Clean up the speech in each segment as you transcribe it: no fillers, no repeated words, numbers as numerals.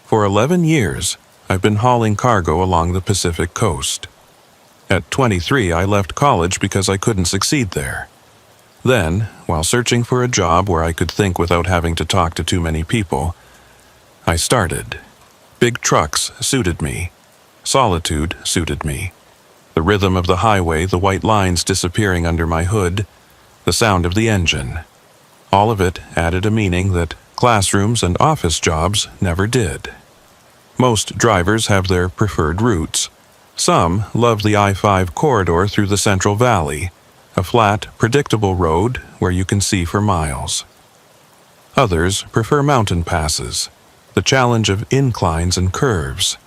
For 11 years, I've been hauling cargo along the Pacific coast. At 23, I left college because I couldn't succeed there. Then, while searching for a job where I could think without having to talk to too many people, I started. Big trucks suited me. Solitude suited me. The rhythm of the highway, the white lines disappearing under my hood, the sound of the engine. All of it added a meaning that classrooms and office jobs never did. Most drivers have their preferred routes. Some love the I-5 corridor through the Central Valley, a flat, predictable road where you can see for miles. Others prefer mountain passes, the challenge of inclines and curves.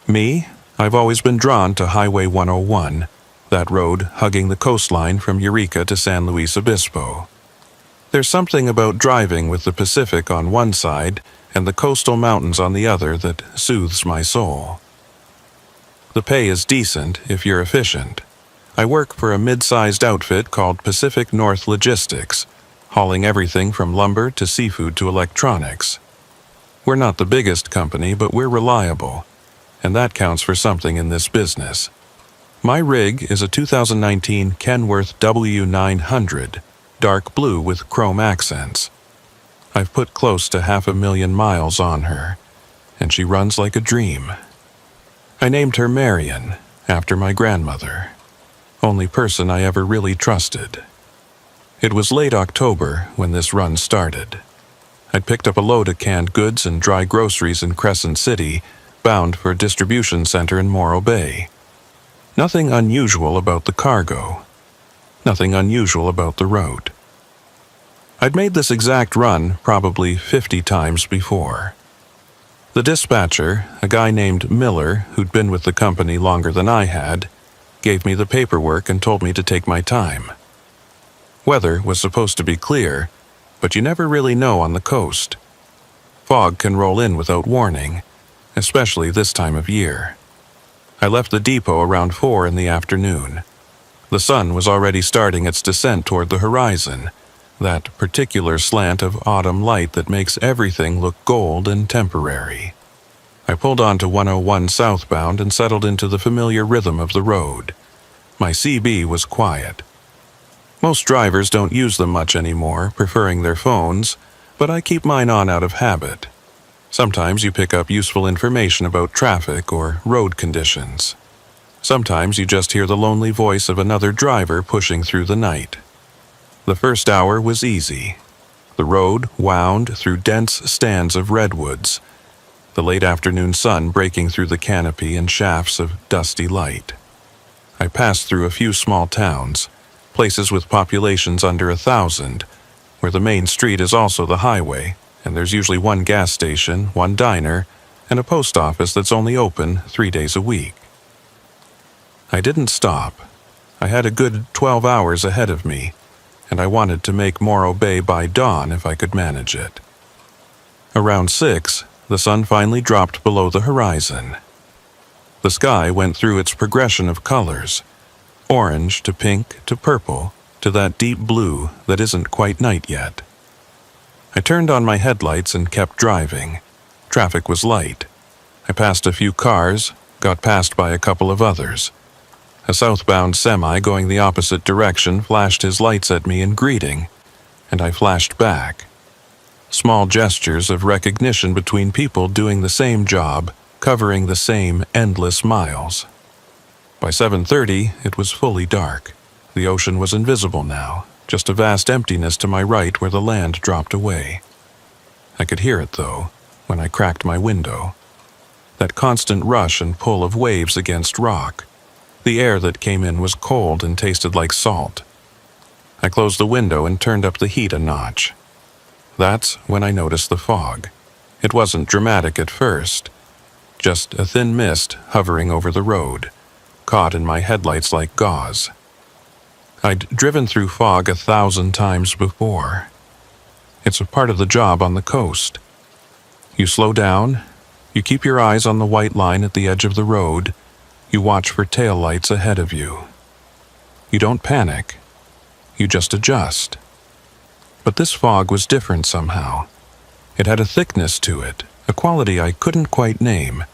Me, I've always been drawn to Highway 101, that road hugging the coastline from Eureka to San Luis Obispo. There's something about driving with the Pacific on one side and the coastal mountains on the other that soothes my soul. The pay is decent if you're efficient. I work for a mid-sized outfit called Pacific North Logistics, hauling everything from lumber to seafood to electronics. We're not the biggest company, but we're reliable, and that counts for something in this business. My rig is a 2019 Kenworth W900, dark blue with chrome accents. I've put close to 500,000 miles on her, and she runs like a dream. I named her Marion, after my grandmother, only person I ever really trusted. It was late October when this run started. I'd picked up a load of canned goods and dry groceries in Crescent City, bound for a distribution center in Morro Bay. Nothing unusual about the cargo. Nothing unusual about the road. I'd made this exact run probably 50 times before. The dispatcher, a guy named Miller who'd been with the company longer than I had, gave me the paperwork and told me to take my time. Weather was supposed to be clear, but you never really know on the coast. Fog can roll in without warning, especially this time of year. I left the depot around 4 in the afternoon. The sun was already starting its descent toward the horizon, that particular slant of autumn light that makes everything look gold and temporary. I pulled onto 101 southbound and settled into the familiar rhythm of the road. My CB was quiet. Most drivers don't use them much anymore, preferring their phones, but I keep mine on out of habit. Sometimes you pick up useful information about traffic or road conditions. Sometimes you just hear the lonely voice of another driver pushing through the night. The first hour was easy. The road wound through dense stands of redwoods, the late afternoon sun breaking through the canopy in shafts of dusty light. I passed through a few small towns, places with populations under 1,000, where the main street is also the highway, and there's usually one gas station, one diner, and a post office that's only open 3 days a week. I didn't stop. I had a good 12 hours ahead of me, and I wanted to make Morro Bay by dawn if I could manage it. Around 6, the sun finally dropped below the horizon. The sky went through its progression of colors, orange to pink to purple to that deep blue that isn't quite night yet. I turned on my headlights and kept driving. Traffic was light. I passed a few cars, got passed by a couple of others. A southbound semi going the opposite direction flashed his lights at me in greeting, and I flashed back. Small gestures of recognition between people doing the same job, covering the same endless miles. By 7:30, it was fully dark. The ocean was invisible now, just a vast emptiness to my right where the land dropped away. I could hear it, though, when I cracked my window. That constant rush and pull of waves against rock. The air that came in was cold and tasted like salt. I closed the window and turned up the heat a notch. That's when I noticed the fog. It wasn't dramatic at first, just a thin mist hovering over the road, caught in my headlights like gauze. I'd driven through fog 1,000 times before. It's a part of the job on the coast. You slow down, you keep your eyes on the white line at the edge of the road, you watch for taillights ahead of you. You don't panic, you just adjust. But this fog was different somehow. It had a thickness to it, a quality I couldn't quite name.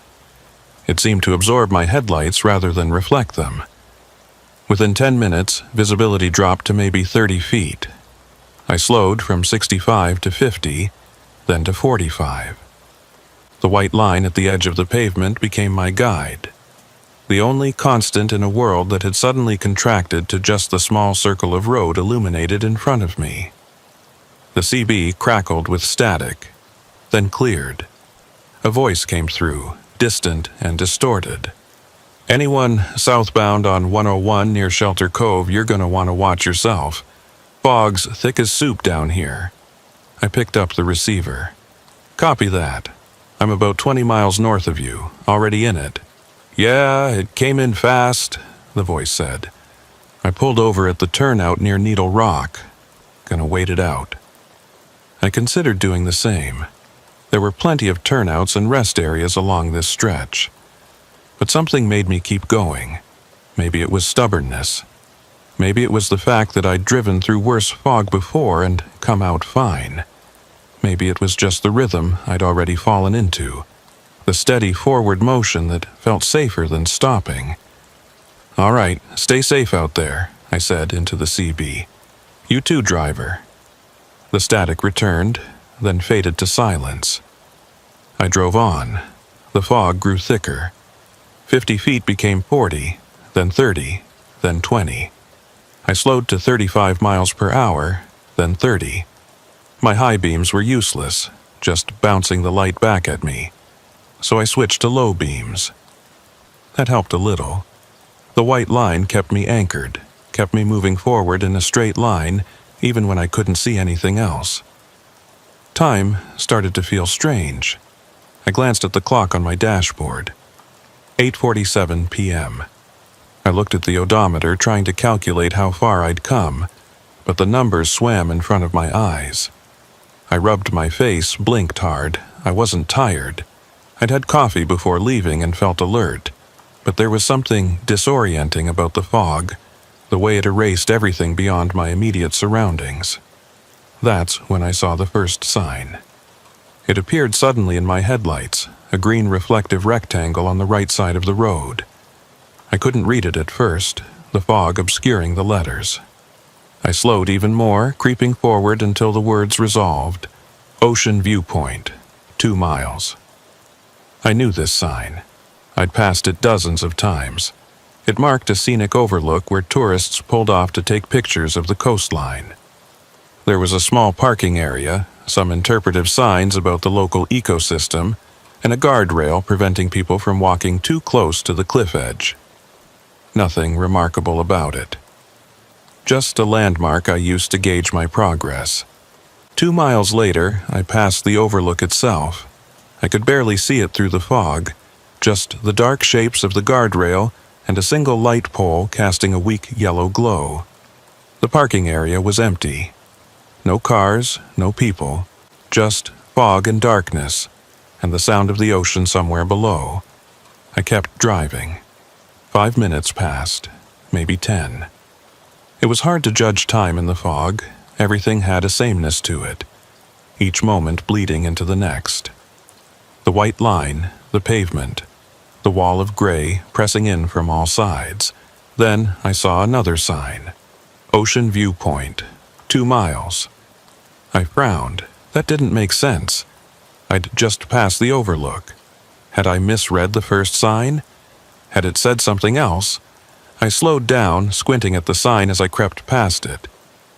It seemed to absorb my headlights rather than reflect them. Within 10 minutes, visibility dropped to maybe 30 feet. I slowed from 65 to 50, then to 45. The white line at the edge of the pavement became my guide, the only constant in a world that had suddenly contracted to just the small circle of road illuminated in front of me. The CB crackled with static, then cleared. A voice came through, distant and distorted. "Anyone southbound on 101 near Shelter Cove, you're gonna want to watch yourself. Fog's thick as soup down here." I picked up the receiver. "Copy that. I'm about 20 miles north of you, already in it." "Yeah, it came in fast," the voice said. I pulled over at the turnout near Needle Rock. Gonna wait it out. I considered doing the same. There were plenty of turnouts and rest areas along this stretch. But something made me keep going. Maybe it was stubbornness. Maybe it was the fact that I'd driven through worse fog before and come out fine. Maybe it was just the rhythm I'd already fallen into, the steady forward motion that felt safer than stopping. "All right, stay safe out there," I said into the CB. "You too, driver." The static returned, then faded to silence. I drove on. The fog grew thicker. 50 feet became 40, then 30, then 20. I slowed to 35 miles per hour, then 30. My high beams were useless, just bouncing the light back at me. So I switched to low beams. That helped a little. The white line kept me anchored, kept me moving forward in a straight line, even when I couldn't see anything else. Time started to feel strange. I glanced at the clock on my dashboard. 8:47 p.m. I looked at the odometer, trying to calculate how far I'd come, but the numbers swam in front of my eyes. I rubbed my face, blinked hard. I wasn't tired. I'd had coffee before leaving and felt alert, but there was something disorienting about the fog, the way it erased everything beyond my immediate surroundings. That's when I saw the first sign. It appeared suddenly in my headlights, a green reflective rectangle on the right side of the road. I couldn't read it at first, the fog obscuring the letters. I slowed even more, creeping forward until the words resolved. Ocean Viewpoint, 2 miles. I knew this sign. I'd passed it dozens of times. It marked a scenic overlook where tourists pulled off to take pictures of the coastline. There was a small parking area, some interpretive signs about the local ecosystem, and a guardrail preventing people from walking too close to the cliff edge. Nothing remarkable about it. Just a landmark I used to gauge my progress. 2 miles later, I passed the overlook itself. I could barely see it through the fog, just the dark shapes of the guardrail and a single light pole casting a weak yellow glow. The parking area was empty. No cars, no people, just fog and darkness, and the sound of the ocean somewhere below. I kept driving. 5 minutes passed, maybe 10. It was hard to judge time in the fog. Everything had a sameness to it, each moment bleeding into the next. The white line, the pavement, the wall of gray pressing in from all sides. Then I saw another sign. Ocean Viewpoint, 2 miles. I frowned. That didn't make sense. I'd just passed the overlook. Had I misread the first sign? Had it said something else? I slowed down, squinting at the sign as I crept past it.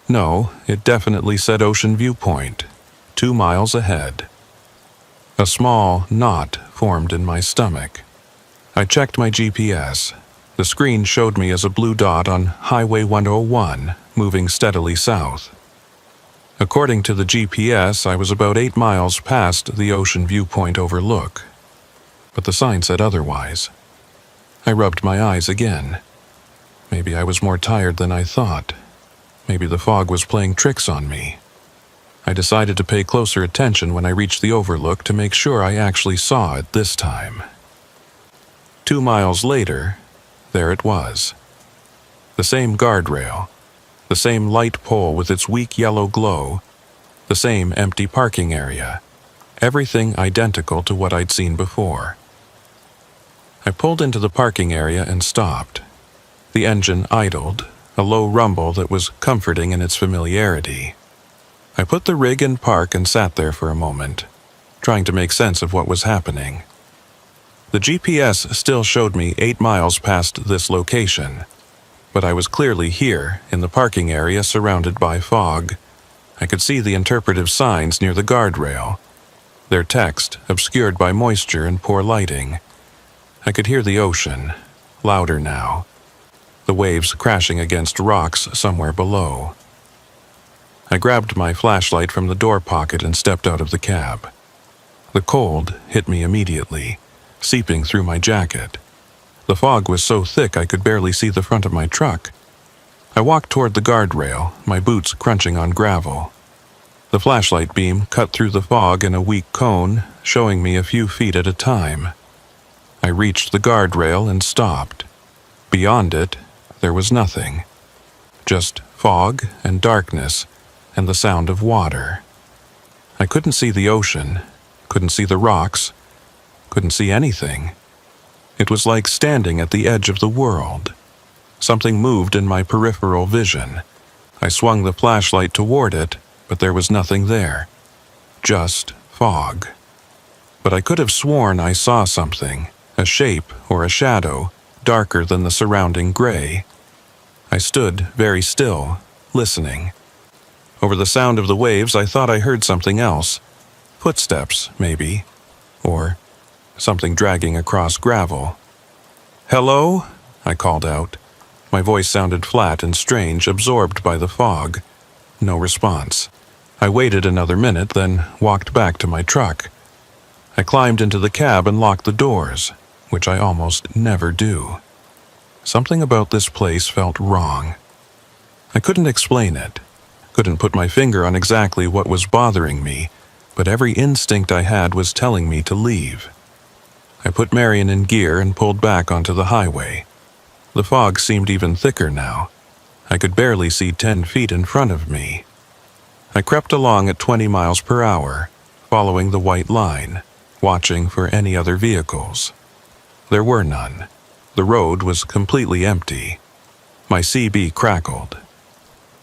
No, it definitely said Ocean Viewpoint, 2 miles ahead. A small knot formed in my stomach. I checked my GPS. The screen showed me as a blue dot on Highway 101, moving steadily south. According to the GPS, I was about 8 miles past the Ocean Viewpoint overlook. But the sign said otherwise. I rubbed my eyes again. Maybe I was more tired than I thought. Maybe the fog was playing tricks on me. I decided to pay closer attention when I reached the overlook to make sure I actually saw it this time. 2 miles later, there it was. The same guardrail, the same light pole with its weak yellow glow, the same empty parking area. everything identical to what I'd seen before. I pulled into the parking area and stopped. The engine idled, a low rumble that was comforting in its familiarity. I put the rig in park and sat there for a moment, trying to make sense of what was happening. The GPS still showed me 8 miles past this location, but I was clearly here, in the parking area surrounded by fog. I could see the interpretive signs near the guardrail, their text obscured by moisture and poor lighting. I could hear the ocean, louder now, the waves crashing against rocks somewhere below. I grabbed my flashlight from the door pocket and stepped out of the cab. The cold hit me immediately, seeping through my jacket. The fog was so thick I could barely see the front of my truck. I walked toward the guardrail, my boots crunching on gravel. The flashlight beam cut through the fog in a weak cone, showing me a few feet at a time. I reached the guardrail and stopped. Beyond it, there was nothing. Just fog and darkness, and the sound of water. I couldn't see the ocean, couldn't see the rocks, couldn't see anything. It was like standing at the edge of the world. Something moved in my peripheral vision. I swung the flashlight toward it, but there was nothing there. Just fog. But I could have sworn I saw something, a shape or a shadow, darker than the surrounding gray. I stood very still, listening. Over the sound of the waves, I thought I heard something else. Footsteps, maybe. Or something dragging across gravel. "Hello?" I called out. My voice sounded flat and strange, absorbed by the fog. No response. I waited another minute, then walked back to my truck. I climbed into the cab and locked the doors, which I almost never do. Something about this place felt wrong. I couldn't explain it. Couldn't put my finger on exactly what was bothering me, but every instinct I had was telling me to leave. I put Marion in gear and pulled back onto the highway. The fog seemed even thicker now. I could barely see 10 feet in front of me. I crept along at 20 miles per hour, following the white line, watching for any other vehicles. There were none. The road was completely empty. My CB crackled.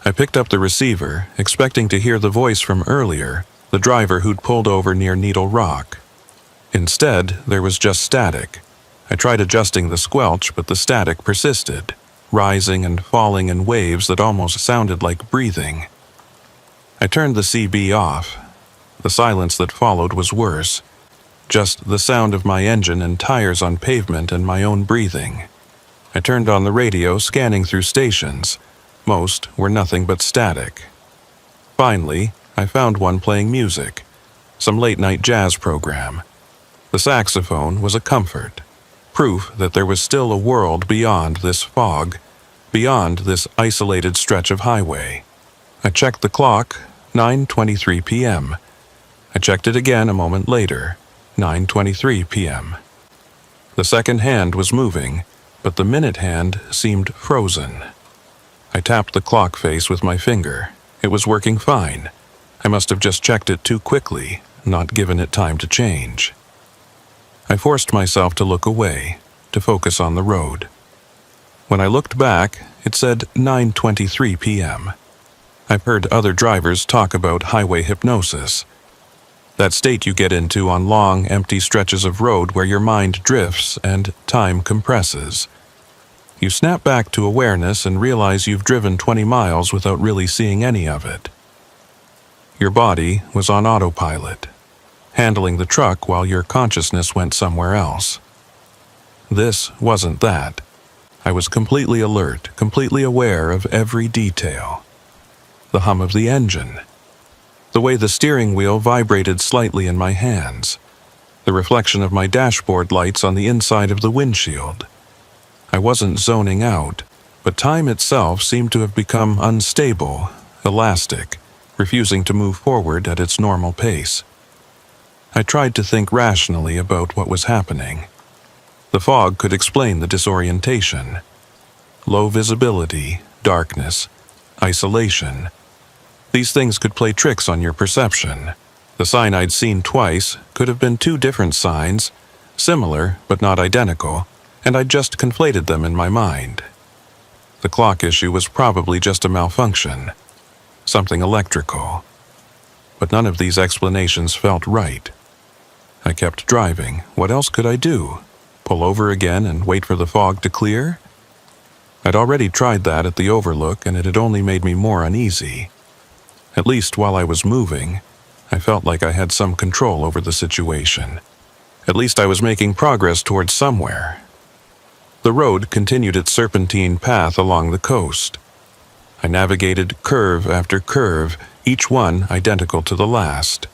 I picked up the receiver, expecting to hear the voice from earlier, the driver who'd pulled over near Needle Rock. Instead, there was just static. I tried adjusting the squelch, but the static persisted, rising and falling in waves that almost sounded like breathing. I turned the CB off. The silence that followed was worse. Just the sound of my engine and tires on pavement and my own breathing. I turned on the radio, scanning through stations. Most were nothing but static. Finally, I found one playing music, some late-night jazz program. The saxophone was a comfort, proof that there was still a world beyond this fog, beyond this isolated stretch of highway. I checked the clock, 9:23 p.m. I checked it again a moment later, 9:23 p.m. The second hand was moving, but the minute hand seemed frozen. I tapped the clock face with my finger. It was working fine. I must have just checked it too quickly, not given it time to change. I forced myself to look away, to focus on the road. When I looked back, it said 9:23 p.m. I've heard other drivers talk about highway hypnosis. That state you get into on long, empty stretches of road where your mind drifts and time compresses. You snap back to awareness and realize you've driven 20 miles without really seeing any of it. Your body was on autopilot, handling the truck while your consciousness went somewhere else. This wasn't that. I was completely alert, completely aware of every detail. The hum of the engine, the way the steering wheel vibrated slightly in my hands, the reflection of my dashboard lights on the inside of the windshield. I wasn't zoning out, but time itself seemed to have become unstable, elastic, refusing to move forward at its normal pace. I tried to think rationally about what was happening. The fog could explain the disorientation. Low visibility, darkness, isolation. These things could play tricks on your perception. The sign I'd seen twice could have been two different signs, similar but not identical, and I'd just conflated them in my mind. The clock issue was probably just a malfunction, something electrical. But none of these explanations felt right. I kept driving. What else could I do? Pull over again and wait for the fog to clear? I'd already tried that at the overlook, and it had only made me more uneasy. At least while I was moving, I felt like I had some control over the situation. At least I was making progress towards somewhere. The road continued its serpentine path along the coast. I navigated curve after curve, each one identical to the last.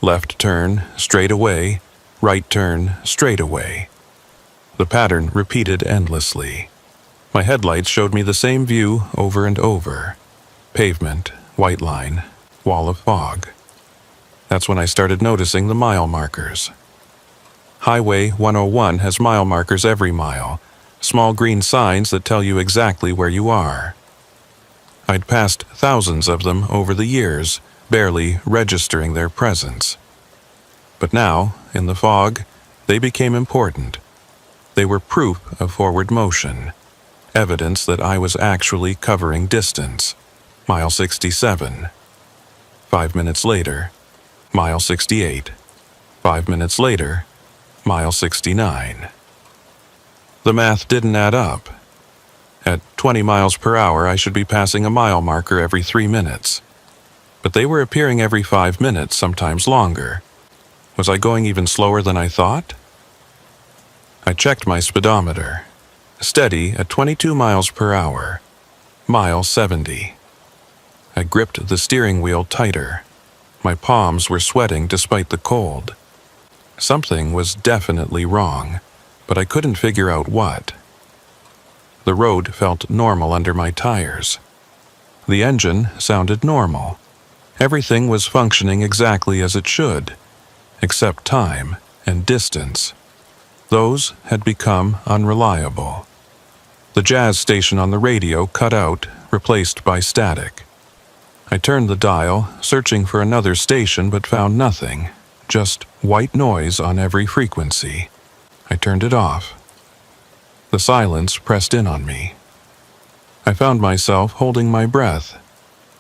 Left turn, straight away, right turn, straight away. The pattern repeated endlessly. My headlights showed me the same view over and over. Pavement, white line, wall of fog. That's when I started noticing the mile markers. Highway 101 has mile markers every mile, small green signs that tell you exactly where you are. I'd passed thousands of them over the years, barely registering their presence. But now, in the fog, they became important. They were proof of forward motion, evidence that I was actually covering distance. Mile 67. 5 minutes later, mile 68. 5 minutes later, mile 69. The math didn't add up. At 20 miles per hour, I should be passing a mile marker every 3 minutes. But they were appearing every 5 minutes, sometimes longer. Was I going even slower than I thought? I checked my speedometer. Steady at 22 miles per hour. Mile 70. I gripped the steering wheel tighter. My palms were sweating despite the cold. Something was definitely wrong, but I couldn't figure out what. The road felt normal under my tires. The engine sounded normal. Everything was functioning exactly as it should, except time and distance. Those had become unreliable. The jazz station on the radio cut out, replaced by static. I turned the dial, searching for another station, but found nothing, just white noise on every frequency. I turned it off. The silence pressed in on me. I found myself holding my breath,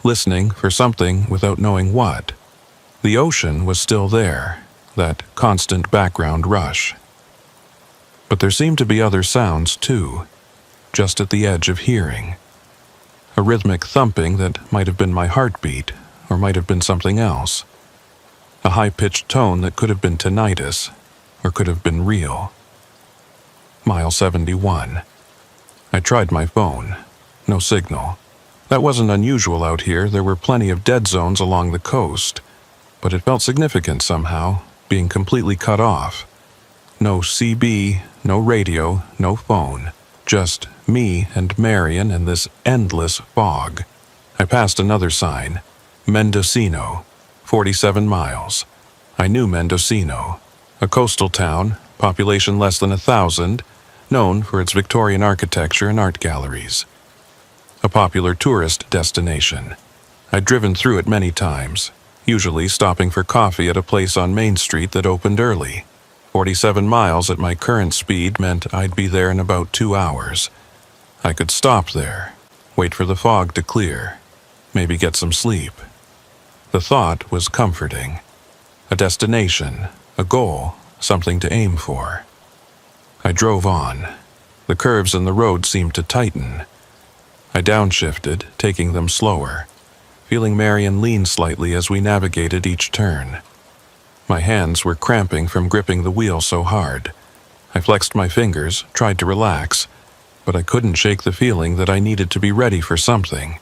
listening for something without knowing what. The ocean was still there, that constant background rush. But there seemed to be other sounds, too, just at the edge of hearing. A rhythmic thumping that might have been my heartbeat, or might have been something else. A high-pitched tone that could have been tinnitus, or could have been real. Mile 71. I tried my phone. No signal. That wasn't unusual out here. There were plenty of dead zones along the coast, but it felt significant somehow, being completely cut off. No CB, no radio, no phone. Just me and Marion in this endless fog. I passed another sign. Mendocino, 47 miles. I knew Mendocino, a coastal town, population less than 1,000, known for its Victorian architecture and art galleries. A popular tourist destination. I'd driven through it many times, usually stopping for coffee at a place on Main Street that opened early. 47 miles at my current speed meant I'd be there in about 2 hours. I could stop there, wait for the fog to clear, maybe get some sleep. The thought was comforting. A destination, a goal, something to aim for. I drove on. The curves in the road seemed to tighten. I downshifted, taking them slower, feeling Marion lean slightly as we navigated each turn. My hands were cramping from gripping the wheel so hard. I flexed my fingers, tried to relax, but I couldn't shake the feeling that I needed to be ready for something,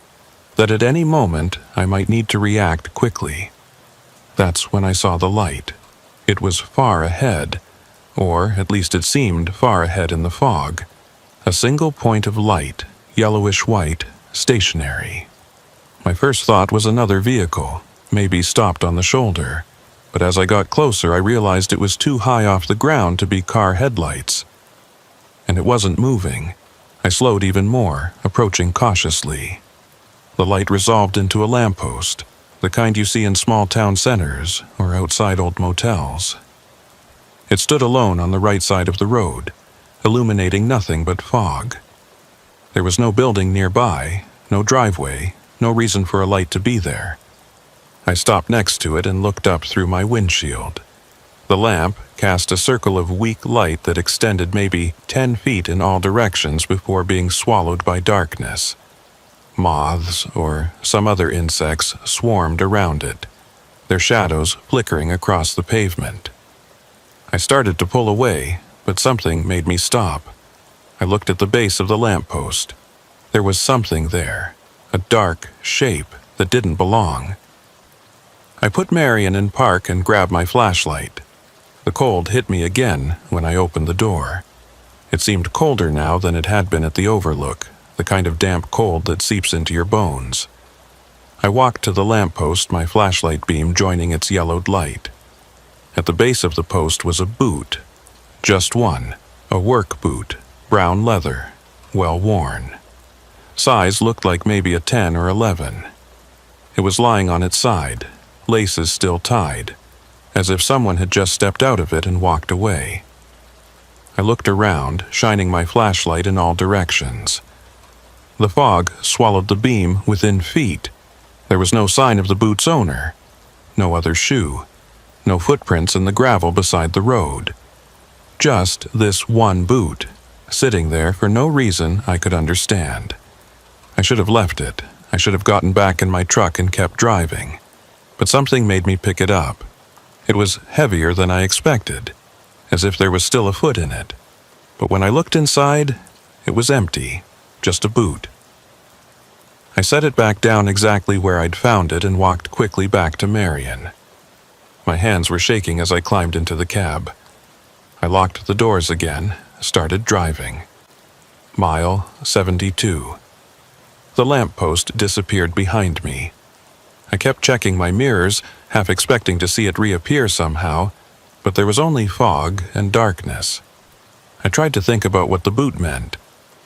that at any moment I might need to react quickly. That's when I saw the light. It was far ahead, or at least it seemed far ahead in the fog. A single point of light, yellowish-white, stationary. My first thought was another vehicle, maybe stopped on the shoulder. But as I got closer, I realized it was too high off the ground to be car headlights. And it wasn't moving. I slowed even more, approaching cautiously. The light resolved into a lamppost, the kind you see in small town centers or outside old motels. It stood alone on the right side of the road, illuminating nothing but fog. There was no building nearby, no driveway, no reason for a light to be there. I stopped next to it and looked up through my windshield. The lamp cast a circle of weak light that extended maybe 10 feet in all directions before being swallowed by darkness. Moths or some other insects swarmed around it, their shadows flickering across the pavement. I started to pull away, but something made me stop. I looked at the base of the lamppost. There was something there, a dark shape that didn't belong. I put Marion in park and grabbed my flashlight. The cold hit me again when I opened the door. It seemed colder now than it had been at the overlook, the kind of damp cold that seeps into your bones. I walked to the lamppost, my flashlight beam joining its yellowed light. At the base of the post was a boot. Just one, a work boot, brown leather, well worn. Size looked like maybe a 10 or 11. It was lying on its side, laces still tied, as if someone had just stepped out of it and walked away. I looked around, shining my flashlight in all directions. The fog swallowed the beam within feet. There was no sign of the boot's owner, no other shoe, no footprints in the gravel beside the road. Just this one boot, sitting there for no reason I could understand. I should have left it. I should have gotten back in my truck and kept driving. But something made me pick it up. It was heavier than I expected, as if there was still a foot in it. But when I looked inside, it was empty, just a boot. I set it back down exactly where I'd found it and walked quickly back to Marion. My hands were shaking as I climbed into the cab. I locked the doors again, started driving. Mile 72. The lamppost disappeared behind me. I kept checking my mirrors, half expecting to see it reappear somehow, but there was only fog and darkness. I tried to think about what the boot meant.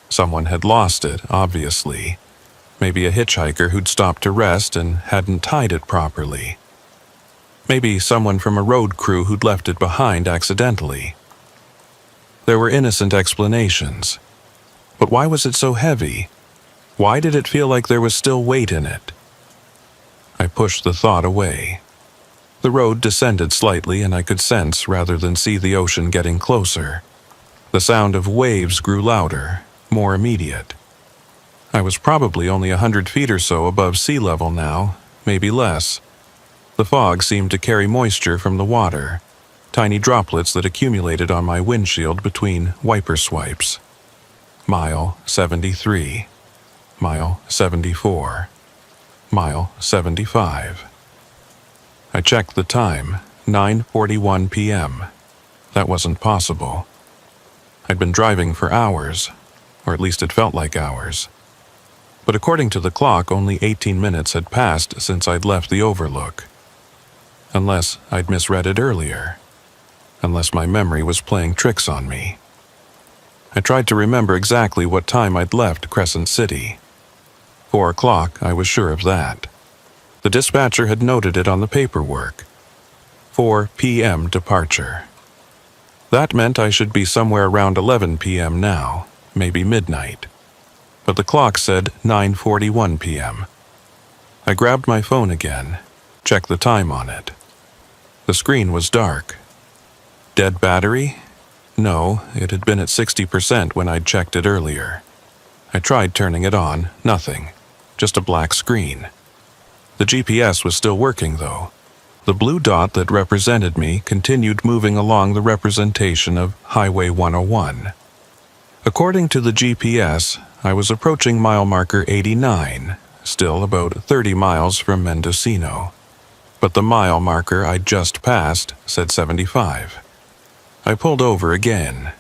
Someone had lost it, obviously. Maybe a hitchhiker who'd stopped to rest and hadn't tied it properly. Maybe someone from a road crew who'd left it behind accidentally. There were innocent explanations. But why was it so heavy? Why did it feel like there was still weight in it? I pushed the thought away. The road descended slightly and I could sense rather than see the ocean getting closer. The sound of waves grew louder, more immediate. I was probably only 100 feet or so above sea level now, maybe less. The fog seemed to carry moisture from the water, tiny droplets that accumulated on my windshield between wiper swipes. Mile 73. Mile 74. Mile 75. I checked the time, 9:41 p.m. That wasn't possible. I'd been driving for hours, or at least it felt like hours. But according to the clock, only 18 minutes had passed since I'd left the overlook. Unless I'd misread it earlier. Unless my memory was playing tricks on me. I tried to remember exactly what time I'd left Crescent City. 4 o'clock, I was sure of that. The dispatcher had noted it on the paperwork. 4 p.m. departure. That meant I should be somewhere around 11 p.m. now, maybe midnight. But the clock said 9:41 p.m. I grabbed my phone again, checked the time on it. The screen was dark. Dead battery? No, it had been at 60% when I'd checked it earlier. I tried turning it on, nothing, just a black screen. The GPS was still working though. The blue dot that represented me continued moving along the representation of Highway 101. According to the GPS, I was approaching mile marker 89, still about 30 miles from Mendocino. But the mile marker I'd just passed said 75. I pulled over again.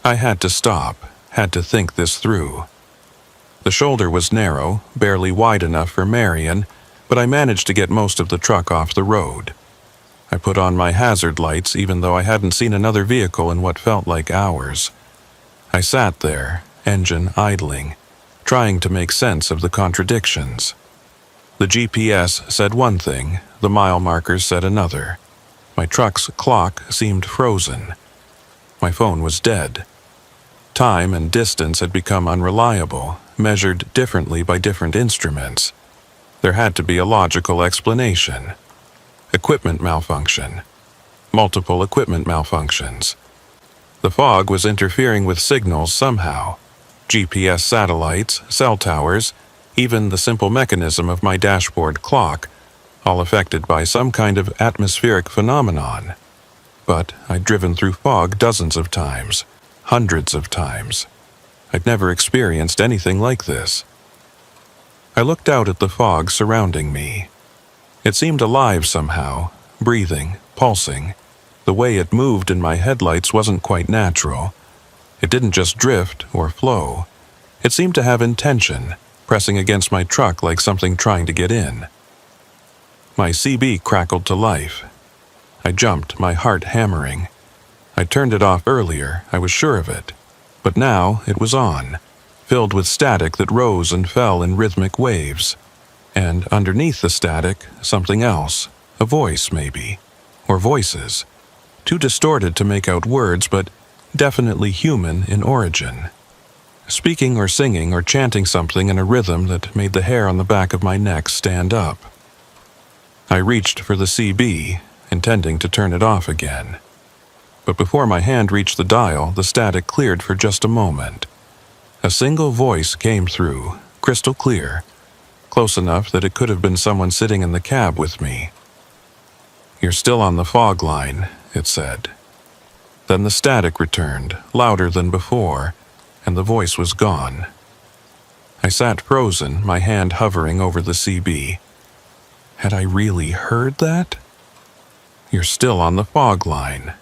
I had to stop, had to think this through. The shoulder was narrow, barely wide enough for Marion, but I managed to get most of the truck off the road. I put on my hazard lights even though I hadn't seen another vehicle in what felt like hours. I sat there, engine idling, trying to make sense of the contradictions. The GPS said one thing, the mile markers said another. My truck's clock seemed frozen. My phone was dead. Time and distance had become unreliable, measured differently by different instruments. There had to be a logical explanation. Equipment malfunction. Multiple equipment malfunctions. The fog was interfering with signals somehow. GPS satellites, cell towers, even the simple mechanism of my dashboard clock, all affected by some kind of atmospheric phenomenon. But I'd driven through fog dozens of times, hundreds of times. I'd never experienced anything like this. I looked out at the fog surrounding me. It seemed alive somehow, breathing, pulsing. The way it moved in my headlights wasn't quite natural. It didn't just drift or flow. It seemed to have intention, pressing against my truck like something trying to get in. My CB crackled to life. I jumped, my heart hammering. I turned it off earlier, I was sure of it. But now it was on, filled with static that rose and fell in rhythmic waves. And underneath the static, something else, a voice maybe, or voices. Too distorted to make out words, but definitely human in origin. Speaking or singing or chanting something in a rhythm that made the hair on the back of my neck stand up. I reached for the CB, intending to turn it off again. But before my hand reached the dial, the static cleared for just a moment. A single voice came through, crystal clear, close enough that it could have been someone sitting in the cab with me. "You're still on the fog line," it said. Then the static returned, louder than before, and the voice was gone. I sat frozen, my hand hovering over the CB. Had I really heard that? "You're still on the fog line."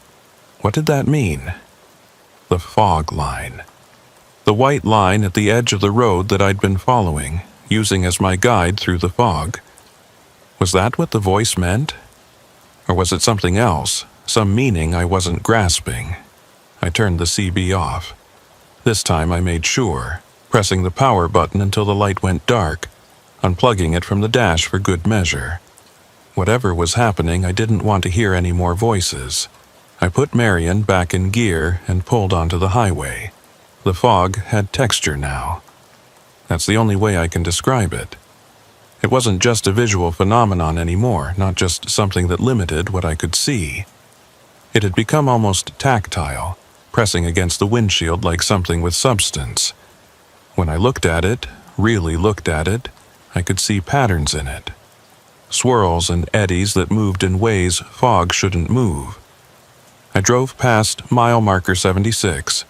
What did that mean? The fog line. The white line at the edge of the road that I'd been following, using as my guide through the fog. Was that what the voice meant? Or was it something else, some meaning I wasn't grasping? I turned the CB off. This time I made sure, pressing the power button until the light went dark, unplugging it from the dash for good measure. Whatever was happening, I didn't want to hear any more voices. I put Marion back in gear and pulled onto the highway. The fog had texture now. That's the only way I can describe it. It wasn't just a visual phenomenon anymore, not just something that limited what I could see. It had become almost tactile, pressing against the windshield like something with substance. When I looked at it, really looked at it, I could see patterns in it. Swirls and eddies that moved in ways fog shouldn't move. I drove past mile marker 76.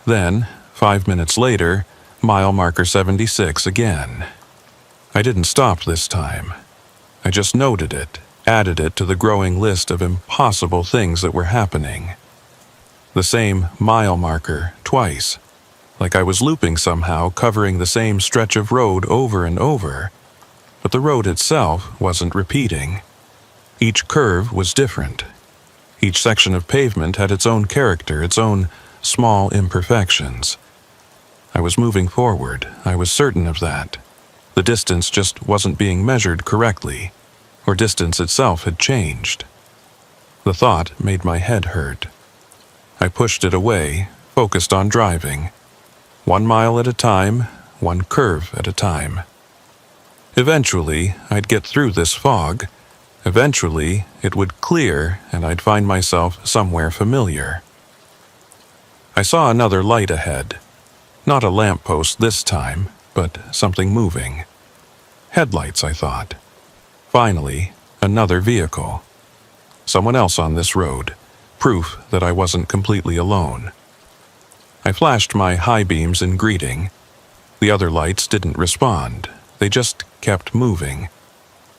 Then, 5 minutes later, mile marker 76 again. I didn't stop this time. I just noted it, added it to the growing list of impossible things that were happening. The same mile marker, twice. Like I was looping somehow, covering the same stretch of road over and over. But the road itself wasn't repeating. Each curve was different. Each section of pavement had its own character, its own small imperfections. I was moving forward, I was certain of that. The distance just wasn't being measured correctly, or distance itself had changed. The thought made my head hurt. I pushed it away, focused on driving. 1 mile at a time, one curve at a time. Eventually, I'd get through this fog. Eventually, it would clear and I'd find myself somewhere familiar. I saw another light ahead. Not a lamppost this time, but something moving. Headlights, I thought. Finally, another vehicle. Someone else on this road. Proof that I wasn't completely alone. I flashed my high beams in greeting. The other lights didn't respond. They just kept moving.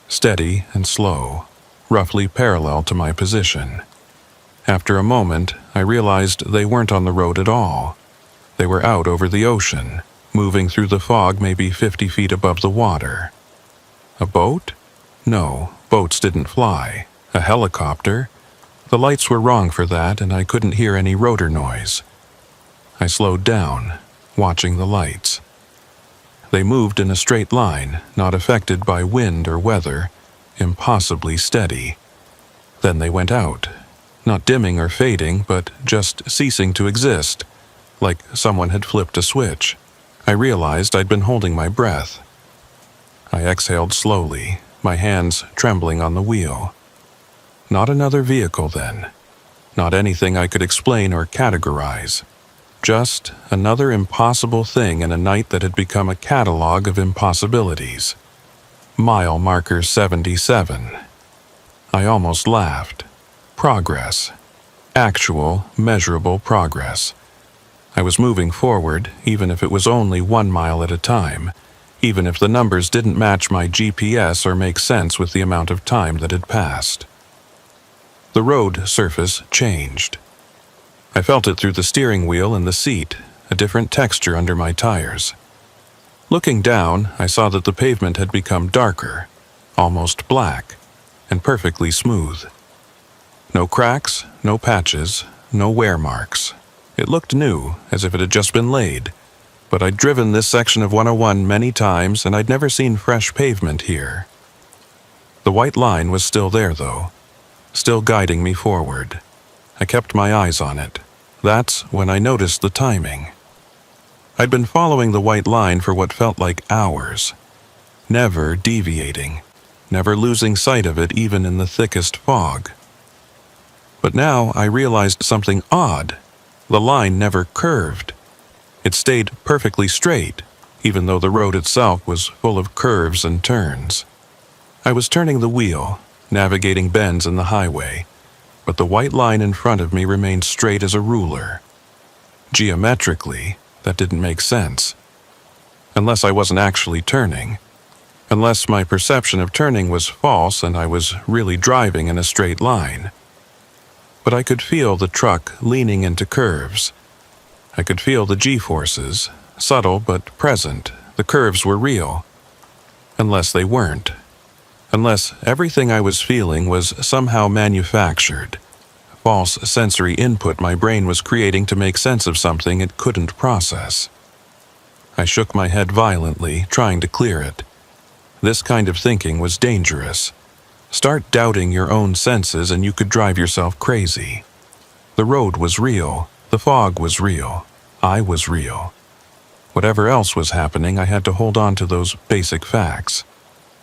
Steady and slow, roughly parallel to my position. After a moment, I realized they weren't on the road at all. They were out over the ocean, moving through the fog maybe 50 feet above the water. A boat? No, boats didn't fly. A helicopter? The lights were wrong for that, and I couldn't hear any rotor noise. I slowed down, watching the lights. They moved in a straight line, not affected by wind or weather, impossibly steady. Then they went out, not dimming or fading, but just ceasing to exist, like someone had flipped a switch. I realized I'd been holding my breath. I exhaled slowly, my hands trembling on the wheel. Not another vehicle then. Not anything I could explain or categorize. Just another impossible thing in a night that had become a catalog of impossibilities. Mile marker 77. I almost laughed. Progress. Actual, measurable progress. I was moving forward, even if it was only 1 mile at a time, even if the numbers didn't match my GPS or make sense with the amount of time that had passed. The road surface changed. I felt it through the steering wheel and the seat, a different texture under my tires. Looking down, I saw that the pavement had become darker, almost black, and perfectly smooth. No cracks, no patches, no wear marks. It looked new, as if it had just been laid, but I'd driven this section of 101 many times and I'd never seen fresh pavement here. The white line was still there, though, still guiding me forward. I kept my eyes on it. That's when I noticed the timing. I'd been following the white line for what felt like hours, never deviating, never losing sight of it even in the thickest fog. But now I realized something odd. The line never curved. It stayed perfectly straight, even though the road itself was full of curves and turns. I was turning the wheel, navigating bends in the highway, but the white line in front of me remained straight as a ruler. Geometrically, that didn't make sense. Unless I wasn't actually turning. Unless my perception of turning was false and I was really driving in a straight line. But I could feel the truck leaning into curves. I could feel the G-forces, subtle but present. The curves were real. Unless they weren't. Unless everything I was feeling was somehow manufactured. False sensory input my brain was creating to make sense of something it couldn't process. I shook my head violently, trying to clear it. This kind of thinking was dangerous. Start doubting your own senses and you could drive yourself crazy. The road was real. The fog was real. I was real. Whatever else was happening, I had to hold on to those basic facts.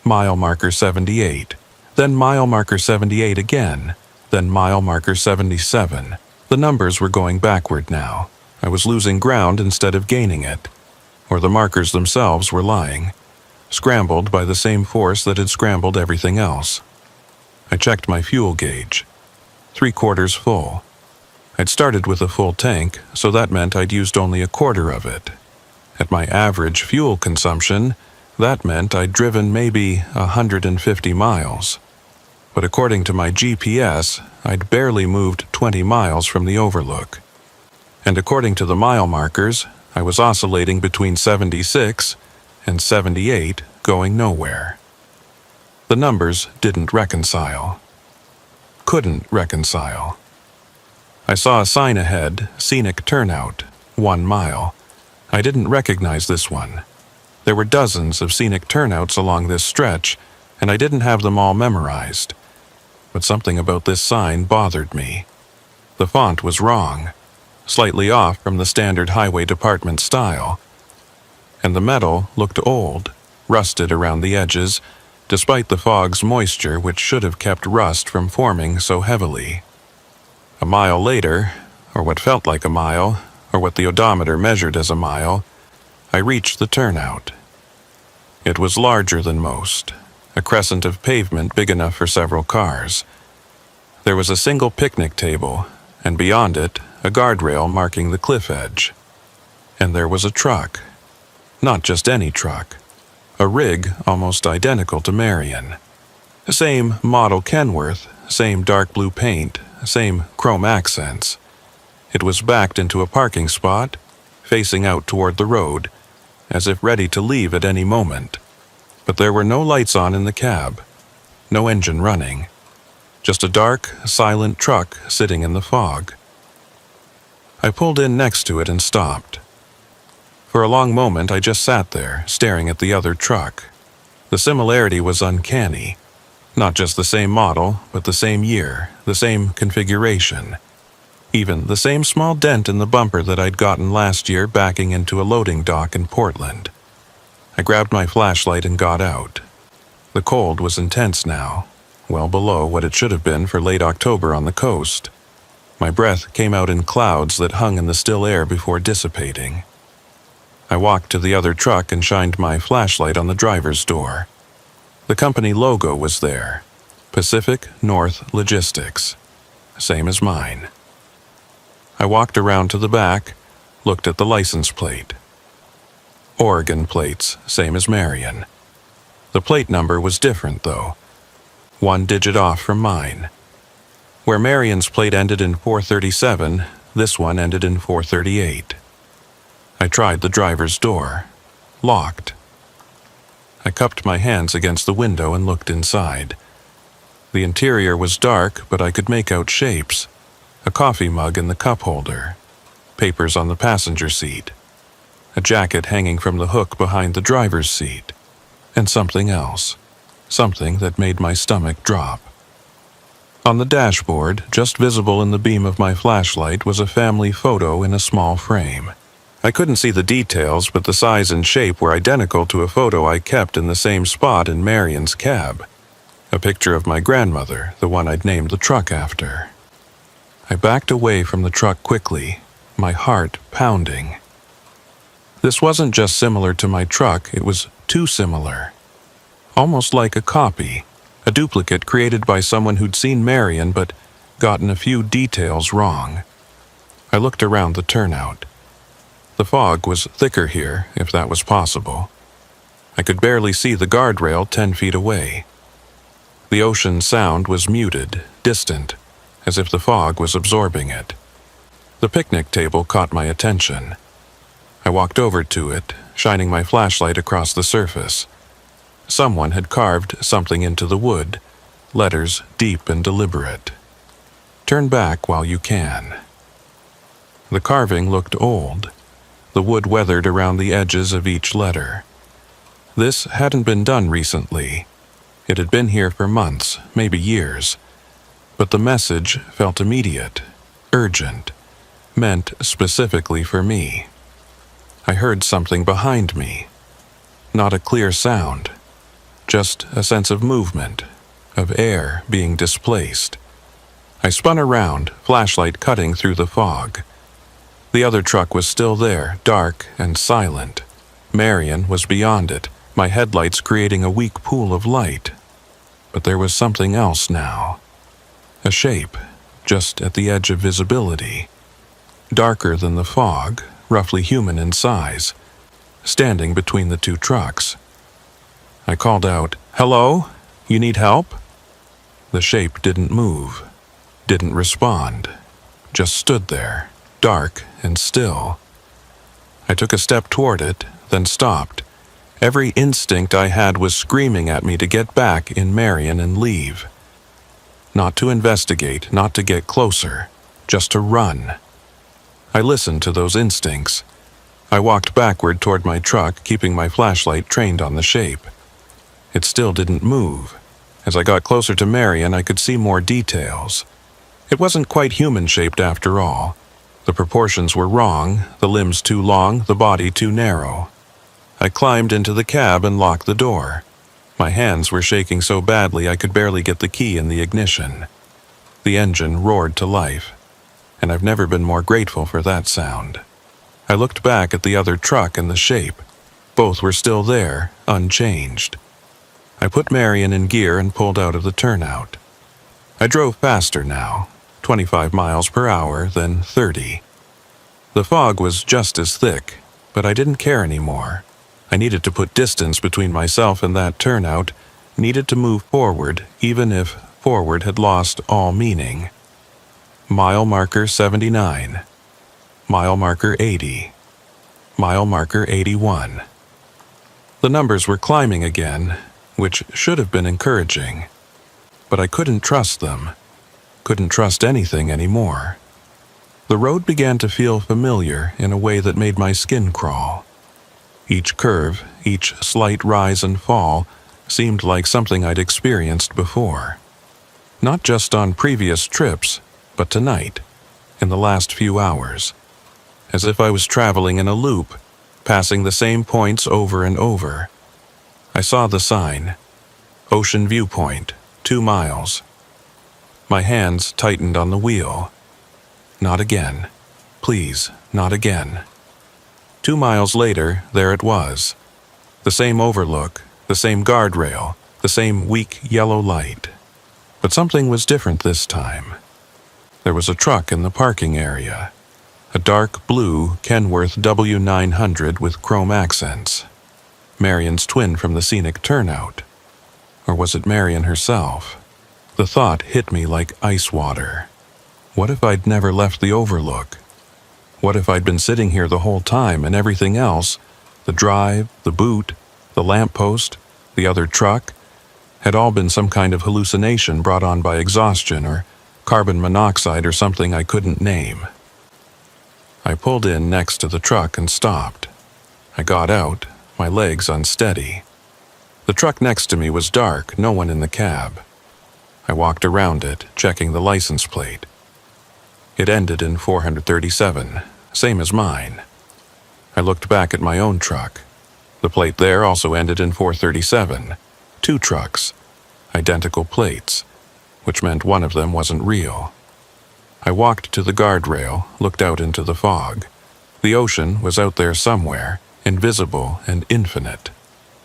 Mile marker 78, then mile marker 78 again, then mile marker 77. The numbers were going backward now. I was losing ground instead of gaining it. Or the markers themselves were lying, scrambled by the same force that had scrambled everything else. I checked my fuel gauge. 3/4 full. I'd started with a full tank, so that meant I'd used only 1/4 of it. At my average fuel consumption, that meant I'd driven maybe 150 miles. But according to my GPS, I'd barely moved 20 miles from the overlook. And according to the mile markers, I was oscillating between 76 and 78, going nowhere. The numbers didn't reconcile. Couldn't reconcile. I saw a sign ahead, scenic turnout, 1 mile. I didn't recognize this one. There were dozens of scenic turnouts along this stretch, and I didn't have them all memorized. But something about this sign bothered me. The font was wrong, slightly off from the standard highway department style. And the metal looked old, rusted around the edges, despite the fog's moisture which should have kept rust from forming so heavily. A mile later, or what felt like a mile, or what the odometer measured as a mile, I reached the turnout. It was larger than most, a crescent of pavement big enough for several cars. There was a single picnic table, and beyond it, a guardrail marking the cliff edge. And there was a truck. Not just any truck. A rig almost identical to Marion. Same model Kenworth, same dark blue paint, same chrome accents. It was backed into a parking spot, facing out toward the road, as if ready to leave at any moment. But there were no lights on in the cab, no engine running, just a dark, silent truck sitting in the fog. I pulled in next to it and stopped. For a long moment, I just sat there, staring at the other truck. The similarity was uncanny. Not just the same model, but the same year, the same configuration. Even the same small dent in the bumper that I'd gotten last year backing into a loading dock in Portland. I grabbed my flashlight and got out. The cold was intense now, well below what it should have been for late October on the coast. My breath came out in clouds that hung in the still air before dissipating. I walked to the other truck and shined my flashlight on the driver's door. The company logo was there, Pacific North Logistics, same as mine. I walked around to the back, looked at the license plate. Oregon plates, same as Marion. The plate number was different, though. 1 digit off from mine. Where Marion's plate ended in 437, this one ended in 438. I tried the driver's door. Locked. I cupped my hands against the window and looked inside. The interior was dark, but I could make out shapes. A coffee mug in the cup holder. Papers on the passenger seat. A jacket hanging from the hook behind the driver's seat. And something else. Something that made my stomach drop. On the dashboard, just visible in the beam of my flashlight, was a family photo in a small frame. I couldn't see the details, but the size and shape were identical to a photo I kept in the same spot in Marion's cab. A picture of my grandmother, the one I'd named the truck after. I backed away from the truck quickly, my heart pounding. This wasn't just similar to my truck, it was too similar. Almost like a copy, a duplicate created by someone who'd seen Marion but gotten a few details wrong. I looked around the turnout. The fog was thicker here, if that was possible. I could barely see the guardrail 10 feet away. The ocean sound was muted, distant, as if the fog was absorbing it. The picnic table caught my attention. I walked over to it, shining my flashlight across the surface. Someone had carved something into the wood, letters deep and deliberate. Turn back while you can. The carving looked old, the wood weathered around the edges of each letter. This hadn't been done recently. It had been here for months, maybe years. But the message felt immediate, urgent, meant specifically for me. I heard something behind me. Not a clear sound, just a sense of movement, of air being displaced. I spun around, flashlight cutting through the fog. The other truck was still there, dark and silent. Marion was beyond it, my headlights creating a weak pool of light. But there was something else now. A shape, just at the edge of visibility. Darker than the fog, roughly human in size, standing between the two trucks. I called out, "Hello? You need help?" The shape didn't move, didn't respond, just stood there, dark and still. I took a step toward it, then stopped. Every instinct I had was screaming at me to get back in Marion and leave. Not to investigate, not to get closer, just to run. I listened to those instincts. I walked backward toward my truck, keeping my flashlight trained on the shape. It still didn't move. As I got closer to Marion, I could see more details. It wasn't quite human-shaped after all. The proportions were wrong, the limbs too long, the body too narrow. I climbed into the cab and locked the door. My hands were shaking so badly I could barely get the key in the ignition. The engine roared to life, and I've never been more grateful for that sound. I looked back at the other truck and the shape. Both were still there, unchanged. I put Marion in gear and pulled out of the turnout. I drove faster now, 25 miles per hour, then 30. The fog was just as thick, but I didn't care anymore. I needed to put distance between myself and that turnout, needed to move forward, even if forward had lost all meaning. Mile marker 79. Mile marker 80. Mile marker 81. The numbers were climbing again, which should have been encouraging. But I couldn't trust them. Couldn't trust anything anymore. The road began to feel familiar in a way that made my skin crawl. Each curve, each slight rise and fall, seemed like something I'd experienced before. Not just on previous trips, but tonight, in the last few hours. As if I was traveling in a loop, passing the same points over and over. I saw the sign, Ocean Viewpoint, 2 miles. My hands tightened on the wheel. Not again. Please, not again. 2 miles later, there it was. The same overlook, the same guardrail, the same weak yellow light. But something was different this time. There was a truck in the parking area. A dark blue Kenworth W900 with chrome accents. Marion's twin from the scenic turnout. Or was it Marion herself? The thought hit me like ice water. What if I'd never left the overlook? What if I'd been sitting here the whole time and everything else, the drive, the boot, the lamppost, the other truck, had all been some kind of hallucination brought on by exhaustion or carbon monoxide or something I couldn't name? I pulled in next to the truck and stopped. I got out, my legs unsteady. The truck next to me was dark, no one in the cab. I walked around it, checking the license plate. It ended in 437, same as mine. I looked back at my own truck. The plate there also ended in 437. 2 trucks, identical plates, which meant one of them wasn't real. I walked to the guardrail, looked out into the fog. The ocean was out there somewhere, invisible and infinite.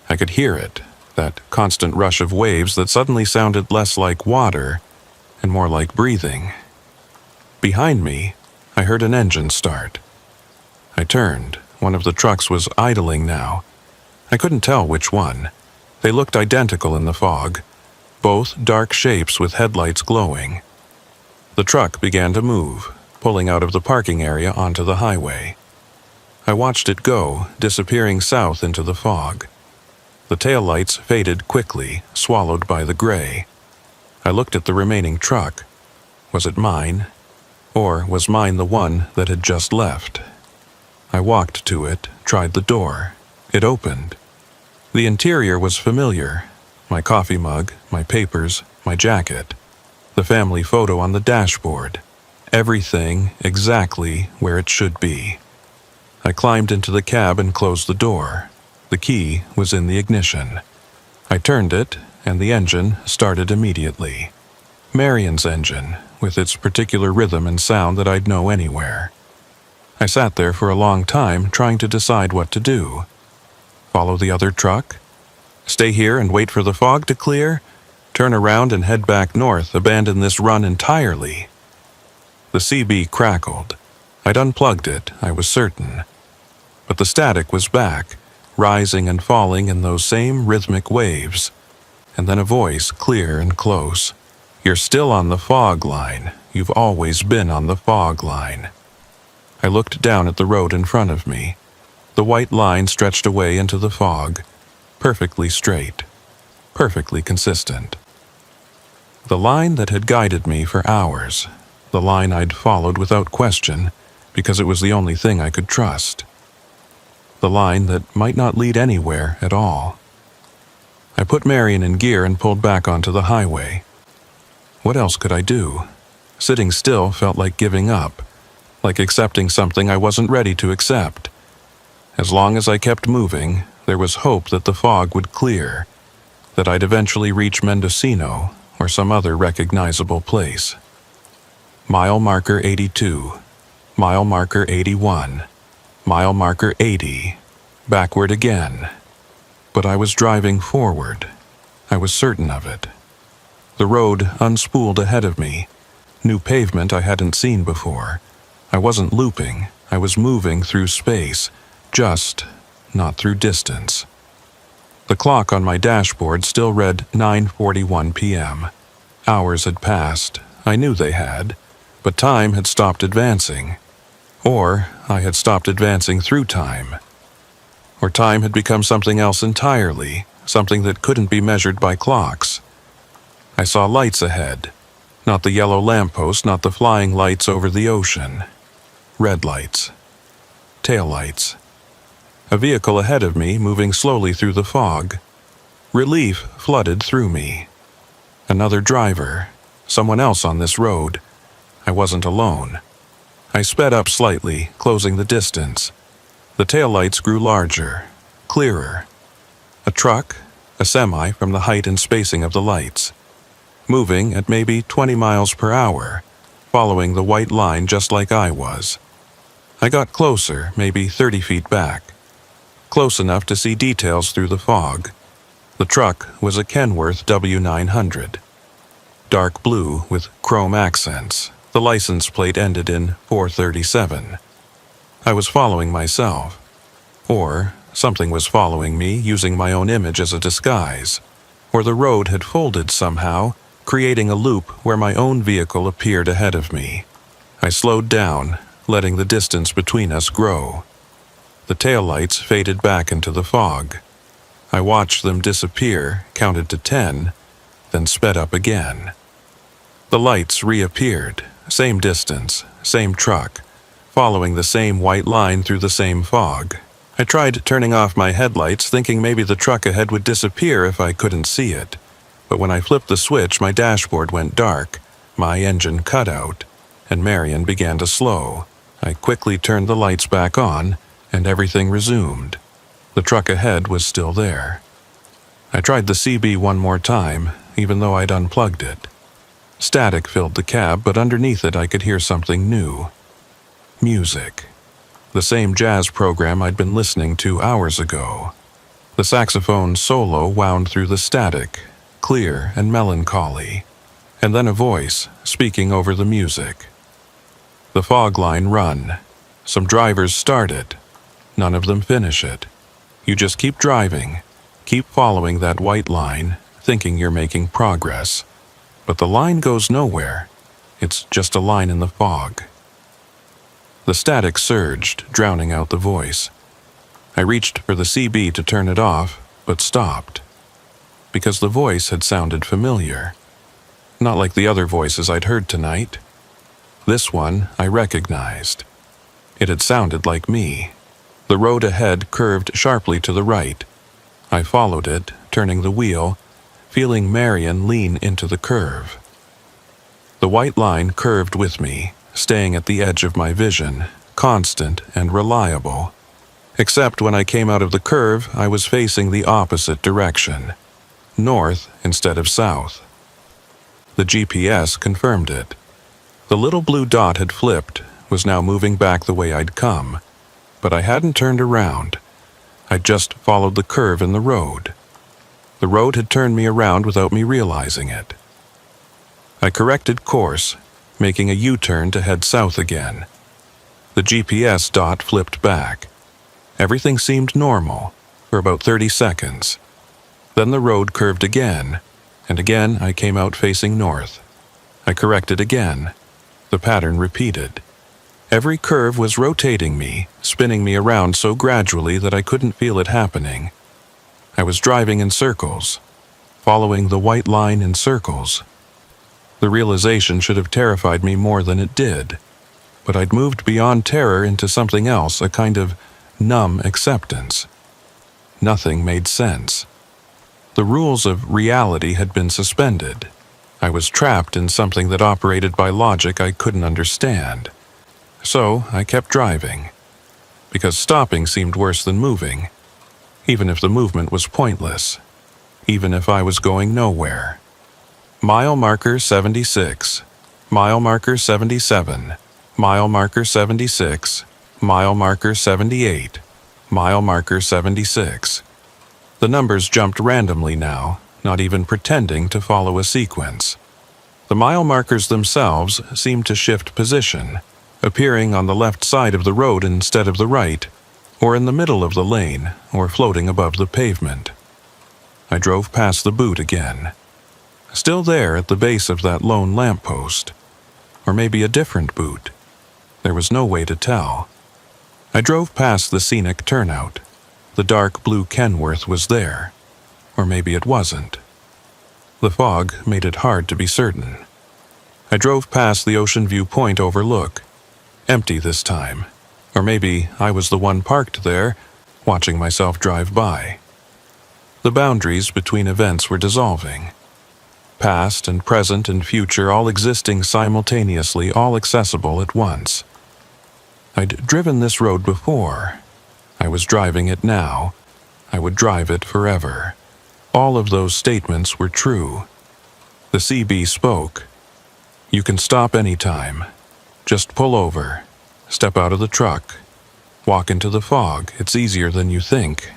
I could hear it, that constant rush of waves that suddenly sounded less like water and more like breathing. Behind me, I heard an engine start. I turned. One of the trucks was idling now. I couldn't tell which one. They looked identical in the fog, both dark shapes with headlights glowing. The truck began to move, pulling out of the parking area onto the highway. I watched it go, disappearing south into the fog. The taillights faded quickly, swallowed by the gray. I looked at the remaining truck. Was it mine? Or was mine the one that had just left? I walked to it, tried the door. It opened. The interior was familiar. My coffee mug, my papers, my jacket. The family photo on the dashboard. Everything exactly where it should be. I climbed into the cab and closed the door. The key was in the ignition. I turned it, and the engine started immediately. Marion's engine, with its particular rhythm and sound that I'd know anywhere. I sat there for a long time trying to decide what to do. Follow the other truck? Stay here and wait for the fog to clear? Turn around and head back north, abandon this run entirely? The CB crackled. I'd unplugged it, I was certain. But the static was back, rising and falling in those same rhythmic waves. And then a voice, clear and close. You're still on the fog line. You've always been on the fog line. I looked down at the road in front of me. The white line stretched away into the fog, perfectly straight, perfectly consistent. The line that had guided me for hours, the line I'd followed without question, because it was the only thing I could trust. The line that might not lead anywhere at all. I put Marion in gear and pulled back onto the highway. What else could I do? Sitting still felt like giving up, like accepting something I wasn't ready to accept. As long as I kept moving, there was hope that the fog would clear, that I'd eventually reach Mendocino or some other recognizable place. Mile marker 82, mile marker 81, mile marker 80, backward again. But I was driving forward. I was certain of it. The road unspooled ahead of me, new pavement I hadn't seen before. I wasn't looping, I was moving through space, just not through distance. The clock on my dashboard still read 9:41 p.m. Hours had passed, I knew they had, but time had stopped advancing. Or I had stopped advancing through time. Or time had become something else entirely, something that couldn't be measured by clocks. I saw lights ahead, not the yellow lamppost, not the flying lights over the ocean. Red lights. Tail lights. a vehicle ahead of me moving slowly through the fog. Relief flooded through me. Another driver, someone else on this road. I wasn't alone. I sped up slightly, closing the distance. The taillights grew larger, clearer. A truck, a semi from the height and spacing of the lights, moving at maybe 20 miles per hour, following the white line just like I was. I got closer, maybe 30 feet back, close enough to see details through the fog. The truck was a Kenworth W900, dark blue with chrome accents. The license plate ended in 437. I was following myself, or something was following me using my own image as a disguise, or the road had folded somehow, creating a loop where my own vehicle appeared ahead of me. I slowed down, letting the distance between us grow. The taillights faded back into the fog. I watched them disappear, counted to 10, then sped up again. The lights reappeared, same distance, same truck, following the same white line through the same fog. I tried turning off my headlights, thinking maybe the truck ahead would disappear if I couldn't see it. But when I flipped the switch, my dashboard went dark, my engine cut out, and Marion began to slow. I quickly turned the lights back on, and everything resumed. The truck ahead was still there. I tried the CB one more time, even though I'd unplugged it. Static filled the cab, but underneath it I could hear something new. Music. The same jazz program I'd been listening to hours ago. The saxophone solo wound through the static, clear and melancholy, and then a voice speaking over the music. The fog line run. Some drivers start it. None of them finish it. You just keep driving, keep following that white line, thinking you're making progress. But the line goes nowhere. It's just a line in the fog. The static surged, drowning out the voice. I reached for the CB to turn it off, but stopped. Because the voice had sounded familiar. Not like the other voices I'd heard tonight. This one I recognized. It had sounded like me. The road ahead curved sharply to the right. I followed it, turning the wheel, feeling Marion lean into the curve. The white line curved with me, staying at the edge of my vision, constant and reliable. Except when I came out of the curve, I was facing the opposite direction, north instead of south. The GPS confirmed it. The little blue dot had flipped, was now moving back the way I'd come, but I hadn't turned around. I'd just followed the curve in the road. The road had turned me around without me realizing it. I corrected course, making a U-turn to head south again. The GPS dot flipped back. Everything seemed normal for about 30 seconds. Then the road curved again, and again I came out facing north. I corrected again. The pattern repeated. Every curve was rotating me, spinning me around so gradually that I couldn't feel it happening. I was driving in circles, following the white line in circles. The realization should have terrified me more than it did, but I'd moved beyond terror into something else, a kind of numb acceptance. Nothing made sense. The rules of reality had been suspended. I was trapped in something that operated by logic I couldn't understand. So I kept driving, because stopping seemed worse than moving, even if the movement was pointless, even if I was going nowhere. Mile marker 76, mile marker 77, mile marker 76, mile marker 78, mile marker 76. The numbers jumped randomly now, not even pretending to follow a sequence. The mile markers themselves seemed to shift position, appearing on the left side of the road instead of the right, or in the middle of the lane, or floating above the pavement. I drove past the boot again. Still there at the base of that lone lamppost. Or maybe a different boot. There was no way to tell. I drove past the scenic turnout. The dark blue Kenworth was there. Or maybe it wasn't. The fog made it hard to be certain. I drove past the Ocean View Point overlook. Empty this time. Or maybe I was the one parked there, watching myself drive by. The boundaries between events were dissolving. Past and present and future all existing simultaneously, all accessible at once. I'd driven this road before. I was driving it now. I would drive it forever. All of those statements were true. The CB spoke. You can stop anytime. Just pull over. Step out of the truck. Walk into the fog. It's easier than you think.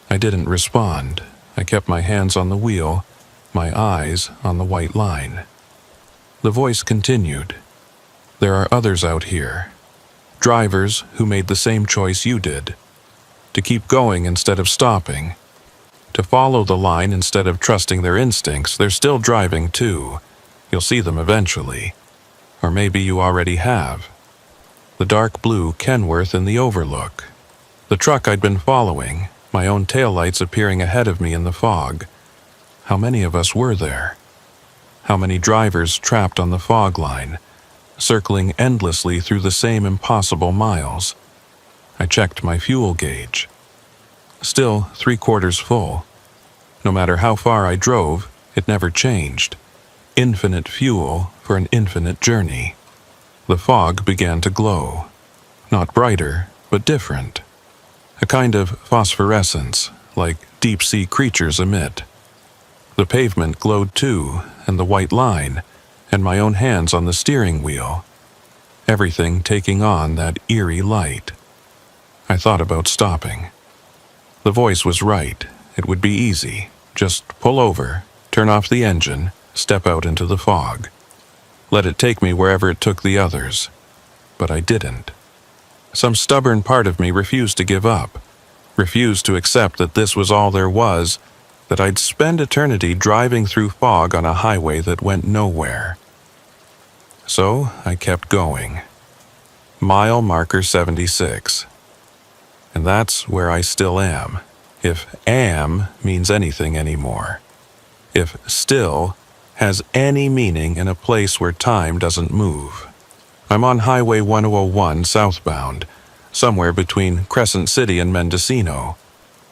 I didn't respond. I kept my hands on the wheel, my eyes on the white line. The voice continued. There are others out here. Drivers who made the same choice you did. To keep going instead of stopping. To follow the line instead of trusting their instincts. They're still driving too. You'll see them eventually. Or maybe you already have. The dark blue Kenworth in the overlook. The truck I'd been following, my own taillights appearing ahead of me in the fog. How many of us were there? How many drivers trapped on the fog line, circling endlessly through the same impossible miles? I checked my fuel gauge. Still 3/4 full. No matter how far I drove, it never changed. Infinite fuel for an infinite journey. The fog began to glow. Not brighter, but different. A kind of phosphorescence, like deep-sea creatures emit. The pavement glowed too, and the white line, and my own hands on the steering wheel. Everything taking on that eerie light. I thought about stopping. The voice was right. It would be easy. Just pull over, turn off the engine, step out into the fog. Let it take me wherever it took the others. But I didn't. Some stubborn part of me refused to give up, refused to accept that this was all there was, that I'd spend eternity driving through fog on a highway that went nowhere. So I kept going. Mile marker 76. And that's where I still am, if am means anything anymore. If still has any meaning in a place where time doesn't move. I'm on Highway 1001 southbound, somewhere between Crescent City and Mendocino,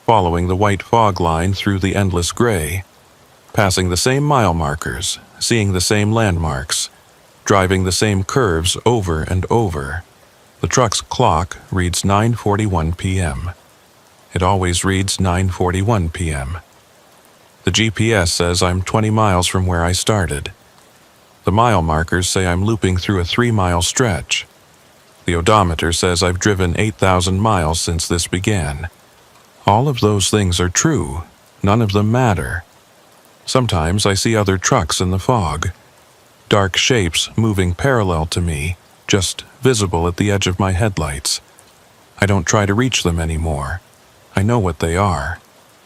following the white fog line through the endless gray, passing the same mile markers, seeing the same landmarks, driving the same curves over and over. The truck's clock reads 9:41 p.m. It always reads 9:41 p.m. The GPS says I'm 20 miles from where I started. The mile markers say I'm looping through a 3-mile stretch. The odometer says I've driven 8,000 miles since this began. All of those things are true. None of them matter. Sometimes I see other trucks in the fog. Dark shapes moving parallel to me, just visible at the edge of my headlights. I don't try to reach them anymore. I know what they are.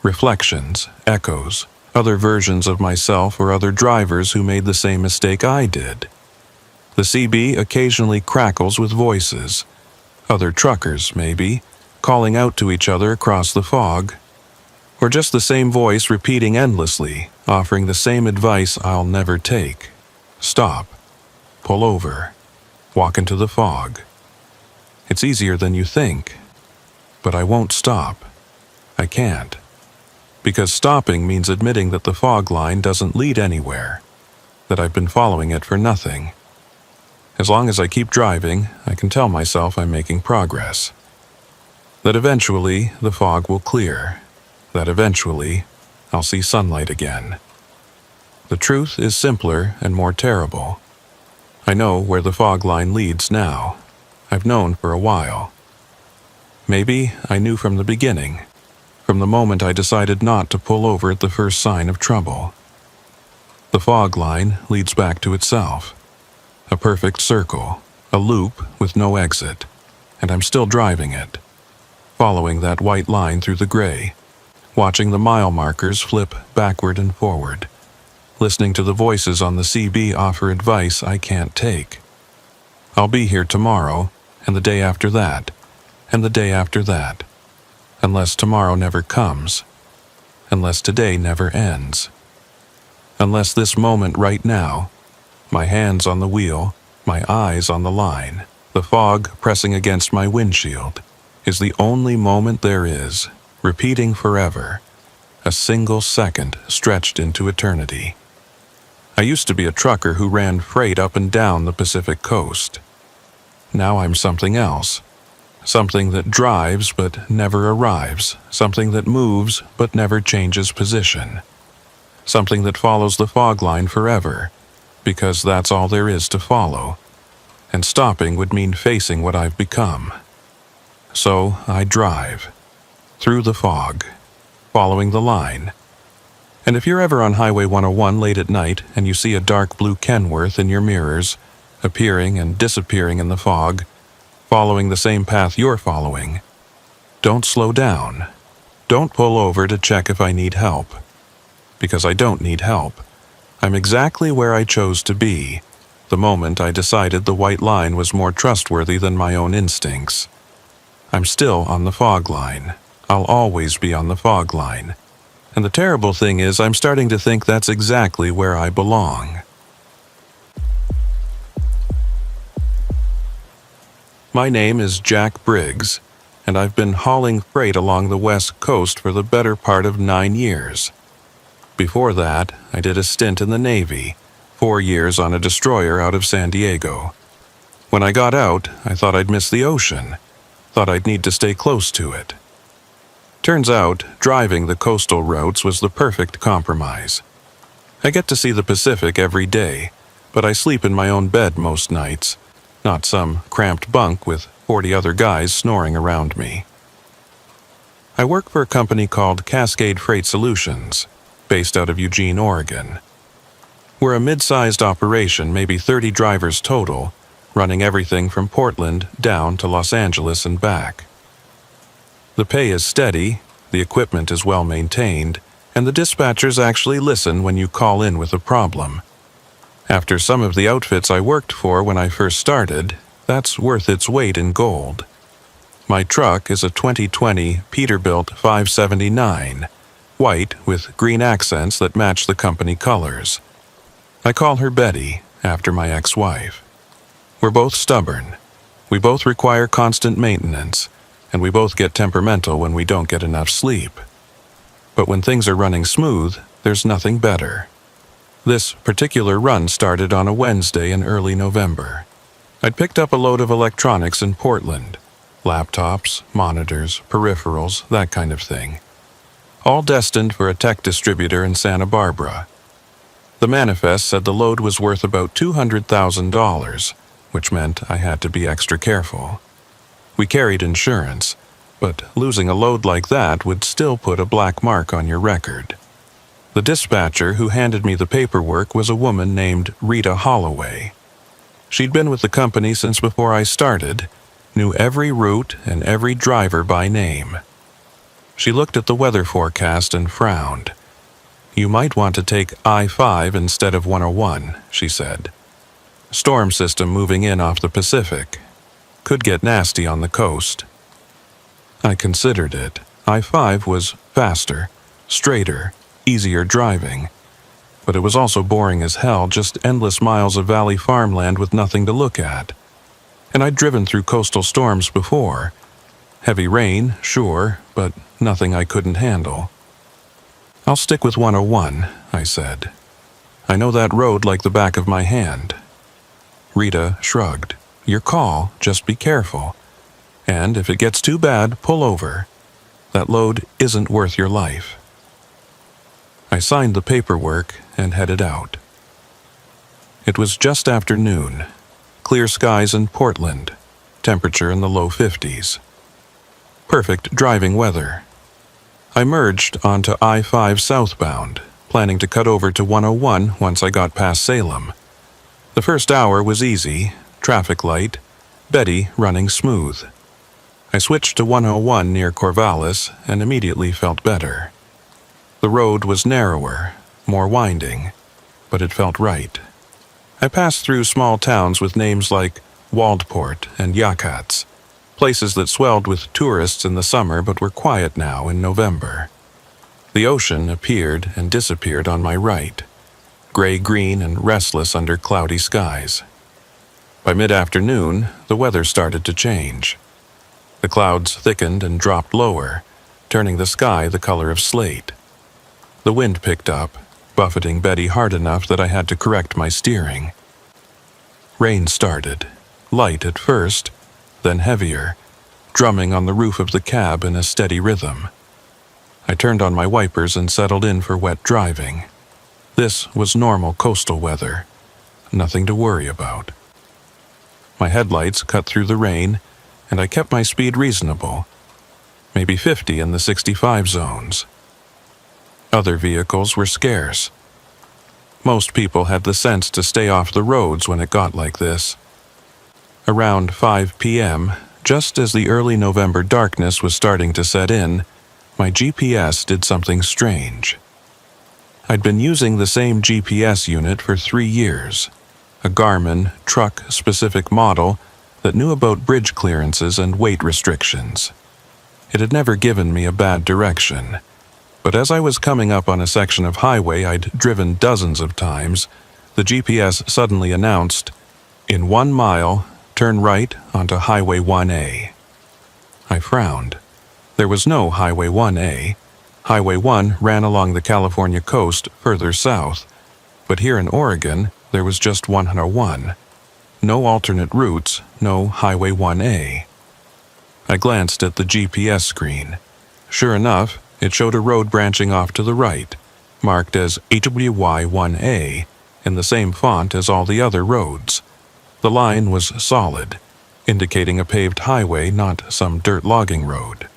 Reflections, echoes, other versions of myself or other drivers who made the same mistake I did. The CB occasionally crackles with voices. Other truckers, maybe, calling out to each other across the fog. Or just the same voice repeating endlessly, offering the same advice I'll never take. Stop. Pull over. Walk into the fog. It's easier than you think. But I won't stop. I can't. Because stopping means admitting that the fog line doesn't lead anywhere, that I've been following it for nothing. As long as I keep driving, I can tell myself I'm making progress. That eventually the fog will clear, that eventually I'll see sunlight again. The truth is simpler and more terrible. I know where the fog line leads now. I've known for a while. Maybe I knew from the beginning, from the moment I decided not to pull over at the first sign of trouble. The fog line leads back to itself. A perfect circle, a loop with no exit, and I'm still driving it, following that white line through the gray, watching the mile markers flip backward and forward, listening to the voices on the CB offer advice I can't take. I'll be here tomorrow, and the day after that, and the day after that, unless tomorrow never comes, unless today never ends, unless this moment right now, my hands on the wheel, my eyes on the line, the fog pressing against my windshield, is the only moment there is, repeating forever, a single second stretched into eternity. I used to be a trucker who ran freight up and down the Pacific coast. Now I'm something else. Something that drives but never arrives. Something that moves but never changes position. Something that follows the fog line forever, because that's all there is to follow. And stopping would mean facing what I've become. So I drive, through the fog, following the line. And if you're ever on Highway 101 late at night and you see a dark blue Kenworth in your mirrors, appearing and disappearing in the fog, following the same path you're following, don't slow down. Don't pull over to check if I need help. Because I don't need help. I'm exactly where I chose to be, the moment I decided the white line was more trustworthy than my own instincts. I'm still on the fog line. I'll always be on the fog line. And the terrible thing is, I'm starting to think that's exactly where I belong. My name is Jack Briggs, and I've been hauling freight along the West Coast for the better part of 9 years. Before that, I did a stint in the Navy, 4 years on a destroyer out of San Diego. When I got out, I thought I'd miss the ocean, thought I'd need to stay close to it. Turns out, driving the coastal routes was the perfect compromise. I get to see the Pacific every day, but I sleep in my own bed most nights, not some cramped bunk with 40 other guys snoring around me. I work for a company called Cascade Freight Solutions, based out of Eugene, Oregon. We're a mid-sized operation, maybe 30 drivers total, running everything from Portland down to Los Angeles and back. The pay is steady, the equipment is well maintained, and the dispatchers actually listen when you call in with a problem. After some of the outfits I worked for when I first started, that's worth its weight in gold. My truck is a 2020 Peterbilt 579, white with green accents that match the company colors. I call her Betty, after my ex-wife. We're both stubborn. We both require constant maintenance, and we both get temperamental when we don't get enough sleep. But when things are running smooth, there's nothing better. This particular run started on a Wednesday in early November. I'd picked up a load of electronics in Portland. Laptops, monitors, peripherals, that kind of thing. All destined for a tech distributor in Santa Barbara. The manifest said the load was worth about $200,000, which meant I had to be extra careful. We carried insurance, but losing a load like that would still put a black mark on your record. The dispatcher who handed me the paperwork was a woman named Rita Holloway. She'd been with the company since before I started, knew every route and every driver by name. She looked at the weather forecast and frowned. "You might want to take I-5 instead of 101, she said. "Storm system moving in off the Pacific. Could get nasty on the coast." I considered it. I-5 was faster, straighter, easier driving. But it was also boring as hell, just endless miles of valley farmland with nothing to look at. And I'd driven through coastal storms before. Heavy rain, sure, but nothing I couldn't handle. "I'll stick with 101, I said. "I know that road like the back of my hand." Rita shrugged. "Your call, just be careful. And if it gets too bad, pull over. That load isn't worth your life." I signed the paperwork and headed out. It was just after noon. Clear skies in Portland. Temperature in the low 50s. Perfect driving weather. I merged onto I-5 southbound, planning to cut over to 101 once I got past Salem. The first hour was easy, traffic light, Betty running smooth. I switched to 101 near Corvallis and immediately felt better. The road was narrower, more winding, but it felt right. I passed through small towns with names like Waldport and Yakats, places that swelled with tourists in the summer but were quiet now in November. The ocean appeared and disappeared on my right, gray-green and restless under cloudy skies. By mid-afternoon, the weather started to change. The clouds thickened and dropped lower, turning the sky the color of slate. The wind picked up, buffeting Betty hard enough that I had to correct my steering. Rain started, light at first, then heavier, drumming on the roof of the cab in a steady rhythm. I turned on my wipers and settled in for wet driving. This was normal coastal weather, nothing to worry about. My headlights cut through the rain, and I kept my speed reasonable, maybe 50 in the 65 zones. Other vehicles were scarce. Most people had the sense to stay off the roads when it got like this. Around 5 p.m., just as the early November darkness was starting to set in, my GPS did something strange. I'd been using the same GPS unit for 3 years, a Garmin truck-specific model that knew about bridge clearances and weight restrictions. It had never given me a bad direction, but as I was coming up on a section of highway I'd driven dozens of times, the GPS suddenly announced, "In 1 mile, turn right onto Highway 1A. I frowned. There was no Highway 1A. Highway 1 ran along the California coast further south, but here in Oregon there was just 101. No alternate routes, no Highway 1A. I glanced at the GPS screen. Sure enough, it showed a road branching off to the right, marked as HWY 1A, in the same font as all the other roads. The line was solid, indicating a paved highway, not some dirt logging road.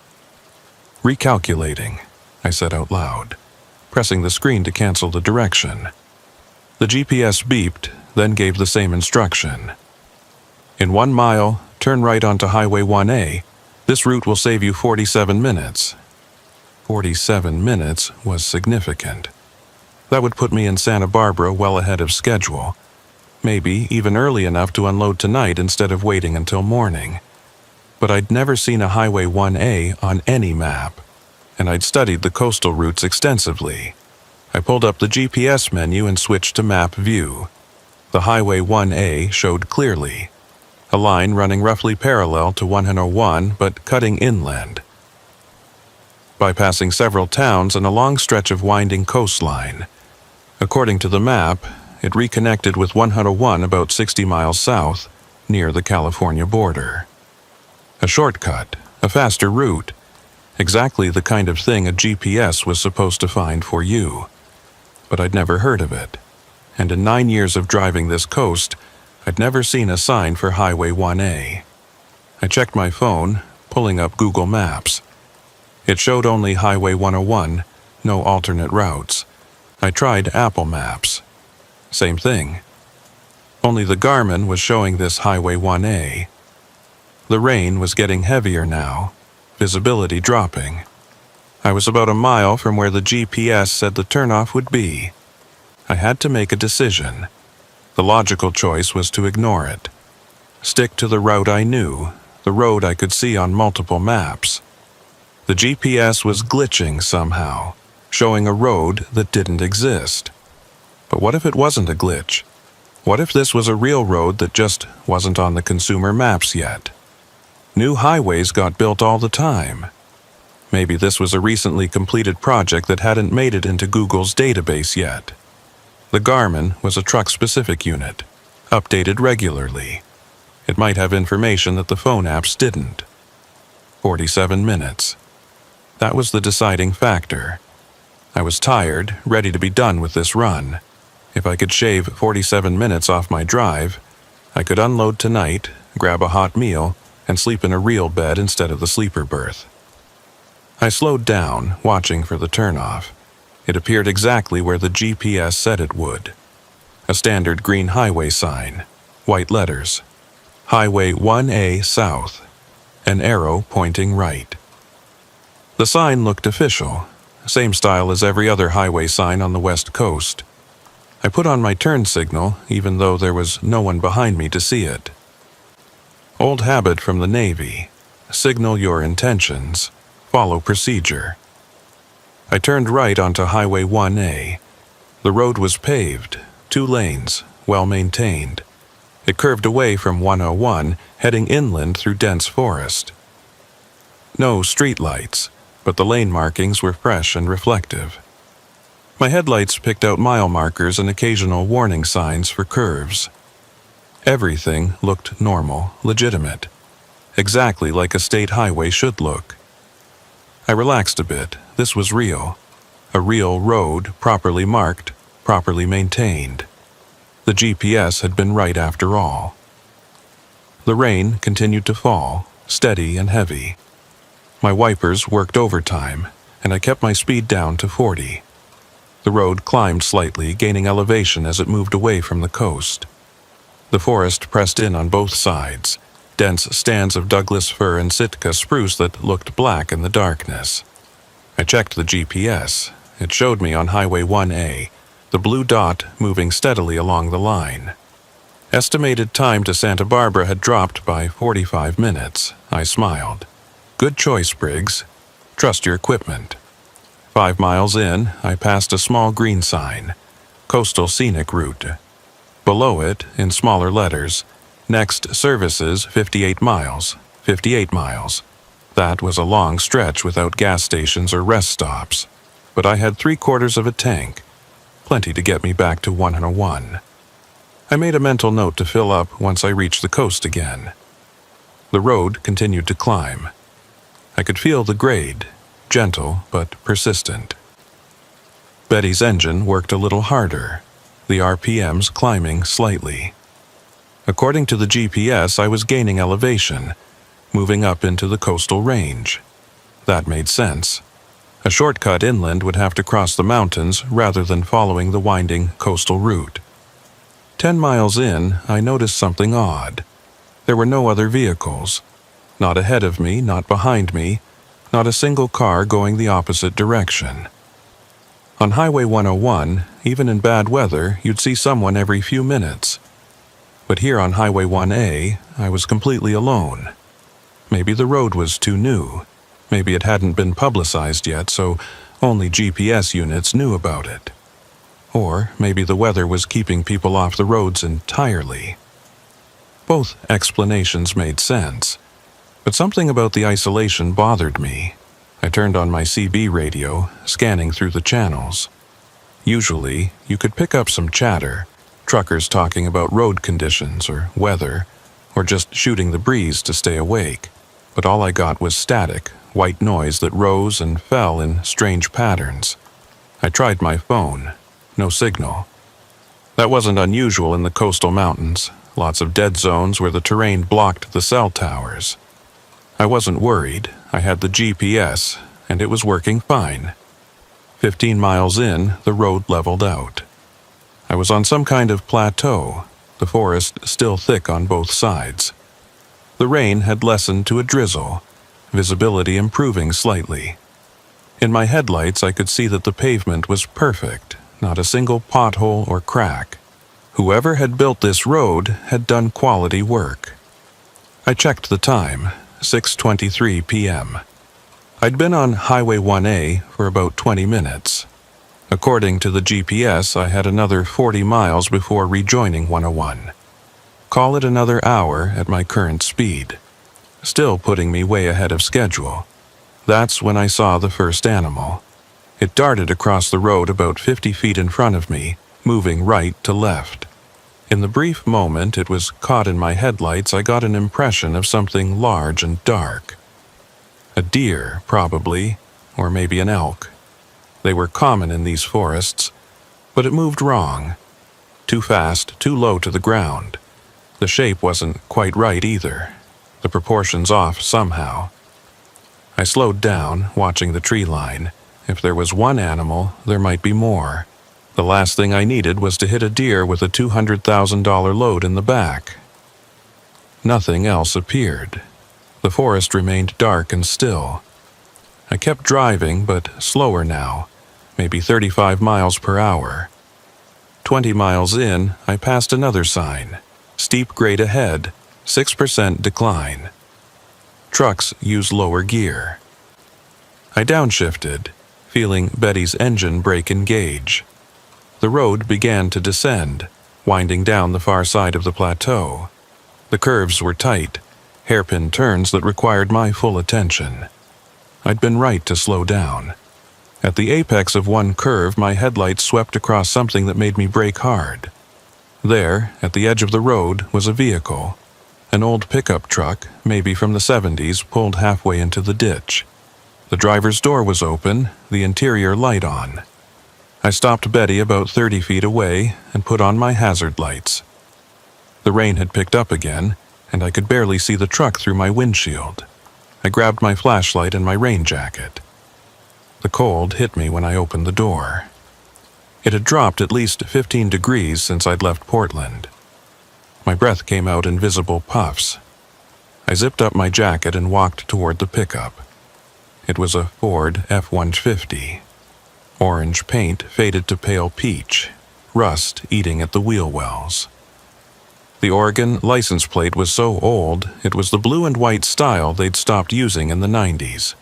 "Recalculating," I said out loud, pressing the screen to cancel the direction. The GPS beeped, then gave the same instruction. "In 1 mile, turn right onto Highway 1A. This route will save you 47 minutes. 47 minutes was significant. That would put me in Santa Barbara well ahead of schedule, maybe even early enough to unload tonight instead of waiting until morning. But I'd never seen a Highway 1A on any map, and I'd studied the coastal routes extensively. I pulled up the GPS menu and switched to map view. The Highway 1A showed clearly, a line running roughly parallel to 101 but cutting inland, bypassing several towns and a long stretch of winding coastline. According to the map, it reconnected with 101 about 60 miles south, near the California border. A shortcut, a faster route, exactly the kind of thing a GPS was supposed to find for you. But I'd never heard of it, and in 9 years of driving this coast, I'd never seen a sign for Highway 1A. I checked my phone, pulling up Google Maps. It showed only Highway 101, no alternate routes. I tried Apple Maps. Same thing. Only the Garmin was showing this Highway 1A. The rain was getting heavier now, visibility dropping. I was about a mile from where the GPS said the turnoff would be. I had to make a decision. The logical choice was to ignore it. Stick to the route I knew, the road I could see on multiple maps. The GPS was glitching somehow, showing a road that didn't exist. But what if it wasn't a glitch? What if this was a real road that just wasn't on the consumer maps yet? New highways got built all the time. Maybe this was a recently completed project that hadn't made it into Google's database yet. The Garmin was a truck-specific unit, updated regularly. It might have information that the phone apps didn't. 47 minutes. That was the deciding factor. I was tired, ready to be done with this run. If I could shave 47 minutes off my drive, I could unload tonight, grab a hot meal, and sleep in a real bed instead of the sleeper berth. I slowed down, watching for the turnoff. It appeared exactly where the GPS said it would. A standard green highway sign, white letters. Highway 1A South. An arrow pointing right. The sign looked official, same style as every other highway sign on the West Coast. I put on my turn signal, even though there was no one behind me to see it. Old habit from the Navy. Signal your intentions. Follow procedure. I turned right onto Highway 1A. The road was paved, 2 lanes, well maintained. It curved away from 101, heading inland through dense forest. No street lights, but the lane markings were fresh and reflective. My headlights picked out mile markers and occasional warning signs for curves. Everything looked normal, legitimate, exactly like a state highway should look. I relaxed a bit. This was real. A real road, properly marked, properly maintained. The GPS had been right after all. The rain continued to fall, steady and heavy. My wipers worked overtime, and I kept my speed down to 40. The road climbed slightly, gaining elevation as it moved away from the coast. The forest pressed in on both sides, dense stands of Douglas fir and Sitka spruce that looked black in the darkness. I checked the GPS. It showed me on Highway 1A, the blue dot moving steadily along the line. Estimated time to Santa Barbara had dropped by 45 minutes. I smiled. Good choice, Briggs. Trust your equipment. 5 miles in, I passed a small green sign, Coastal Scenic Route. Below it, in smaller letters, Next services 58 miles, 58 miles. That was a long stretch without gas stations or rest stops, but I had 3/4 of a tank, plenty to get me back to 101. I made a mental note to fill up once I reached the coast again. The road continued to climb. I could feel the grade, gentle but persistent. Betty's engine worked a little harder, the RPMs climbing slightly. According to the GPS, I was gaining elevation, moving up into the coastal range. That made sense. A shortcut inland would have to cross the mountains rather than following the winding coastal route. 10 miles in, I noticed something odd. There were no other vehicles. Not ahead of me, not behind me, not a single car going the opposite direction. On Highway 101, even in bad weather, you'd see someone every few minutes. But here on Highway 1A, I was completely alone. Maybe the road was too new. Maybe it hadn't been publicized yet, so only GPS units knew about it. Or maybe the weather was keeping people off the roads entirely. Both explanations made sense, but something about the isolation bothered me. I turned on my CB radio, scanning through the channels. Usually, you could pick up some chatter, truckers talking about road conditions or weather, or just shooting the breeze to stay awake. But all I got was static, white noise that rose and fell in strange patterns. I tried my phone. No signal. That wasn't unusual in the coastal mountains, lots of dead zones where the terrain blocked the cell towers. I wasn't worried. I had the GPS, and it was working fine. 15 miles in, the road leveled out. I was on some kind of plateau, the forest still thick on both sides. The rain had lessened to a drizzle, visibility improving slightly. In my headlights, I could see that the pavement was perfect, not a single pothole or crack. Whoever had built this road had done quality work. I checked the time, 6:23 p.m. I'd been on Highway 1A for about 20 minutes. According to the GPS, I had another 40 miles before rejoining 101. Call it another hour at my current speed. Still putting me way ahead of schedule. That's when I saw the first animal. It darted across the road about 50 feet in front of me, moving right to left. In the brief moment it was caught in my headlights, I got an impression of something large and dark. A deer, probably, or maybe an elk. They were common in these forests, but it moved wrong. Too fast, too low to the ground. The shape wasn't quite right either. The proportions off somehow. I slowed down, watching the tree line. If there was one animal, there might be more. The last thing I needed was to hit a deer with a $200,000 load in the back. Nothing else appeared. The forest remained dark and still. I kept driving, but slower now, maybe 35 miles per hour. 20 miles in, I passed another sign. Steep grade ahead, 6% decline. Trucks use lower gear. I downshifted, feeling Betty's engine brake engage. The road began to descend, winding down the far side of the plateau. The curves were tight, hairpin turns that required my full attention. I'd been right to slow down. At the apex of one curve, my headlights swept across something that made me brake hard. There, at the edge of the road, was a vehicle. An old pickup truck, maybe from the 70s, pulled halfway into the ditch. The driver's door was open, the interior light on. I stopped Betty about 30 feet away and put on my hazard lights. The rain had picked up again, and I could barely see the truck through my windshield. I grabbed my flashlight and my rain jacket. The cold hit me when I opened the door. It had dropped at least 15 degrees since I'd left Portland. My breath came out in visible puffs. I zipped up my jacket and walked toward the pickup. It was a Ford F-150. Orange paint faded to pale peach, rust eating at the wheel wells. The Oregon license plate was so old, it was the blue and white style they'd stopped using in the 90s.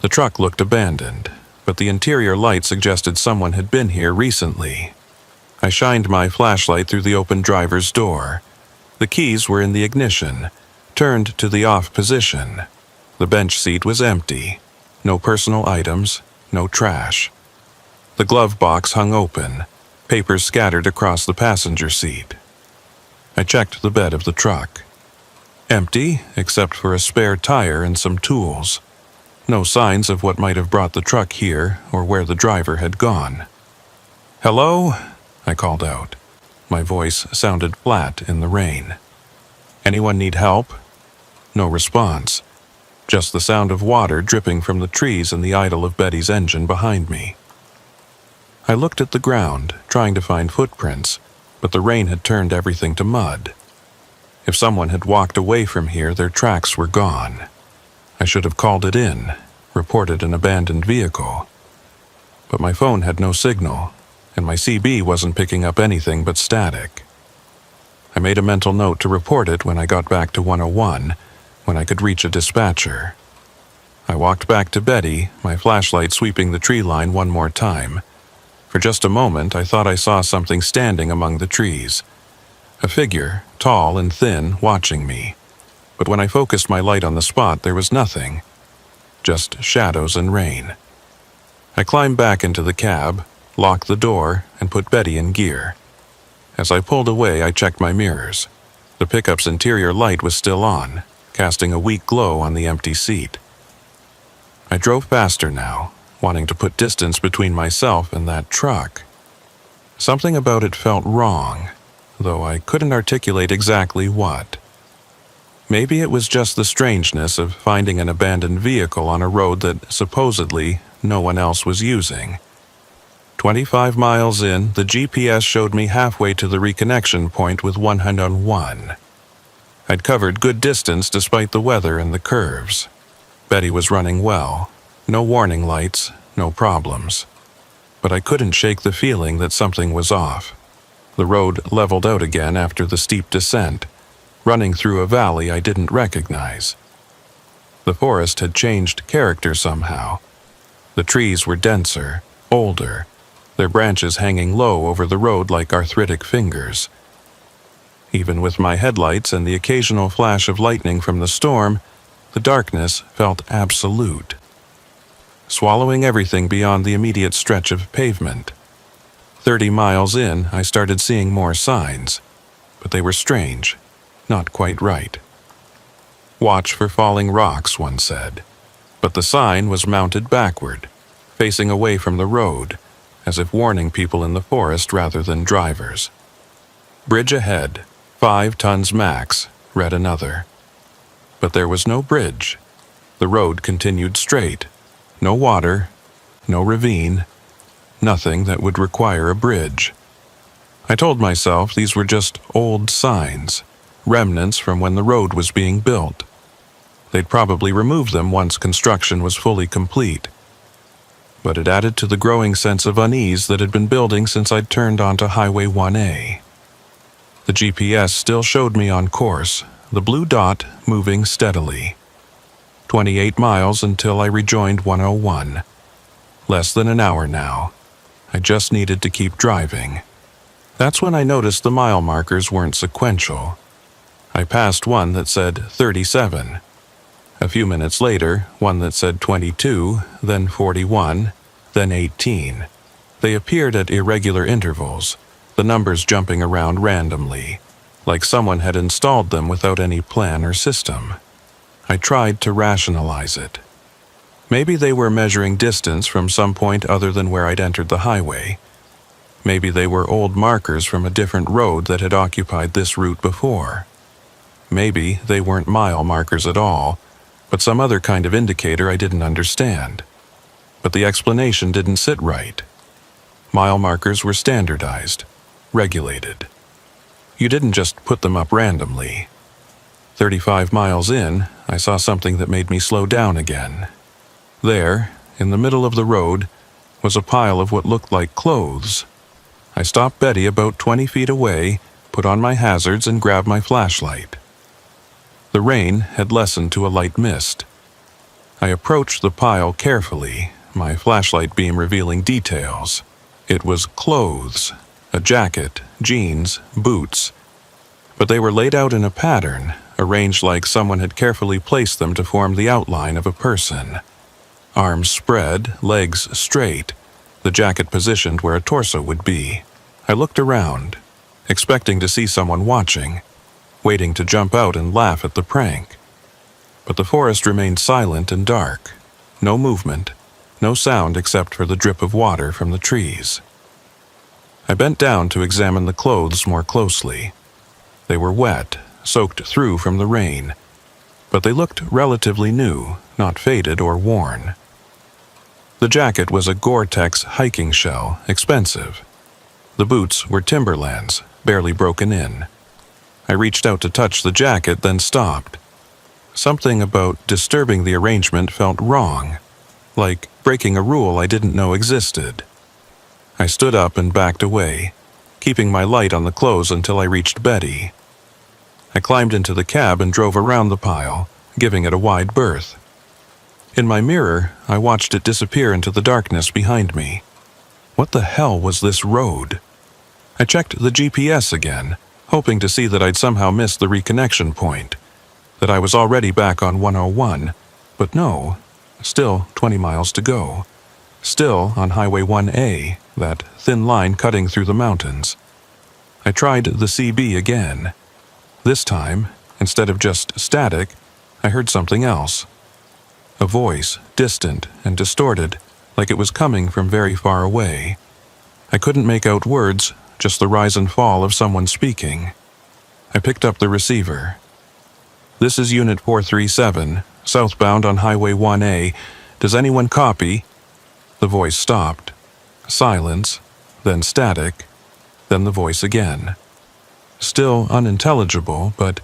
The truck looked abandoned, but the interior light suggested someone had been here recently. I shined my flashlight through the open driver's door. The keys were in the ignition, turned to the off position. The bench seat was empty. No personal items, no trash. The glove box hung open, papers scattered across the passenger seat. I checked the bed of the truck. Empty, except for a spare tire and some tools. No signs of what might have brought the truck here or where the driver had gone. "Hello?" I called out. My voice sounded flat in the rain. "Anyone need help?" No response. Just the sound of water dripping from the trees and the idle of Betty's engine behind me. I looked at the ground, trying to find footprints, but the rain had turned everything to mud. If someone had walked away from here, their tracks were gone. I should have called it in, reported an abandoned vehicle. But my phone had no signal, and my CB wasn't picking up anything but static. I made a mental note to report it when I got back to 101, when I could reach a dispatcher. I walked back to Betty, my flashlight sweeping the tree line one more time. For just a moment, I thought I saw something standing among the trees. A figure, tall and thin, watching me. But when I focused my light on the spot, there was nothing. Just shadows and rain. I climbed back into the cab, locked the door, and put Betty in gear. As I pulled away, I checked my mirrors. The pickup's interior light was still on, casting a weak glow on the empty seat. I drove faster now, wanting to put distance between myself and that truck. Something about it felt wrong, though I couldn't articulate exactly what. Maybe it was just the strangeness of finding an abandoned vehicle on a road that supposedly no one else was using. 25 miles in, the GPS showed me halfway to the reconnection point with 101. I'd covered good distance despite the weather and the curves. Betty was running well. No warning lights, no problems. But I couldn't shake the feeling that something was off. The road leveled out again after the steep descent, running through a valley I didn't recognize. The forest had changed character somehow. The trees were denser, older, their branches hanging low over the road like arthritic fingers. Even with my headlights and the occasional flash of lightning from the storm, the darkness felt absolute, swallowing everything beyond the immediate stretch of pavement. 30 miles in, I started seeing more signs, but they were strange, not quite right. "Watch for falling rocks," one said, but the sign was mounted backward, facing away from the road, as if warning people in the forest rather than drivers. "Bridge ahead, 5 tons max," read another. But there was no bridge. The road continued straight. No water, no ravine, nothing that would require a bridge. I told myself these were just old signs, remnants from when the road was being built. They'd probably remove them once construction was fully complete. But it added to the growing sense of unease that had been building since I'd turned onto Highway 1A. The GPS still showed me on course, the blue dot moving steadily. 28 miles until I rejoined 101. Less than an hour now. I just needed to keep driving. That's when I noticed the mile markers weren't sequential. I passed one that said 37. A few minutes later, one that said 22, then 41, then 18. They appeared at irregular intervals, the numbers jumping around randomly, like someone had installed them without any plan or system. I tried to rationalize it. Maybe they were measuring distance from some point other than where I'd entered the highway. Maybe they were old markers from a different road that had occupied this route before. Maybe they weren't mile markers at all, but some other kind of indicator I didn't understand. But the explanation didn't sit right. Mile markers were standardized, regulated. You didn't just put them up randomly. 35 miles in, I saw something that made me slow down again. There, in the middle of the road, was a pile of what looked like clothes. I stopped Betty about 20 feet away, put on my hazards, and grabbed my flashlight. The rain had lessened to a light mist. I approached the pile carefully, my flashlight beam revealing details. It was clothes, a jacket, jeans, boots. But they were laid out in a pattern, arranged like someone had carefully placed them to form the outline of a person. Arms spread, legs straight, the jacket positioned where a torso would be. I looked around, expecting to see someone watching, waiting to jump out and laugh at the prank. But the forest remained silent and dark. No movement, no sound except for the drip of water from the trees. I bent down to examine the clothes more closely. They were wet, soaked through from the rain, but they looked relatively new, not faded or worn. The jacket was a Gore-Tex hiking shell, expensive. The boots were Timberlands, barely broken in. I reached out to touch the jacket, then stopped. Something about disturbing the arrangement felt wrong, like breaking a rule I didn't know existed. I stood up and backed away, keeping my light on the clothes until I reached Betty. I climbed into the cab and drove around the pile, giving it a wide berth. In my mirror, I watched it disappear into the darkness behind me. What the hell was this road? I checked the GPS again, hoping to see that I'd somehow missed the reconnection point, that I was already back on 101, but no, still 20 miles to go. Still on Highway 1A, that thin line cutting through the mountains. I tried the CB again. This time, instead of just static, I heard something else. A voice, distant and distorted, like it was coming from very far away. I couldn't make out words, just the rise and fall of someone speaking. I picked up the receiver. "This is Unit 437, southbound on Highway 1A. Does anyone copy?" The voice stopped. Silence, then static, then the voice again. Still unintelligible, but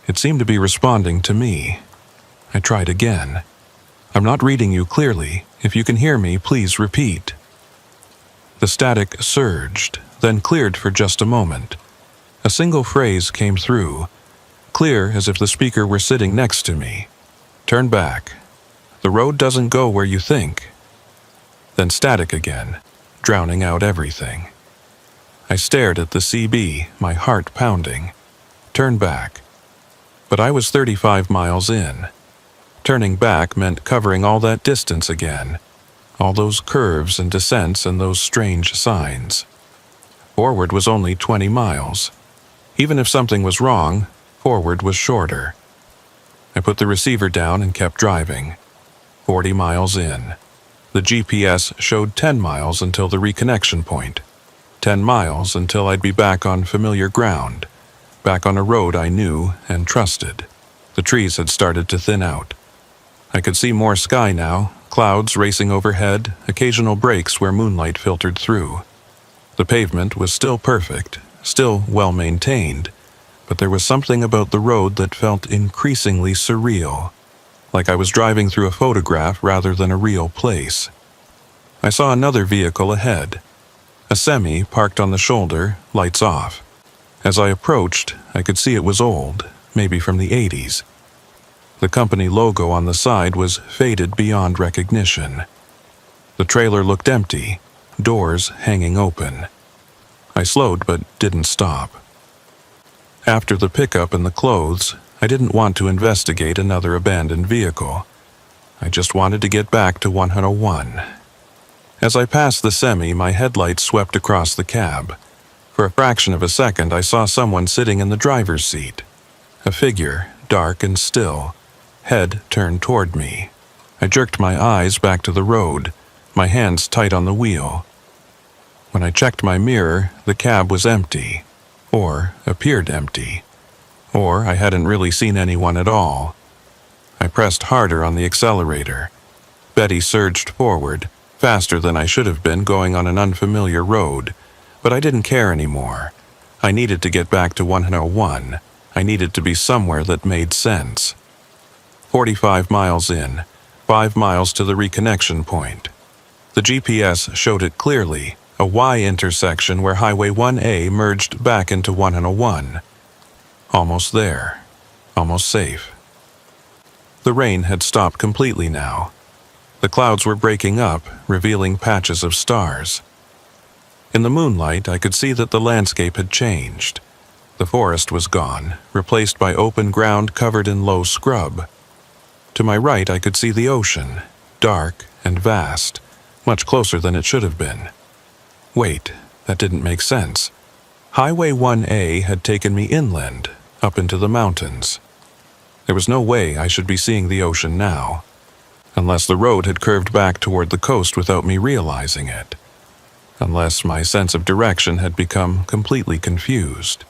it seemed to be responding to me. I tried again. "I'm not reading you clearly. If you can hear me, please repeat." The static surged, then cleared for just a moment. A single phrase came through, clear as if the speaker were sitting next to me. "Turn back. The road doesn't go where you think." Then static again, drowning out everything. I stared at the CB, my heart pounding. Turn back. But I was 35 miles in. Turning back meant covering all that distance again, all those curves and descents and those strange signs. Forward was only 20 miles. Even if something was wrong, forward was shorter. I put the receiver down and kept driving. 40 miles in. The GPS showed 10 miles until the reconnection point. 10 miles until I'd be back on familiar ground, back on a road I knew and trusted. The trees had started to thin out. I could see more sky now, clouds racing overhead, occasional breaks where moonlight filtered through. The pavement was still perfect, still well maintained, but there was something about the road that felt increasingly surreal, like I was driving through a photograph rather than a real place. I saw another vehicle ahead, a semi parked on the shoulder, lights off. As I approached, I could see it was old, maybe from the 80s. The company logo on the side was faded beyond recognition. The trailer looked empty, doors hanging open. I slowed but didn't stop. After the pickup and the clothes, I didn't want to investigate another abandoned vehicle. I just wanted to get back to 101. As I passed the semi, my headlights swept across the cab. For a fraction of a second, I saw someone sitting in the driver's seat. A figure, dark and still, head turned toward me. I jerked my eyes back to the road, my hands tight on the wheel. When I checked my mirror, the cab was empty, or appeared empty, or I hadn't really seen anyone at all. I pressed harder on the accelerator. Betty surged forward, faster than I should have been going on an unfamiliar road, but I didn't care anymore. I needed to get back to 101. I needed to be somewhere that made sense. 45 miles in, 5 miles to the reconnection point. The GPS showed it clearly, a Y intersection where Highway 1A merged back into 101. Almost there. Almost safe. The rain had stopped completely now. The clouds were breaking up, revealing patches of stars. In the moonlight, I could see that the landscape had changed. The forest was gone, replaced by open ground covered in low scrub. To my right, I could see the ocean, dark and vast, much closer than it should have been. Wait, that didn't make sense. Highway 1A had taken me inland, up into the mountains. There was no way I should be seeing the ocean now, unless the road had curved back toward the coast without me realizing it, unless my sense of direction had become completely confused.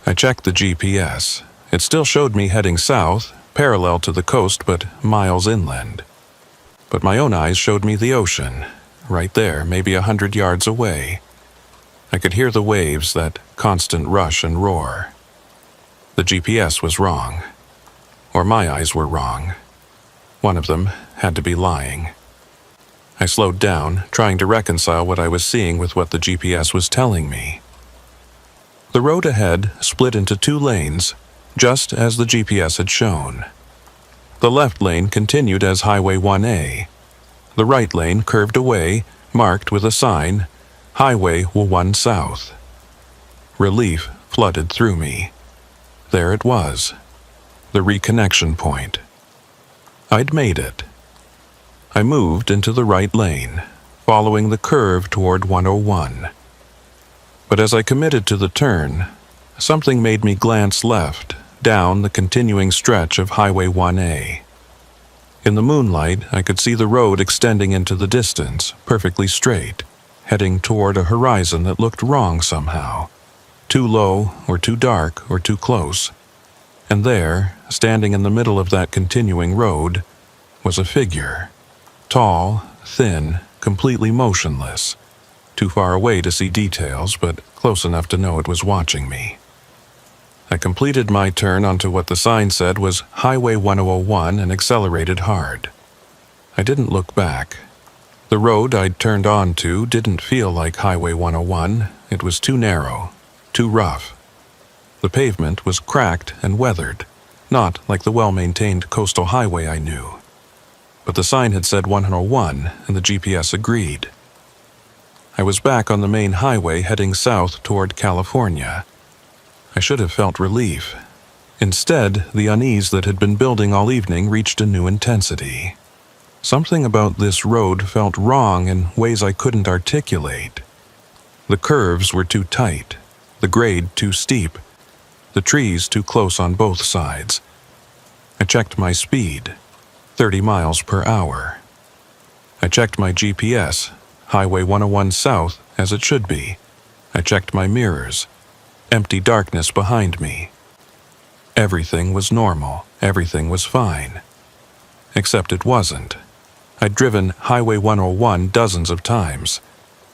I checked the GPS. It still showed me heading south, parallel to the coast but miles inland. But my own eyes showed me the ocean, right there, maybe 100 yards away. I could hear the waves, that constant rush and roar. The GPS was wrong. Or my eyes were wrong. One of them had to be lying. I slowed down, trying to reconcile what I was seeing with what the GPS was telling me. The road ahead split into 2 lanes, just as the GPS had shown. The left lane continued as Highway 1A. The right lane curved away, marked with a sign, Highway 1 South. Relief flooded through me. There it was, the reconnection point. I'd made it. I moved into the right lane, following the curve toward 101. But as I committed to the turn, something made me glance left, down the continuing stretch of Highway 1A. In the moonlight, I could see the road extending into the distance, perfectly straight, heading toward a horizon that looked wrong somehow. Too low, or too dark, or too close. And there, standing in the middle of that continuing road, was a figure. Tall, thin, completely motionless. Too far away to see details, but close enough to know it was watching me. I completed my turn onto what the sign said was Highway 101 and accelerated hard. I didn't look back. The road I'd turned onto didn't feel like Highway 101. It was too narrow, too rough. The pavement was cracked and weathered, not like the well-maintained coastal highway I knew. But the sign had said 101, and the GPS agreed. I was back on the main highway heading south toward California. I should have felt relief. Instead, the unease that had been building all evening reached a new intensity. Something about this road felt wrong in ways I couldn't articulate. The curves were too tight, the grade too steep, the trees too close on both sides. I checked my speed, 30 miles per hour. I checked my GPS, Highway 101 South, as it should be. I checked my mirrors, empty darkness behind me. Everything was normal, everything was fine. Except it wasn't. I'd driven Highway 101 dozens of times.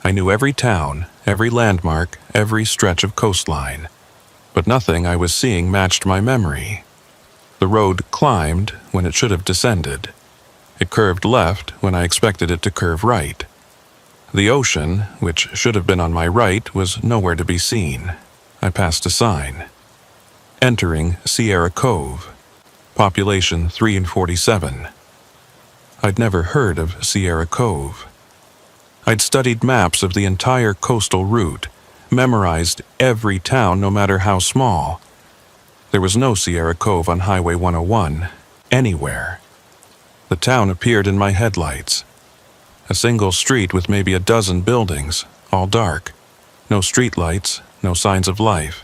I knew every town, every landmark, every stretch of coastline. But nothing I was seeing matched my memory. The road climbed when it should have descended. It curved left when I expected it to curve right. The ocean, which should have been on my right, was nowhere to be seen. I passed a sign. Entering Sierra Cove. Population 3 in 47. I'd never heard of Sierra Cove. I'd studied maps of the entire coastal route, memorized every town no matter how small. There was no Sierra Cove on Highway 101, anywhere. The town appeared in my headlights. A single street with maybe a dozen buildings, all dark. No streetlights, no signs of life.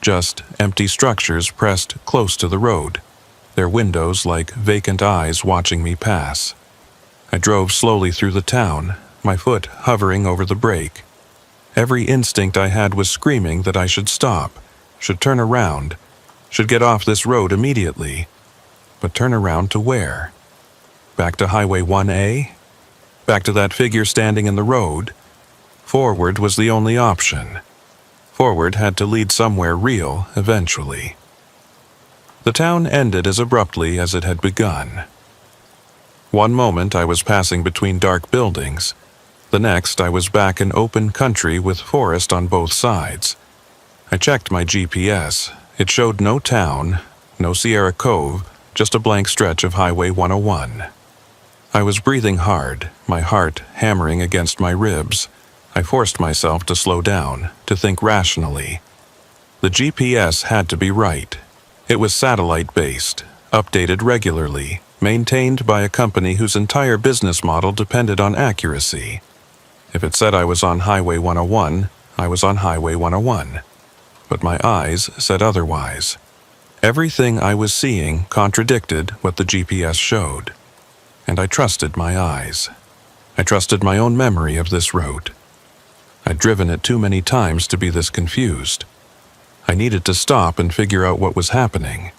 Just empty structures pressed close to the road, their windows like vacant eyes watching me pass. I drove slowly through the town, my foot hovering over the brake. Every instinct I had was screaming that I should stop, should turn around, should get off this road immediately. But turn around to where? Back to Highway 1A? Back to that figure standing in the road? Forward was the only option. Forward had to lead somewhere real eventually. The town ended as abruptly as it had begun. One moment I was passing between dark buildings. The next I was back in open country with forest on both sides. I checked my GPS. It showed no town, no Sierra Cove, just a blank stretch of Highway 101. I was breathing hard, my heart hammering against my ribs. I forced myself to slow down, to think rationally. The GPS had to be right. It was satellite-based, updated regularly, maintained by a company whose entire business model depended on accuracy. If it said I was on Highway 101, I was on Highway 101. But my eyes said otherwise. Everything I was seeing contradicted what the GPS showed. And I trusted my eyes. I trusted my own memory of this route. I'd driven it too many times to be this confused. I needed to stop and figure out what was happening.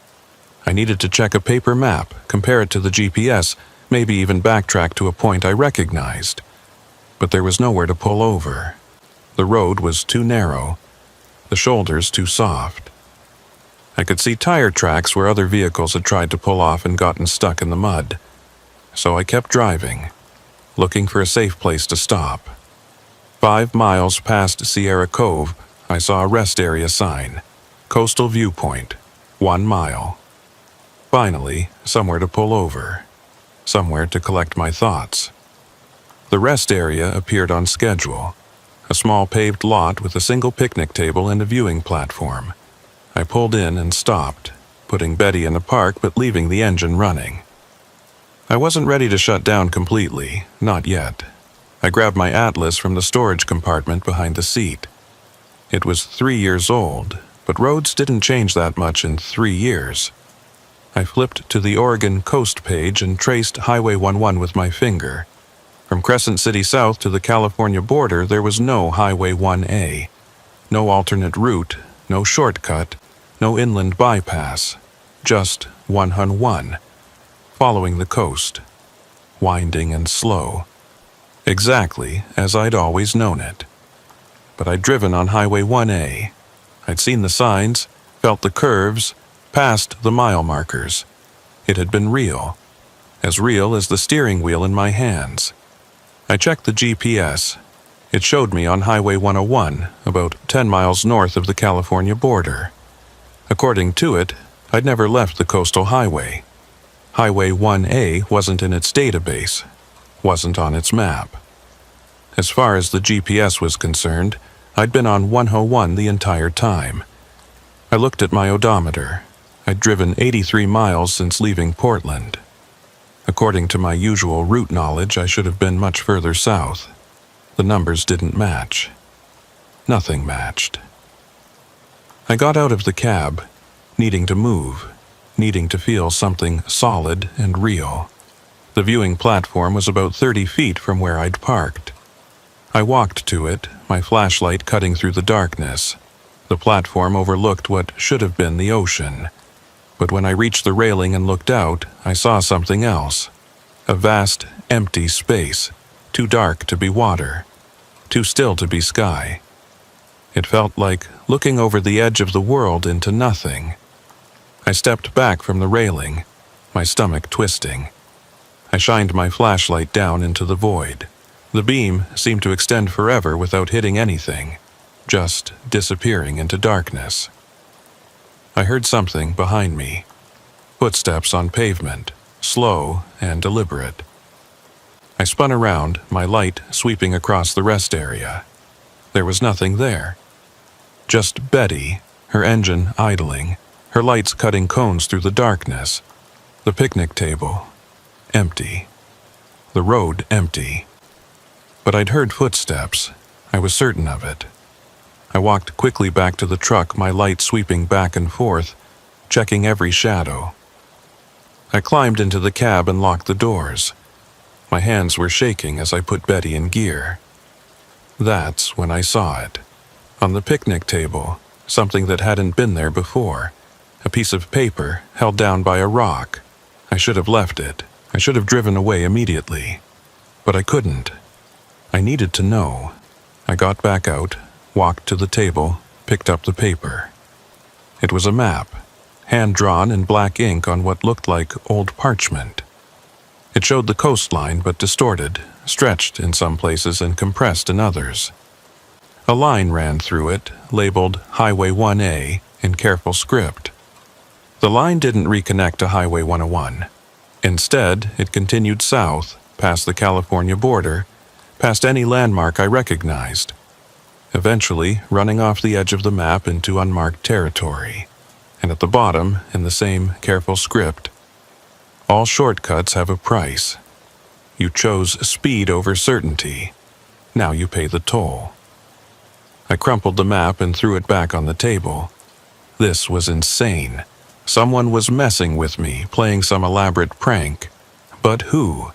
I needed to check a paper map, compare it to the GPS, maybe even backtrack to a point I recognized. But there was nowhere to pull over. The road was too narrow, the shoulders too soft. I could see tire tracks where other vehicles had tried to pull off and gotten stuck in the mud. So I kept driving, looking for a safe place to stop. 5 miles past Sierra Cove, I saw a rest area sign. Coastal viewpoint, 1 mile. Finally, somewhere to pull over. Somewhere to collect my thoughts. The rest area appeared on schedule. A small paved lot with a single picnic table and a viewing platform. I pulled in and stopped, putting Betty in the park but leaving the engine running. I wasn't ready to shut down completely, not yet. I grabbed my atlas from the storage compartment behind the seat. It was 3 years old, but roads didn't change that much in 3 years. I flipped to the Oregon coast page and traced Highway 11 with my finger. From Crescent City south to the California border, there was no Highway 1A. No alternate route, no shortcut, no inland bypass. Just 101. Following the coast. Winding and slow. Exactly as I'd always known it. But I'd driven on Highway 1A. I'd seen the signs, felt the curves, passed the mile markers. It had been real. As real as the steering wheel in my hands. I checked the GPS. It showed me on Highway 101, about 10 miles north of the California border. According to it, I'd never left the coastal highway. Highway 1A wasn't in its database, wasn't on its map. As far as the GPS was concerned, I'd been on 101 the entire time. I looked at my odometer. I'd driven 83 miles since leaving Portland. According to my usual route knowledge, I should have been much further south. The numbers didn't match. Nothing matched. I got out of the cab, needing to move, needing to feel something solid and real. The viewing platform was about 30 feet from where I'd parked. I walked to it, my flashlight cutting through the darkness. The platform overlooked what should have been the ocean. But when I reached the railing and looked out, I saw something else. A vast, empty space, too dark to be water, too still to be sky. It felt like looking over the edge of the world into nothing. I stepped back from the railing, my stomach twisting. I shined my flashlight down into the void. The beam seemed to extend forever without hitting anything, just disappearing into darkness. I heard something behind me. Footsteps on pavement, slow and deliberate. I spun around, my light sweeping across the rest area. There was nothing there. Just Betty, her engine idling, her lights cutting cones through the darkness. The picnic table, empty. The road, empty. But I'd heard footsteps. I was certain of it. I walked quickly back to the truck, my light sweeping back and forth, checking every shadow. I climbed into the cab and locked the doors. My hands were shaking as I put Betty in gear. That's when I saw it. On the picnic table, something that hadn't been there before. A piece of paper held down by a rock. I should have left it. I should have driven away immediately. But I couldn't. I needed to know. I got back out, walked to the table, picked up the paper. It was a map, hand-drawn in black ink on what looked like old parchment. It showed the coastline, but distorted, stretched in some places and compressed in others. A line ran through it, labeled Highway 1A in careful script. The line didn't reconnect to Highway 101. Instead, it continued south, past the California border, past any landmark I recognized, eventually running off the edge of the map into unmarked territory. And at the bottom, in the same careful script, all shortcuts have a price. You chose speed over certainty. Now you pay the toll. I crumpled the map and threw it back on the table. This was insane. Someone was messing with me, playing some elaborate prank. But who?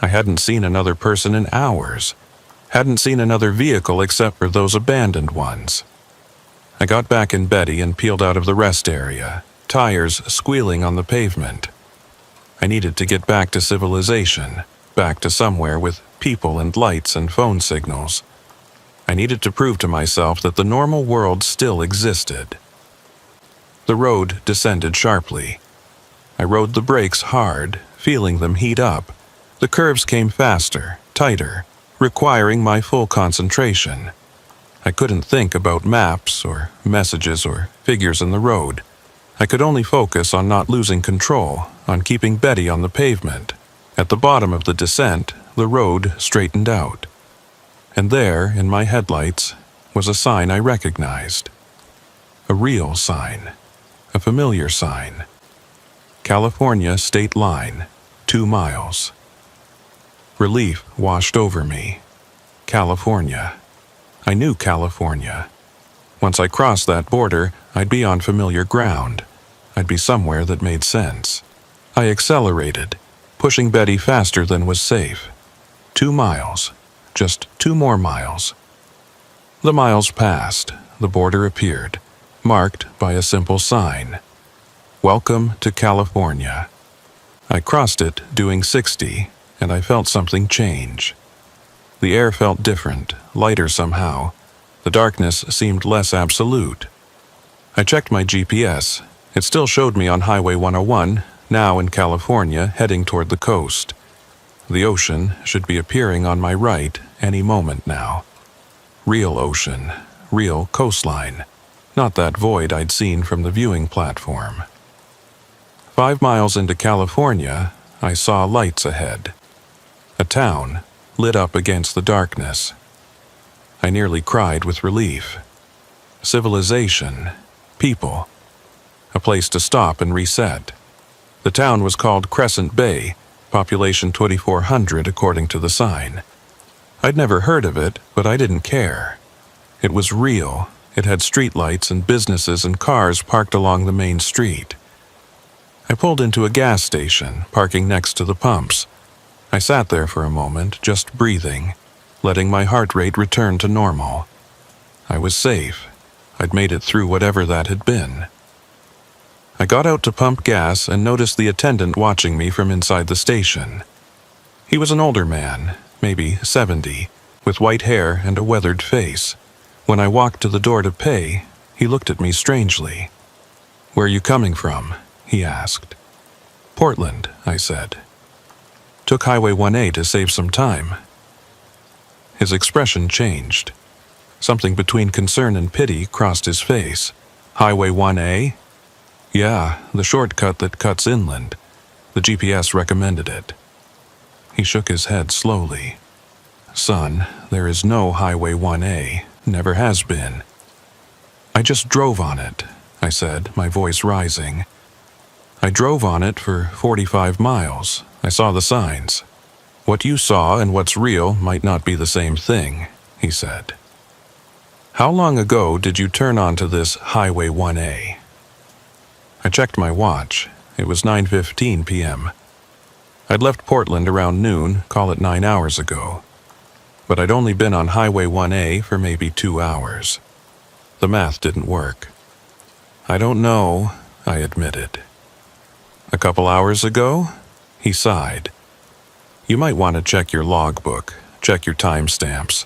I hadn't seen another person in hours. Hadn't seen another vehicle except for those abandoned ones. I got back in Betty and peeled out of the rest area, tires squealing on the pavement. I needed to get back to civilization, back to somewhere with people and lights and phone signals. I needed to prove to myself that the normal world still existed. The road descended sharply. I rode the brakes hard, feeling them heat up. The curves came faster, tighter, requiring my full concentration. I couldn't think about maps or messages or figures in the road. I could only focus on not losing control, on keeping Betty on the pavement. At the bottom of the descent, the road straightened out. And there, in my headlights, was a sign I recognized. A real sign. A familiar sign. California State Line, 2 miles. Relief washed over me. California. I knew California. Once I crossed that border, I'd be on familiar ground. I'd be somewhere that made sense. I accelerated, pushing Betty faster than was safe. 2 miles. Just 2 more miles. The miles passed. The border appeared, marked by a simple sign. Welcome to California. I crossed it doing 60, and I felt something change. The air felt different, lighter somehow. The darkness seemed less absolute. I checked my GPS. It still showed me on Highway 101, now in California, heading toward the coast. The ocean should be appearing on my right any moment now. Real ocean, real coastline, not that void I'd seen from the viewing platform. 5 miles into California, I saw lights ahead. A town, lit up against the darkness. I nearly cried with relief. Civilization, people, a place to stop and reset. The town was called Crescent Bay, population 2,400 according to the sign. I'd never heard of it, but I didn't care. It was real. It had streetlights and businesses and cars parked along the main street. I pulled into a gas station, parking next to the pumps. I sat there for a moment, just breathing, letting my heart rate return to normal. I was safe. I'd made it through whatever that had been. I got out to pump gas and noticed the attendant watching me from inside the station. He was an older man, maybe 70, with white hair and a weathered face. When I walked to the door to pay, he looked at me strangely. "Where are you coming from?" he asked. "Portland," I said. "Took Highway 1A to save some time." His expression changed. Something between concern and pity crossed his face. "Highway 1A?" "Yeah, the shortcut that cuts inland. The GPS recommended it." He shook his head slowly. "Son, there is no Highway 1A. Never has been. I just drove on it. I said, my voice rising. I drove on it for 45 miles. I saw the signs. What you saw and what's real might not be the same thing, he said. How long ago did you turn onto this Highway 1A? I checked my watch. It was 9:15 p.m. I'd left Portland around noon, call it 9 hours ago. But I'd only been on Highway 1A for maybe 2 hours. The math didn't work. I don't know, I admitted. A couple hours ago? He sighed. You might want to check your logbook, check your timestamps.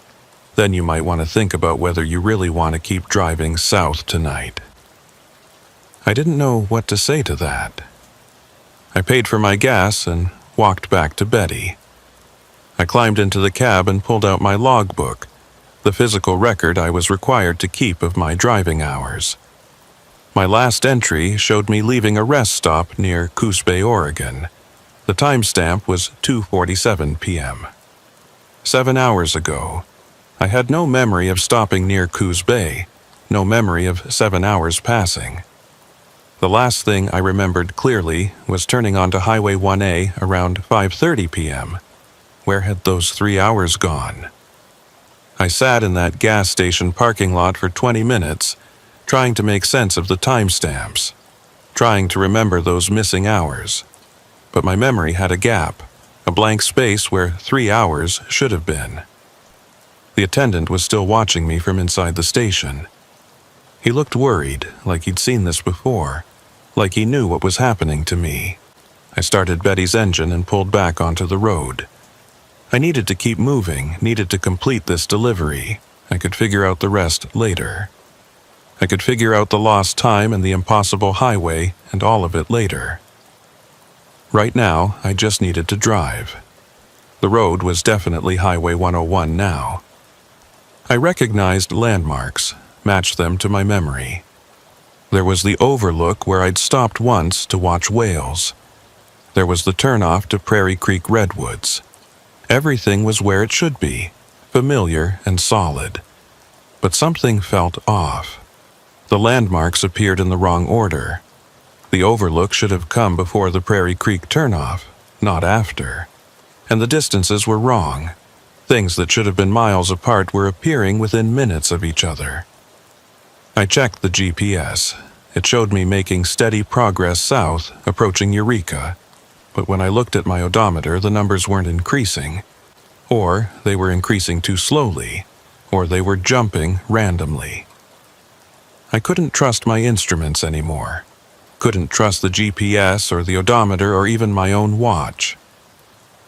Then you might want to think about whether you really want to keep driving south tonight. I didn't know what to say to that. I paid for my gas and walked back to Betty. I climbed into the cab and pulled out my logbook, the physical record I was required to keep of my driving hours. My last entry showed me leaving a rest stop near Coos Bay, Oregon. The timestamp was 2:47 p.m. 7 hours ago. I had no memory of stopping near Coos Bay, no memory of 7 hours passing. The last thing I remembered clearly was turning onto Highway 1A around 5:30 p.m. Where had those 3 hours gone? I sat in that gas station parking lot for 20 minutes, trying to make sense of the timestamps, trying to remember those missing hours. But my memory had a gap, a blank space where 3 hours should have been. The attendant was still watching me from inside the station. He looked worried, like he'd seen this before, like he knew what was happening to me. I started Betty's engine and pulled back onto the road. I needed to keep moving, needed to complete this delivery. I could figure out the rest later. I could figure out the lost time and the impossible highway and all of it later. Right now, I just needed to drive. The road was definitely Highway 101 now. I recognized landmarks, matched them to my memory. There was the overlook where I'd stopped once to watch whales. There was the turnoff to Prairie Creek Redwoods. Everything was where it should be, familiar and solid. But something felt off. The landmarks appeared in the wrong order. The overlook should have come before the Prairie Creek turnoff, not after. And the distances were wrong. Things that should have been miles apart were appearing within minutes of each other. I checked the GPS. It showed me making steady progress south, approaching Eureka. But when I looked at my odometer, the numbers weren't increasing. Or they were increasing too slowly. Or they were jumping randomly. I couldn't trust my instruments anymore. Couldn't trust the GPS or the odometer or even my own watch.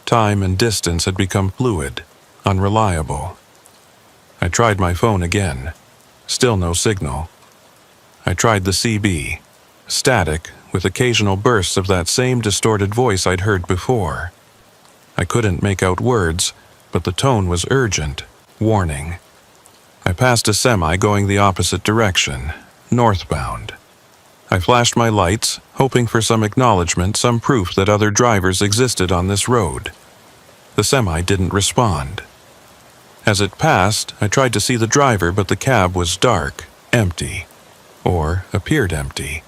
Time and distance had become fluid, unreliable. I tried my phone again. Still no signal. I tried the CB. Static, with occasional bursts of that same distorted voice I'd heard before. I couldn't make out words, but the tone was urgent, warning. I passed a semi going the opposite direction, northbound. I flashed my lights, hoping for some acknowledgement, some proof that other drivers existed on this road. The semi didn't respond. As it passed, I tried to see the driver, but the cab was dark, empty, or appeared empty.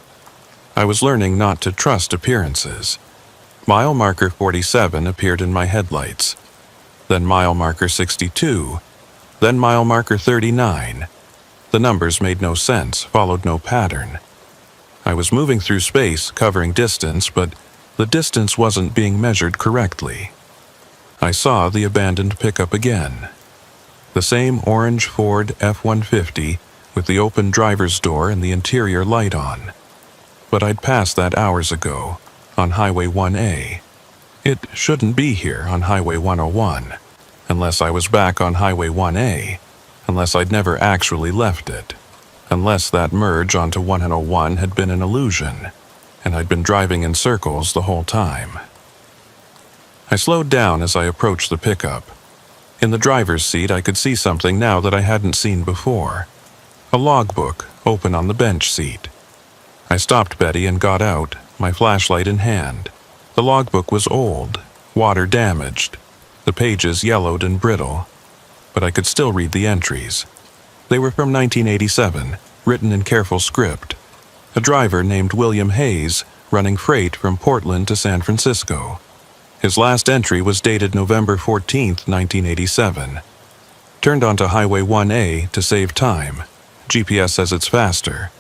I was learning not to trust appearances. Mile marker 47 appeared in my headlights. Then mile marker 62. Then mile marker 39. The numbers made no sense, followed no pattern. I was moving through space, covering distance, but the distance wasn't being measured correctly. I saw the abandoned pickup again. The same orange Ford F-150 with the open driver's door and the interior light on. But I'd passed that hours ago, on Highway 1A. It shouldn't be here on Highway 101, unless I was back on Highway 1A, unless I'd never actually left it, unless that merge onto 101 had been an illusion, and I'd been driving in circles the whole time. I slowed down as I approached the pickup. In the driver's seat, I could see something now that I hadn't seen before. A logbook open on the bench seat. I stopped Betty and got out, my flashlight in hand. The logbook was old, water damaged, the pages yellowed and brittle, but I could still read the entries. They were from 1987, written in careful script. A driver named William Hayes, running freight from Portland to San Francisco. His last entry was dated November 14, 1987. Turned onto Highway 1A to save time. GPS says it's faster.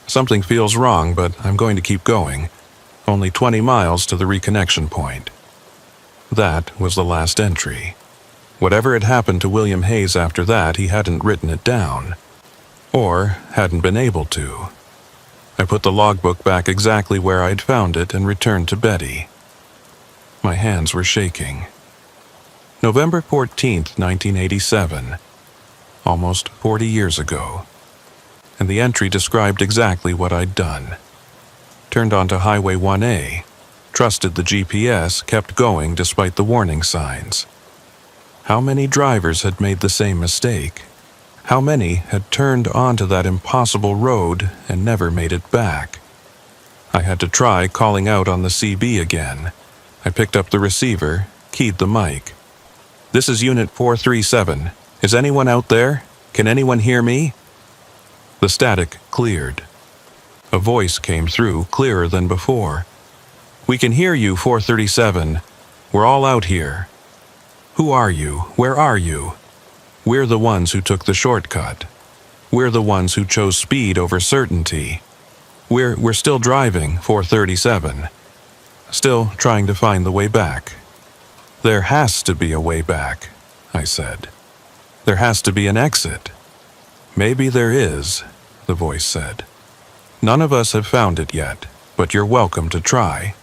Something feels wrong, but I'm going to keep going. Only 20 miles to the reconnection point. That was the last entry. Whatever had happened to William Hayes after that, he hadn't written it down. Or hadn't been able to. I put the logbook back exactly where I'd found it and returned to Betty. My hands were shaking. November 14th, 1987. Almost 40 years ago. And the entry described exactly what I'd done. Turned onto Highway 1A, trusted the GPS, kept going despite the warning signs. How many drivers had made the same mistake? How many had turned onto that impossible road and never made it back? I had to try calling out on the CB again. I picked up the receiver, keyed the mic. "This is Unit 437. Is anyone out there? Can anyone hear me?" The static cleared. A voice came through, clearer than before. "We can hear you, 437. We're all out here. Who are you? Where are you? We're the ones who took the shortcut. We're the ones who chose speed over certainty. We're still driving, 437. Still trying to find the way back." "There has to be a way back," I said. "There has to be an exit." "Maybe there is," the voice said. "None of us have found it yet, but you're welcome to try."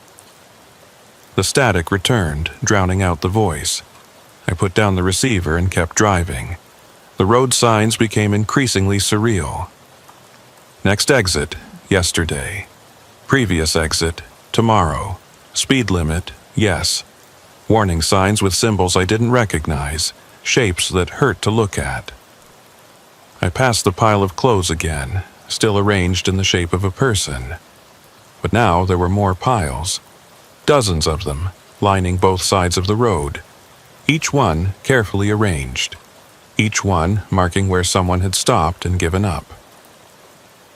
The static returned, drowning out the voice. I put down the receiver and kept driving. The road signs became increasingly surreal. Next exit, yesterday. Previous exit, tomorrow. Speed limit, yes. Warning signs with symbols I didn't recognize, shapes that hurt to look at. I passed the pile of clothes again, still arranged in the shape of a person. But now there were more piles. Dozens of them, lining both sides of the road. Each one carefully arranged. Each one marking where someone had stopped and given up.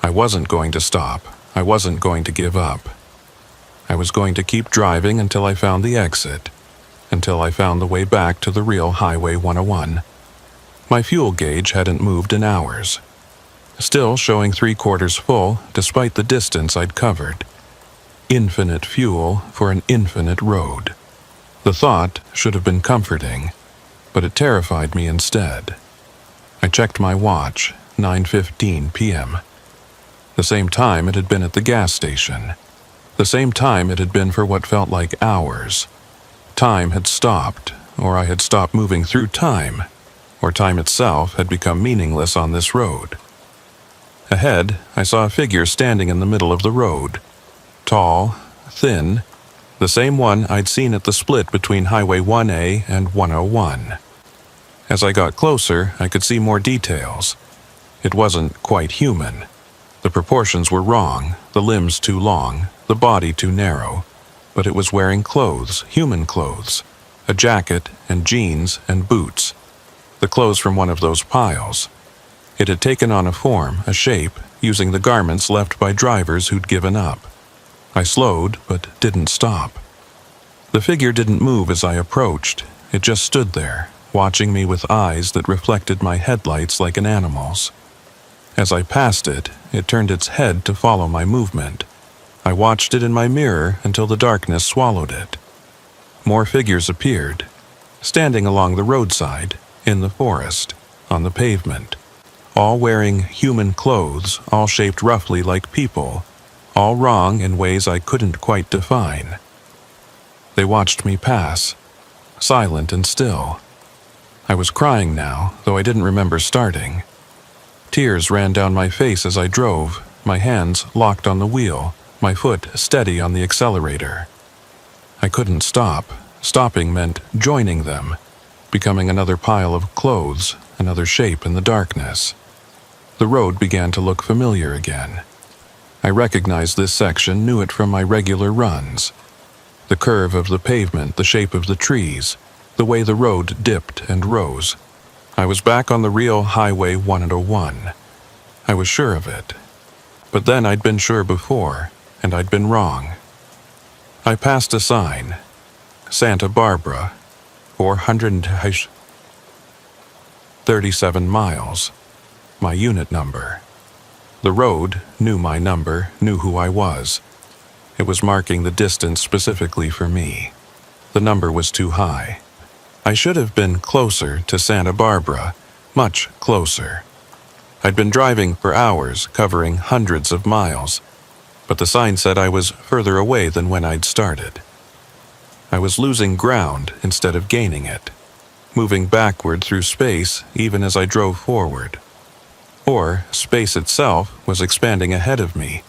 I wasn't going to stop. I wasn't going to give up. I was going to keep driving until I found the exit, until I found the way back to the real Highway 101. My fuel gauge hadn't moved in hours. Still showing 3/4 full despite the distance I'd covered. Infinite fuel for an infinite road. The thought should have been comforting, but it terrified me instead. I checked my watch, 9:15 p.m. The same time it had been at the gas station. The same time it had been for what felt like hours. Time had stopped, or I had stopped moving through time, or time itself had become meaningless on this road. Ahead, I saw a figure standing in the middle of the road. Tall, thin, the same one I'd seen at the split between Highway 1A and 101. As I got closer, I could see more details. It wasn't quite human. The proportions were wrong, the limbs too long, the body too narrow, but it was wearing clothes, human clothes, a jacket and jeans and boots, the clothes from one of those piles. It had taken on a form, a shape, using the garments left by drivers who'd given up. I slowed, but didn't stop. The figure didn't move as I approached. It just stood there, watching me with eyes that reflected my headlights like an animal's. As I passed it, it turned its head to follow my movement. I watched it in my mirror until the darkness swallowed it. More figures appeared, standing along the roadside, in the forest, on the pavement, all wearing human clothes, all shaped roughly like people, all wrong in ways I couldn't quite define. They watched me pass, silent and still. I was crying now, though I didn't remember starting. Tears ran down my face as I drove, my hands locked on the wheel, my foot steady on the accelerator. I couldn't stop. Stopping meant joining them, becoming another pile of clothes, another shape in the darkness. The road began to look familiar again. I recognized this section, knew it from my regular runs. The curve of the pavement, the shape of the trees, the way the road dipped and rose. I was back on the real Highway 101. I was sure of it. But then I'd been sure before, and I'd been wrong. I passed a sign, Santa Barbara, 437 miles, my unit number. The road knew my number, knew who I was. It was marking the distance specifically for me. The number was too high. I should have been closer to Santa Barbara, much closer. I'd been driving for hours, covering hundreds of miles, but the sign said I was further away than when I'd started. I was losing ground instead of gaining it, moving backward through space even as I drove forward. Or space itself was expanding ahead of me,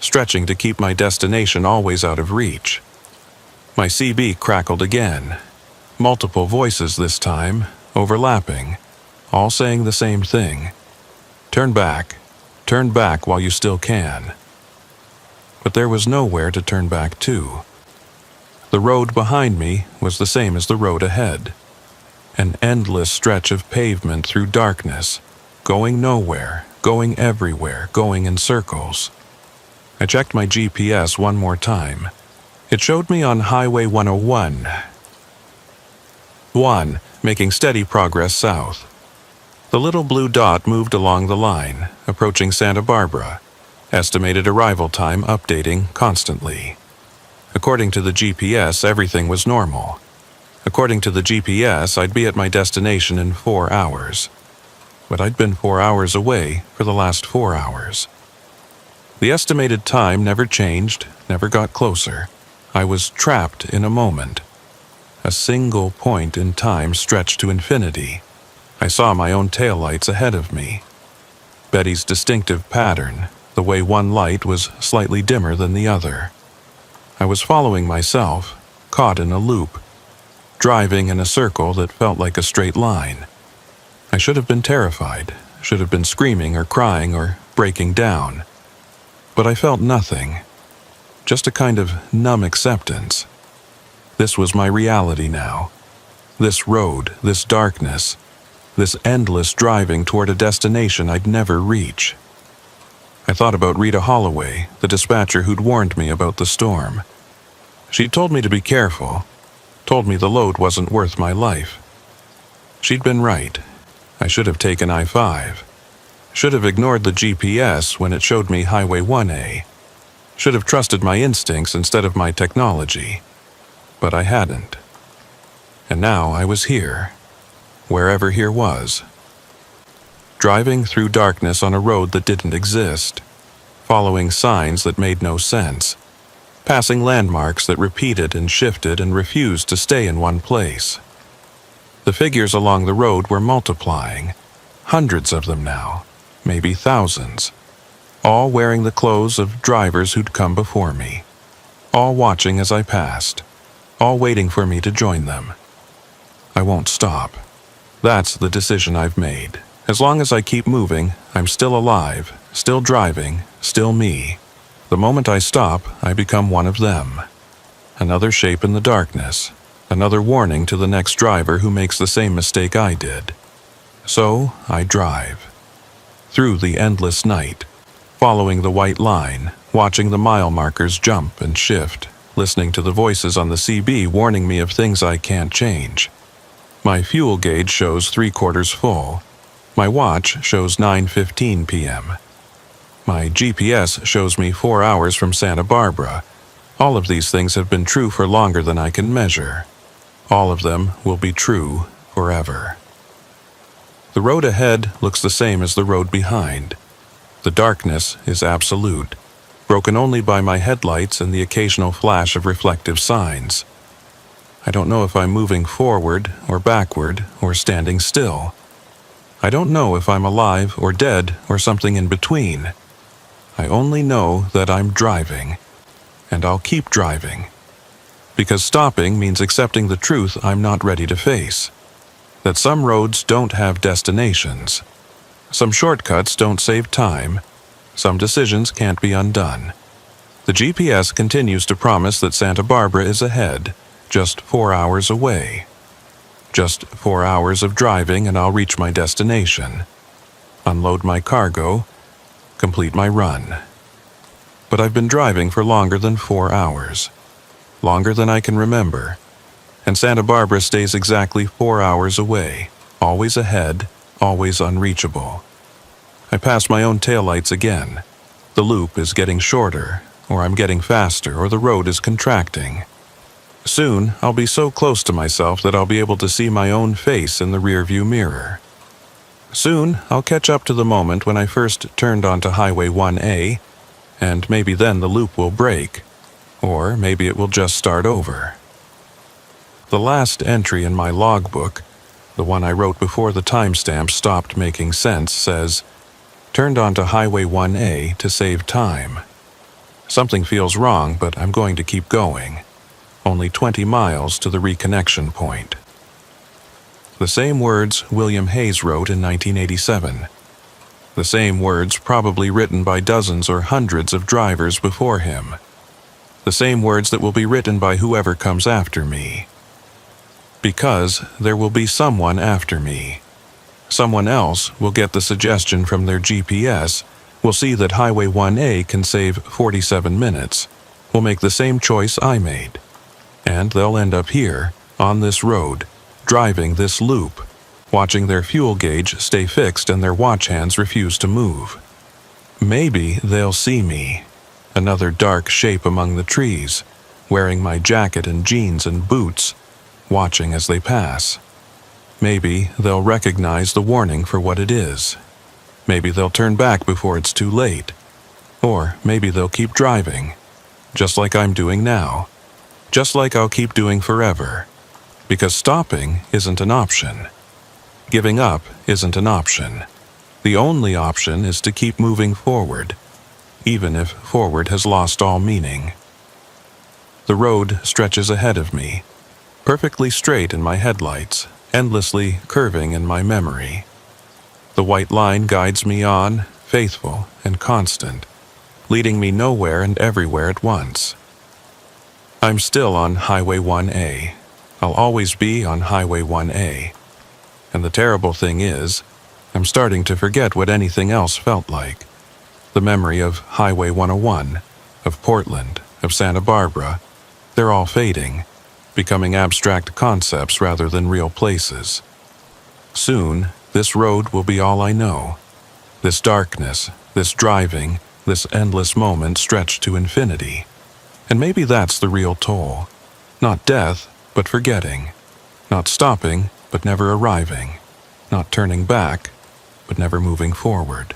stretching to keep my destination always out of reach. My CB crackled again. Multiple voices this time, overlapping, all saying the same thing. Turn back while you still can. But there was nowhere to turn back to. The road behind me was the same as the road ahead. An endless stretch of pavement through darkness, going nowhere, going everywhere, going in circles. I checked my GPS one more time. It showed me on Highway 101. Making steady progress south. The little blue dot moved along the line, approaching Santa Barbara. Estimated arrival time updating constantly. According to the GPS, everything was normal. According to the GPS, I'd be at my destination in 4 hours. But I'd been 4 hours away for the last 4 hours. The estimated time never changed, never got closer. I was trapped in a moment. A single point in time stretched to infinity. I saw my own taillights ahead of me. Betty's distinctive pattern, the way one light was slightly dimmer than the other. I was following myself, caught in a loop, driving in a circle that felt like a straight line. I should have been terrified, should have been screaming or crying or breaking down. But I felt nothing, just a kind of numb acceptance. This was my reality now. This road, this darkness, this endless driving toward a destination I'd never reach. I thought about Rita Holloway, the dispatcher who'd warned me about the storm. She'd told me to be careful, told me the load wasn't worth my life. She'd been right. I should have taken I-5. Should have ignored the GPS when it showed me Highway 1A. Should have trusted my instincts instead of my technology. But I hadn't. And now I was here, wherever here was. Driving through darkness on a road that didn't exist, following signs that made no sense, passing landmarks that repeated and shifted and refused to stay in one place. The figures along the road were multiplying, hundreds of them now, maybe thousands, all wearing the clothes of drivers who'd come before me, all watching as I passed, all waiting for me to join them. I won't stop. That's the decision I've made. As long as I keep moving, I'm still alive, still driving, still me. The moment I stop, I become one of them. Another shape in the darkness, another warning to the next driver who makes the same mistake I did. So I drive. Through the endless night, following the white line, watching the mile markers jump and shift, listening to the voices on the CB warning me of things I can't change. My fuel gauge shows 3/4 full. My watch shows 9:15 p.m. My GPS shows me 4 hours from Santa Barbara. All of these things have been true for longer than I can measure. All of them will be true forever. The road ahead looks the same as the road behind. The darkness is absolute, broken only by my headlights and the occasional flash of reflective signs. I don't know if I'm moving forward or backward or standing still. I don't know if I'm alive or dead or something in between. I only know that I'm driving, and I'll keep driving. Because stopping means accepting the truth I'm not ready to face. That some roads don't have destinations. Some shortcuts don't save time. Some decisions can't be undone. The GPS continues to promise that Santa Barbara is ahead, just 4 hours away. Just 4 hours of driving and I'll reach my destination. Unload my cargo, complete my run. but I've been driving for longer than 4 hours. Longer than I can remember. And Santa Barbara stays exactly 4 hours away, always ahead, always unreachable. I pass my own taillights again. The loop is getting shorter, or I'm getting faster, or the road is contracting. Soon, I'll be so close to myself that I'll be able to see my own face in the rearview mirror. Soon, I'll catch up to the moment when I first turned onto Highway 1A, and maybe then the loop will break, or maybe it will just start over. The last entry in my logbook, the one I wrote before the timestamp stopped making sense, says, "Turned onto Highway 1A to save time." Something feels wrong, but I'm going to keep going. Only 20 miles to the reconnection point. The same words William Hayes wrote in 1987. The same words probably written by dozens or hundreds of drivers before him. The same words that will be written by whoever comes after me. Because there will be someone after me. Someone else will get the suggestion from their GPS, will see that Highway 1A can save 47 minutes, will make the same choice I made. And they'll end up here, on this road, driving this loop, watching their fuel gauge stay fixed and their watch hands refuse to move. Maybe they'll see me, another dark shape among the trees, wearing my jacket and jeans and boots, watching as they pass. Maybe they'll recognize the warning for what it is. Maybe they'll turn back before it's too late. Or maybe they'll keep driving, just like I'm doing now. Just like I'll keep doing forever. Because stopping isn't an option. Giving up isn't an option. The only option is to keep moving forward, even if forward has lost all meaning. The road stretches ahead of me, perfectly straight in my headlights, endlessly curving in my memory. The white line guides me on, faithful and constant, leading me nowhere and everywhere at once. I'm still on Highway 1A. I'll always be on Highway 1A. And the terrible thing is, I'm starting to forget what anything else felt like. The memory of Highway 101, of Portland, of Santa Barbara, they're all fading, becoming abstract concepts rather than real places. Soon, this road will be all I know. This darkness, this driving, this endless moment stretched to infinity. And maybe that's the real toll. Not death, but forgetting. Not stopping, but never arriving. Not turning back, but never moving forward.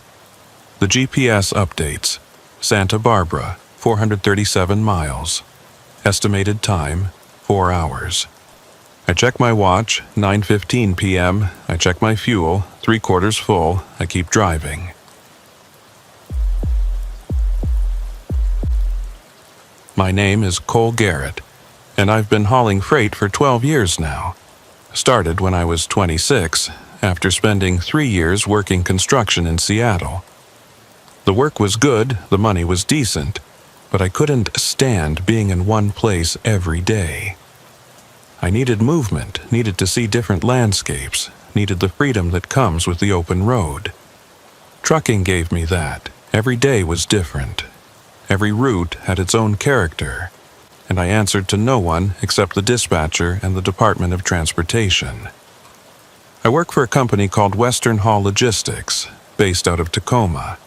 The GPS updates. Santa Barbara, 437 miles. Estimated time, 4 hours. I check my watch, 9:15 p.m. I check my fuel, 3/4 full. I keep driving. My name is Cole Garrett, and I've been hauling freight for 12 years now. Started when I was 26, after spending 3 years working construction in Seattle. The work was good, the money was decent, but I couldn't stand being in one place every day. I needed movement, needed to see different landscapes, needed the freedom that comes with the open road. Trucking gave me that. Every day was different. Every route had its own character, and I answered to no one except the dispatcher and the Department of Transportation. I work for a company called Western Haul Logistics, based out of Tacoma.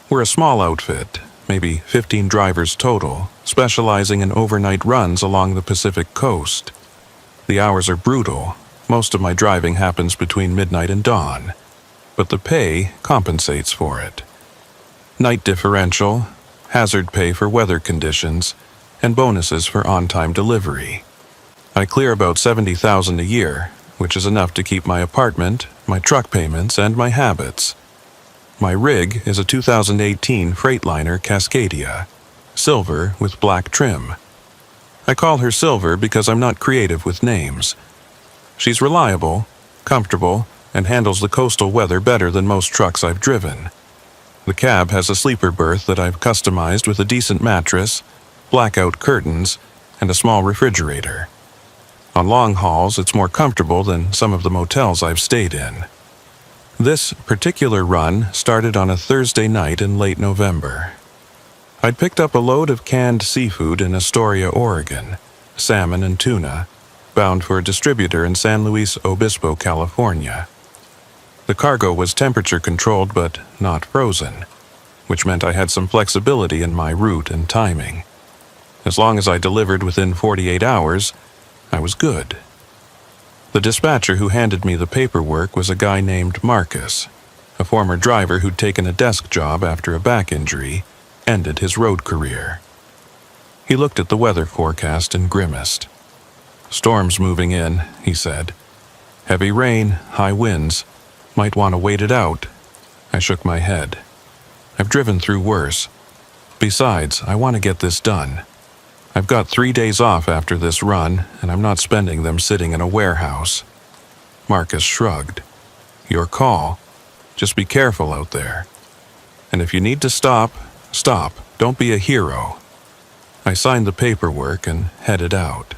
We're a small outfit, maybe 15 drivers total, specializing in overnight runs along the Pacific coast. The hours are brutal. Most of my driving happens between midnight and dawn, but the pay compensates for it. Night differential, hazard pay for weather conditions, and bonuses for on-time delivery. I clear about $70,000 a year, which is enough to keep my apartment, my truck payments, and my habits. My rig is a 2018 Freightliner Cascadia, silver with black trim. I call her Silver because I'm not creative with names. She's reliable, comfortable, and handles the coastal weather better than most trucks I've driven. The cab has a sleeper berth that I've customized with a decent mattress, blackout curtains, and a small refrigerator. On long hauls, it's more comfortable than some of the motels I've stayed in. This particular run started on a Thursday night in late November. I'd picked up a load of canned seafood in Astoria, Oregon, salmon and tuna, bound for a distributor in San Luis Obispo, California. The cargo was temperature-controlled but not frozen, which meant I had some flexibility in my route and timing. As long as I delivered within 48 hours, I was good. The dispatcher who handed me the paperwork was a guy named Marcus, a former driver who'd taken a desk job after a back injury, ended his road career. He looked at the weather forecast and grimaced. "Storm's moving in," he said. "Heavy rain, high winds. Might want to wait it out." I shook my head. "I've driven through worse. Besides, I want to get this done. I've got 3 days off after this run, and I'm not spending them sitting in a warehouse." Marcus shrugged. "Your call. Just be careful out there. And if you need to stop, stop. Don't be a hero." I signed the paperwork and headed out.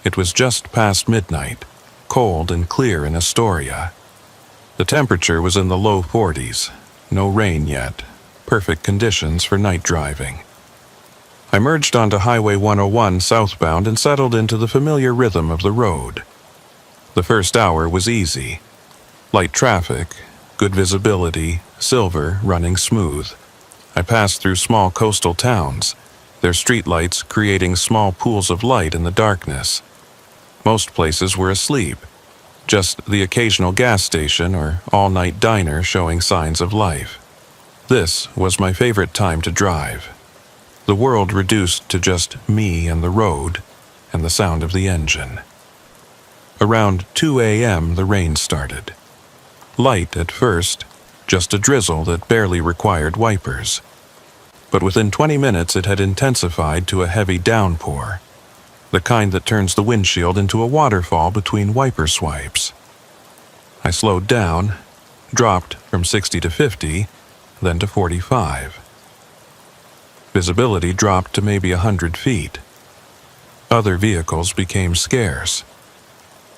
It was just past midnight, cold and clear in Astoria. The temperature was in the low 40s, no rain yet, perfect conditions for night driving. I merged onto Highway 101 southbound and settled into the familiar rhythm of the road. The first hour was easy. Light traffic, good visibility, silver running smooth. I passed through small coastal towns, their streetlights creating small pools of light in the darkness. Most places were asleep, just the occasional gas station or all-night diner showing signs of life. This was my favorite time to drive. The world reduced to just me and the road and the sound of the engine. Around 2 a.m. the rain started. Light at first, just a drizzle that barely required wipers. But within 20 minutes it had intensified to a heavy downpour, the kind that turns the windshield into a waterfall between wiper swipes. I slowed down, dropped from 60 to 50, then to 45. Visibility dropped to maybe 100 feet. Other vehicles became scarce.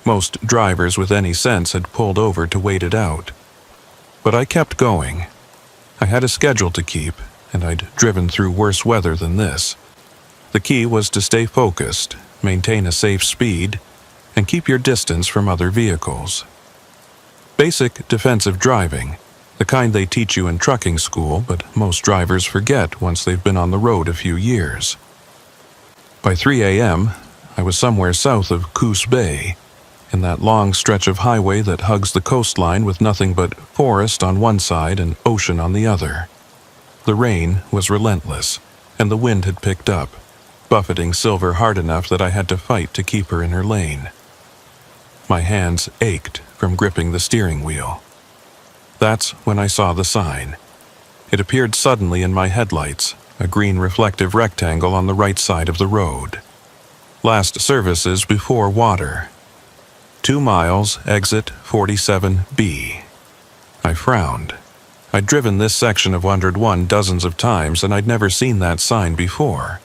Most drivers with any sense had pulled over to wait it out. But I kept going. I had a schedule to keep, and I'd driven through worse weather than this. The key was to stay focused, maintain a safe speed, and keep your distance from other vehicles. Basic defensive driving, the kind they teach you in trucking school, but most drivers forget once they've been on the road a few years. By 3 a.m., I was somewhere south of Coos Bay, in that long stretch of highway that hugs the coastline with nothing but forest on one side and ocean on the other. The rain was relentless, and the wind had picked up, buffeting Silver hard enough that I had to fight to keep her in her lane. My hands ached from gripping the steering wheel. That's when I saw the sign. It appeared suddenly in my headlights, a green reflective rectangle on the right side of the road. Last services before water. 2 miles, exit 47B. I frowned. I'd driven this section of 101 dozens of times, and I'd never seen that sign before.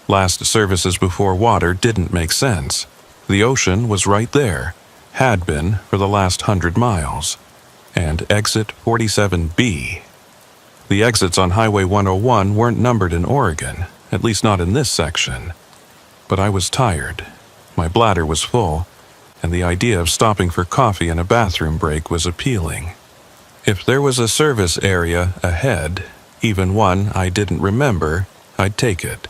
Last services before water didn't make sense. The ocean was right there, had been for the last 100 miles. And exit 47B. The exits on Highway 101 weren't numbered in Oregon, at least not in this section. But I was tired. My bladder was full, and the idea of stopping for coffee and a bathroom break was appealing. If there was a service area ahead, even one I didn't remember, I'd take it.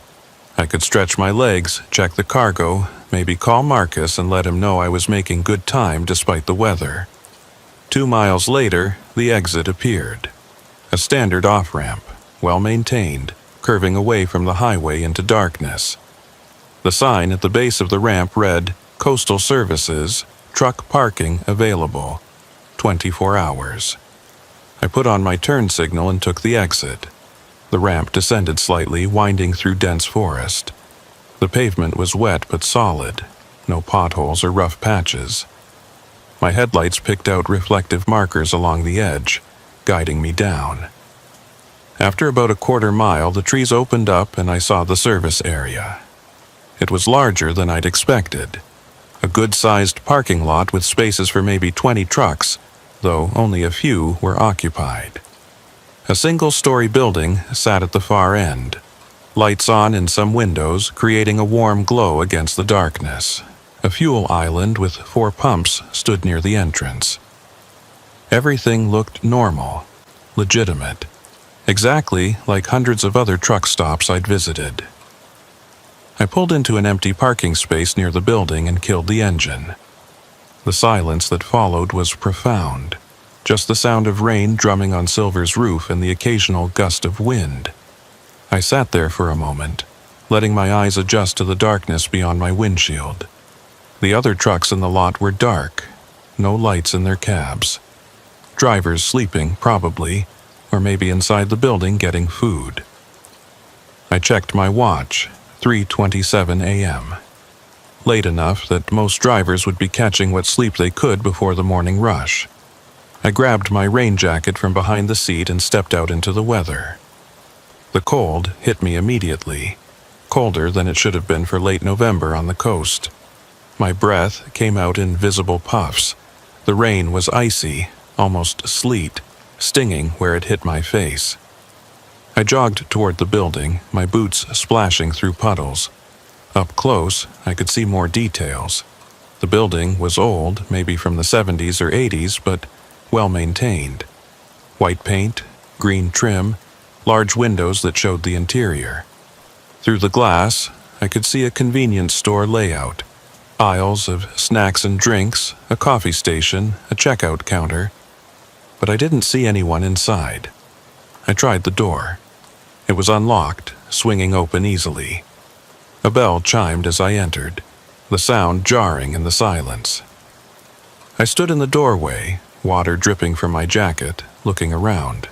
I could stretch my legs, check the cargo, maybe call Marcus and let him know I was making good time despite the weather. 2 miles later, the exit appeared. A standard off-ramp, well-maintained, curving away from the highway into darkness. The sign at the base of the ramp read, "Coastal Services, Truck Parking Available, 24 hours. I put on my turn signal and took the exit. The ramp descended slightly, winding through dense forest. The pavement was wet but solid, no potholes or rough patches. My headlights picked out reflective markers along the edge, guiding me down. After about a quarter mile, the trees opened up and I saw the service area. It was larger than I'd expected. A good-sized parking lot with spaces for maybe 20 trucks, though only a few were occupied. A single-story building sat at the far end, lights on in some windows creating a warm glow against the darkness. A fuel island with 4 pumps stood near the entrance. Everything looked normal, legitimate, exactly like hundreds of other truck stops I'd visited. I pulled into an empty parking space near the building and killed the engine. The silence that followed was profound, just the sound of rain drumming on Silver's roof and the occasional gust of wind. I sat there for a moment, letting my eyes adjust to the darkness beyond my windshield. The other trucks in the lot were dark, no lights in their cabs. Drivers sleeping, probably, or maybe inside the building getting food. I checked my watch, 3:27 a.m. Late enough that most drivers would be catching what sleep they could before the morning rush. I grabbed my rain jacket from behind the seat and stepped out into the weather. The cold hit me immediately, colder than it should have been for late November on the coast. My breath came out in visible puffs. The rain was icy, almost sleet, stinging where it hit my face. I jogged toward the building, my boots splashing through puddles. Up close, I could see more details. The building was old, maybe from the 70s or 80s, but well-maintained. White paint, green trim, large windows that showed the interior. Through the glass, I could see a convenience store layout. Aisles of snacks and drinks, a coffee station, a checkout counter. But I didn't see anyone inside. I tried the door. It was unlocked, swinging open easily. A bell chimed as I entered, the sound jarring in the silence. I stood in the doorway, water dripping from my jacket, looking around.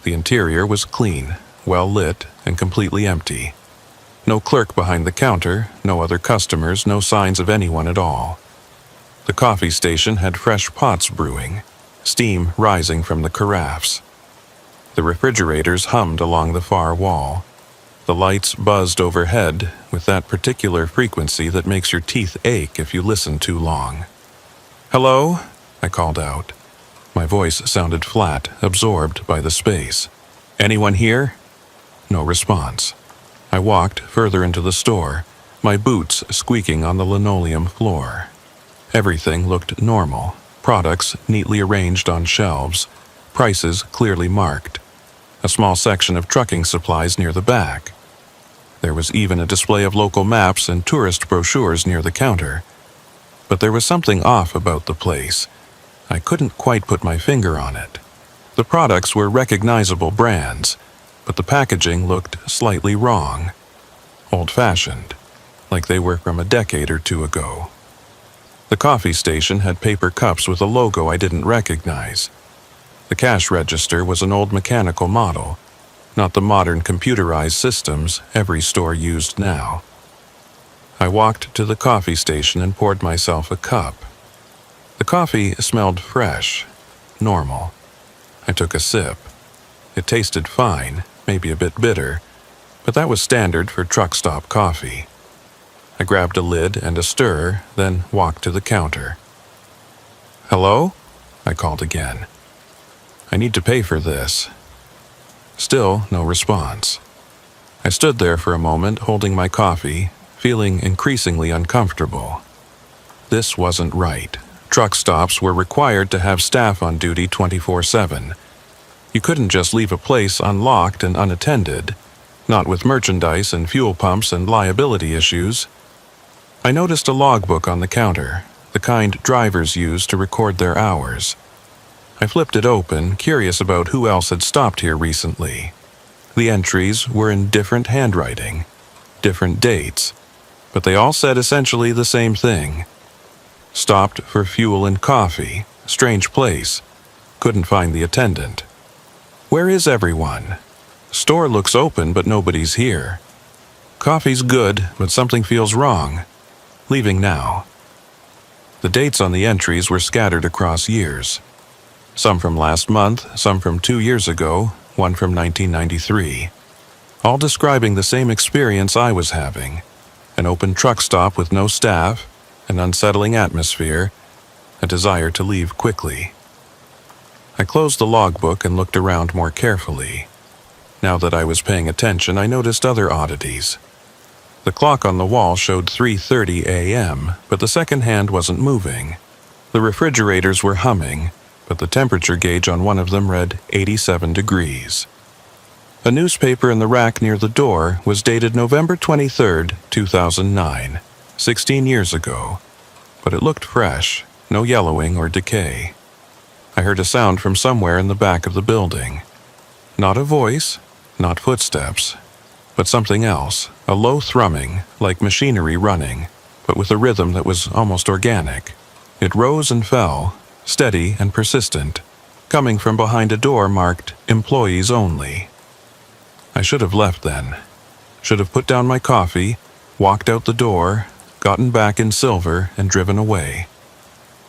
The interior was clean, well lit, and completely empty. No clerk behind the counter, no other customers, no signs of anyone at all. The coffee station had fresh pots brewing, steam rising from the carafes. The refrigerators hummed along the far wall. The lights buzzed overhead with that particular frequency that makes your teeth ache if you listen too long. "Hello?" I called out. My voice sounded flat, absorbed by the space. "Anyone here?" No response. I walked further into the store, my boots squeaking on the linoleum floor. Everything looked normal, products neatly arranged on shelves, prices clearly marked. A small section of trucking supplies near the back. There was even a display of local maps and tourist brochures near the counter. But there was something off about the place. I couldn't quite put my finger on it. The products were recognizable brands, but the packaging looked slightly wrong. Old-fashioned, like they were from a decade or two ago. The coffee station had paper cups with a logo I didn't recognize. The cash register was an old mechanical model, not the modern computerized systems every store used now. I walked to the coffee station and poured myself a cup. The coffee smelled fresh, normal. I took a sip. It tasted fine, maybe a bit bitter, but that was standard for truck stop coffee. I grabbed a lid and a stir, then walked to the counter. "Hello?" I called again. "I need to pay for this." Still no response. I stood there for a moment, holding my coffee, feeling increasingly uncomfortable. This wasn't right. Truck stops were required to have staff on duty 24/7. You couldn't just leave a place unlocked and unattended, not with merchandise and fuel pumps and liability issues. I noticed a logbook on the counter, the kind drivers use to record their hours. I flipped it open, curious about who else had stopped here recently. The entries were in different handwriting, different dates, but they all said essentially the same thing. Stopped for fuel and coffee, strange place, couldn't find the attendant. Where is everyone? Store looks open, but nobody's here. Coffee's good, but something feels wrong. Leaving now. The dates on the entries were scattered across years. Some from last month, some from 2 years ago, one from 1993. All describing the same experience I was having. An open truck stop with no staff, an unsettling atmosphere, a desire to leave quickly. I closed the logbook and looked around more carefully. Now that I was paying attention, I noticed other oddities. The clock on the wall showed 3:30 a.m., but the second hand wasn't moving. The refrigerators were humming, but the temperature gauge on one of them read 87 degrees. A newspaper in the rack near the door was dated November 23, 2009, 16 years ago, but it looked fresh, no yellowing or decay. I heard a sound from somewhere in the back of the building. Not a voice, not footsteps, but something else, a low thrumming, like machinery running, but with a rhythm that was almost organic. It rose and fell, steady and persistent, coming from behind a door marked "Employees Only." I should have left then. Should have put down my coffee, walked out the door, gotten back in silver, and driven away.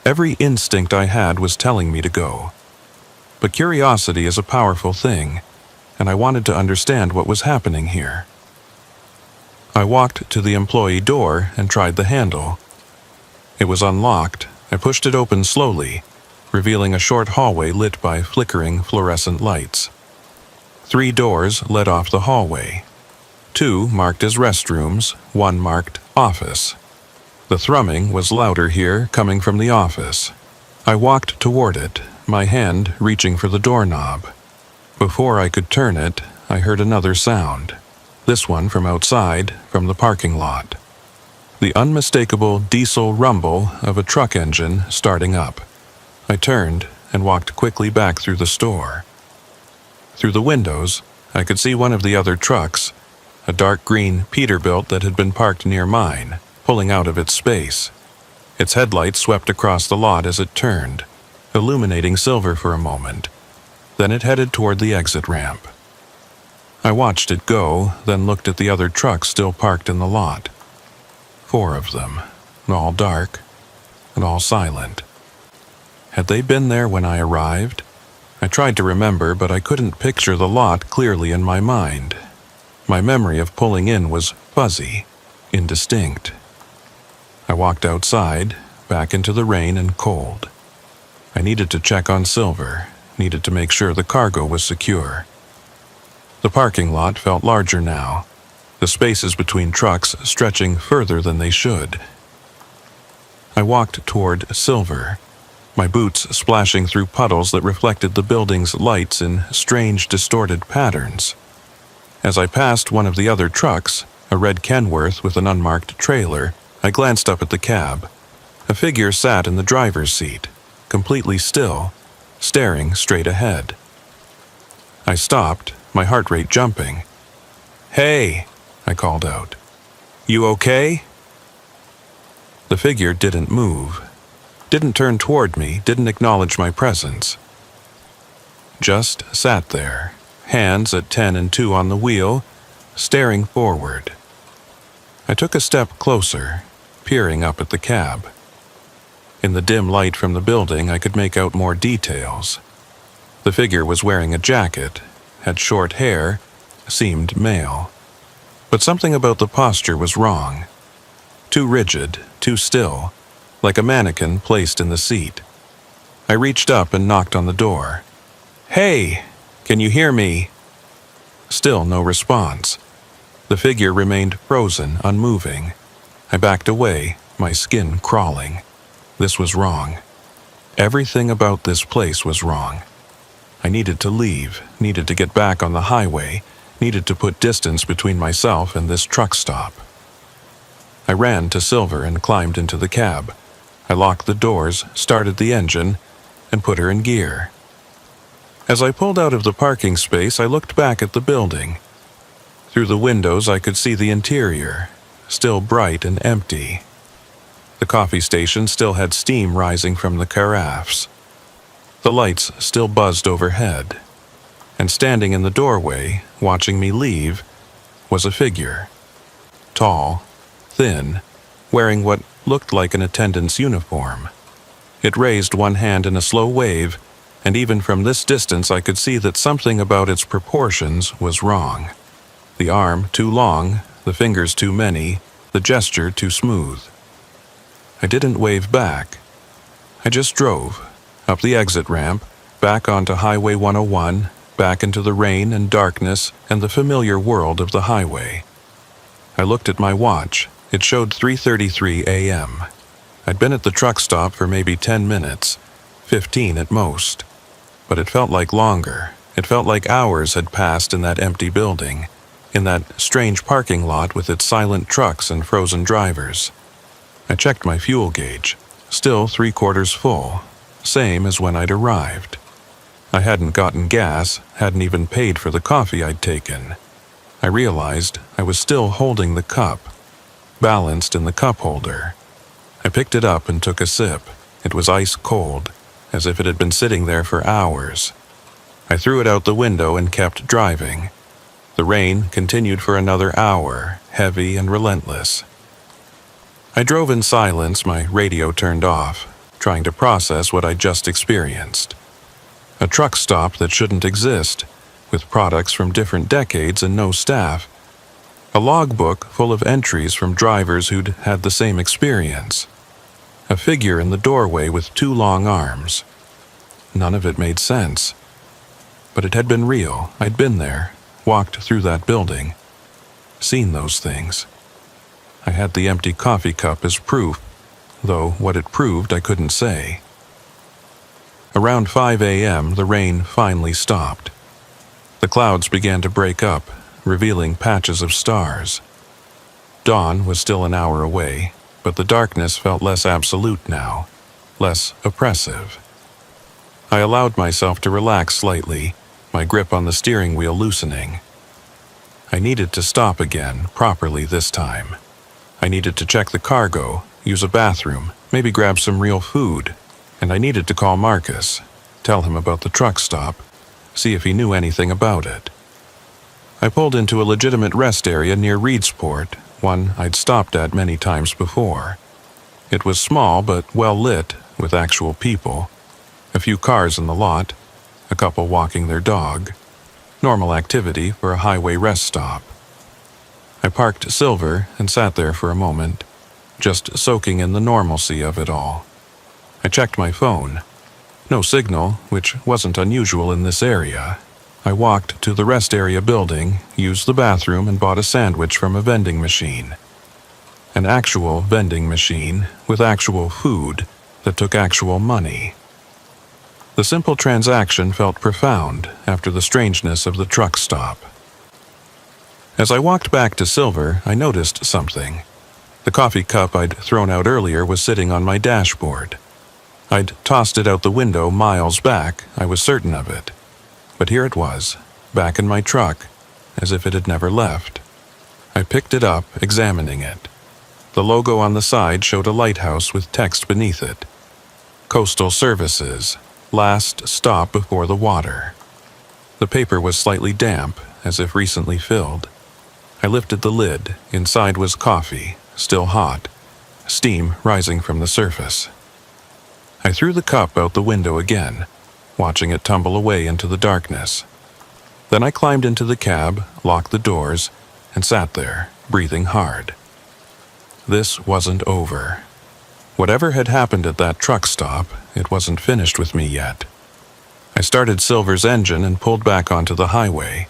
Every instinct I had was telling me to go. But curiosity is a powerful thing, and I wanted to understand what was happening here. I walked to the employee door and tried the handle. It was unlocked. I pushed it open slowly, revealing a short hallway lit by flickering fluorescent lights. 3 doors led off the hallway. 2 marked as restrooms, 1 marked office. The thrumming was louder here, coming from the office. I walked toward it, my hand reaching for the doorknob. Before I could turn it, I heard another sound. This one from outside, from the parking lot. The unmistakable diesel rumble of a truck engine starting up. I turned and walked quickly back through the store. Through the windows, I could see one of the other trucks, a dark green Peterbilt that had been parked near mine, pulling out of its space. Its headlights swept across the lot as it turned, illuminating silver for a moment. Then it headed toward the exit ramp. I watched it go, then looked at the other trucks still parked in the lot. 4 of them, all dark and all silent. Had they been there when I arrived? I tried to remember, but I couldn't picture the lot clearly in my mind. My memory of pulling in was fuzzy, indistinct. I walked outside, back into the rain and cold. I needed to check on Silver, needed to make sure the cargo was secure. The parking lot felt larger now, the spaces between trucks stretching further than they should. I walked toward Silver, my boots splashing through puddles that reflected the building's lights in strange, distorted patterns. As I passed one of the other trucks, a red Kenworth with an unmarked trailer, I glanced up at the cab. A figure sat in the driver's seat, completely still, staring straight ahead. I stopped, my heart rate jumping. "Hey," I called out. "You okay?" The figure didn't move, didn't turn toward me, didn't acknowledge my presence. Just sat there, hands at 10 and 2 on the wheel, staring forward. I took a step closer, peering up at the cab. In the dim light from the building, I could make out more details. The figure was wearing a jacket, had short hair, seemed male. But something about the posture was wrong. Too rigid, too still, like a mannequin placed in the seat. I reached up and knocked on the door. "Hey, can you hear me?" Still no response. The figure remained frozen, unmoving. I backed away, my skin crawling. This was wrong. Everything about this place was wrong. I needed to leave, needed to get back on the highway, needed to put distance between myself and this truck stop. I ran to Silver and climbed into the cab. I locked the doors, started the engine, and put her in gear. As I pulled out of the parking space, I looked back at the building. Through the windows, I could see the interior, still bright and empty. The coffee station still had steam rising from the carafes. The lights still buzzed overhead. And standing in the doorway, watching me leave, was a figure. Tall, thin, wearing what looked like an attendant's uniform. It raised one hand in a slow wave, and even from this distance I could see that something about its proportions was wrong. The arm too long, the fingers too many, the gesture too smooth. I didn't wave back. I just drove, up the exit ramp, back onto Highway 101, back into the rain and darkness and the familiar world of the highway. I looked at my watch. It showed 3:33 a.m. I'd been at the truck stop for maybe 10 minutes, 15 at most. But it felt like longer. It felt like hours had passed in that empty building, in that strange parking lot with its silent trucks and frozen drivers. I checked my fuel gauge, still 3/4 full, same as when I'd arrived. I hadn't gotten gas, hadn't even paid for the coffee I'd taken. I realized I was still holding the cup, balanced in the cup holder. I picked it up and took a sip. It was ice cold, as if it had been sitting there for hours. I threw it out the window and kept driving. The rain continued for another hour, heavy and relentless. I drove in silence, my radio turned off, trying to process what I'd just experienced. A truck stop that shouldn't exist, with products from different decades and no staff. A logbook full of entries from drivers who'd had the same experience. A figure in the doorway with 2 long arms. None of it made sense. But it had been real. I'd been there, walked through that building, seen those things. I had the empty coffee cup as proof, though what it proved I couldn't say. Around 5 a.m., the rain finally stopped. The clouds began to break up, revealing patches of stars. Dawn was still an hour away, but the darkness felt less absolute now, less oppressive. I allowed myself to relax slightly, my grip on the steering wheel loosening. I needed to stop again, properly this time. I needed to check the cargo, use a bathroom, maybe grab some real food, and I needed to call Marcus, tell him about the truck stop, see if he knew anything about it. I pulled into a legitimate rest area near Reedsport, one I'd stopped at many times before. It was small but well lit, with actual people. A few cars in the lot, a couple walking their dog. Normal activity for a highway rest stop. I parked Silver and sat there for a moment, just soaking in the normalcy of it all. I checked my phone. No signal, which wasn't unusual in this area. I walked to the rest area building, used the bathroom, and bought a sandwich from a vending machine. An actual vending machine with actual food that took actual money. The simple transaction felt profound after the strangeness of the truck stop. As I walked back to Silver, I noticed something. The coffee cup I'd thrown out earlier was sitting on my dashboard. I'd tossed it out the window miles back, I was certain of it. But here it was, back in my truck, as if it had never left. I picked it up, examining it. The logo on the side showed a lighthouse with text beneath it. Coastal Services, last stop before the water. The paper was slightly damp, as if recently filled. I lifted the lid. Inside was coffee, still hot, steam rising from the surface. I threw the cup out the window again, watching it tumble away into the darkness. Then I climbed into the cab, locked the doors, and sat there, breathing hard. This wasn't over. Whatever had happened at that truck stop, it wasn't finished with me yet. I started Silver's engine and pulled back onto the highway.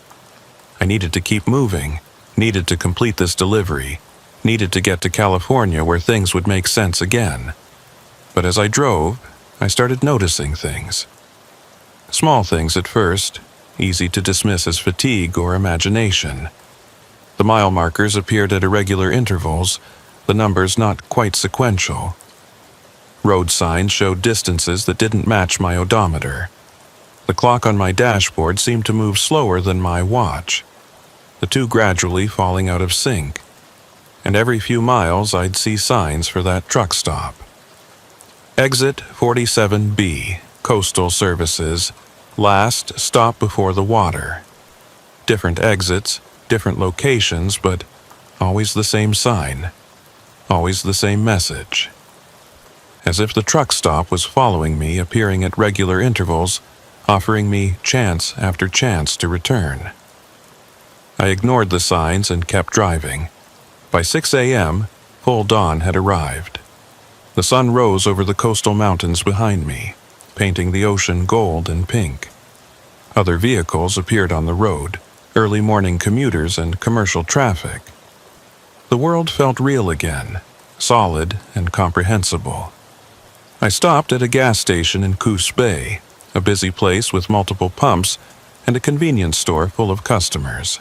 I needed to keep moving, needed to complete this delivery, needed to get to California where things would make sense again. But as I drove, I started noticing things. Small things at first, easy to dismiss as fatigue or imagination. The mile markers appeared at irregular intervals, the numbers not quite sequential. Road signs showed distances that didn't match my odometer. The clock on my dashboard seemed to move slower than my watch, the two gradually falling out of sync. And every few miles I'd see signs for that truck stop. Exit 47B, Coastal Services, last stop before the water. Different exits, different locations, but always the same sign, always the same message. As if the truck stop was following me, appearing at regular intervals, offering me chance after chance to return. I ignored the signs and kept driving. By 6 a.m., full dawn had arrived. The sun rose over the coastal mountains behind me. painting the ocean gold and pink. Other vehicles appeared on the road, early morning commuters and commercial traffic. The world felt real again, solid and comprehensible. I stopped at a gas station in Coos Bay, a busy place with multiple pumps and a convenience store full of customers.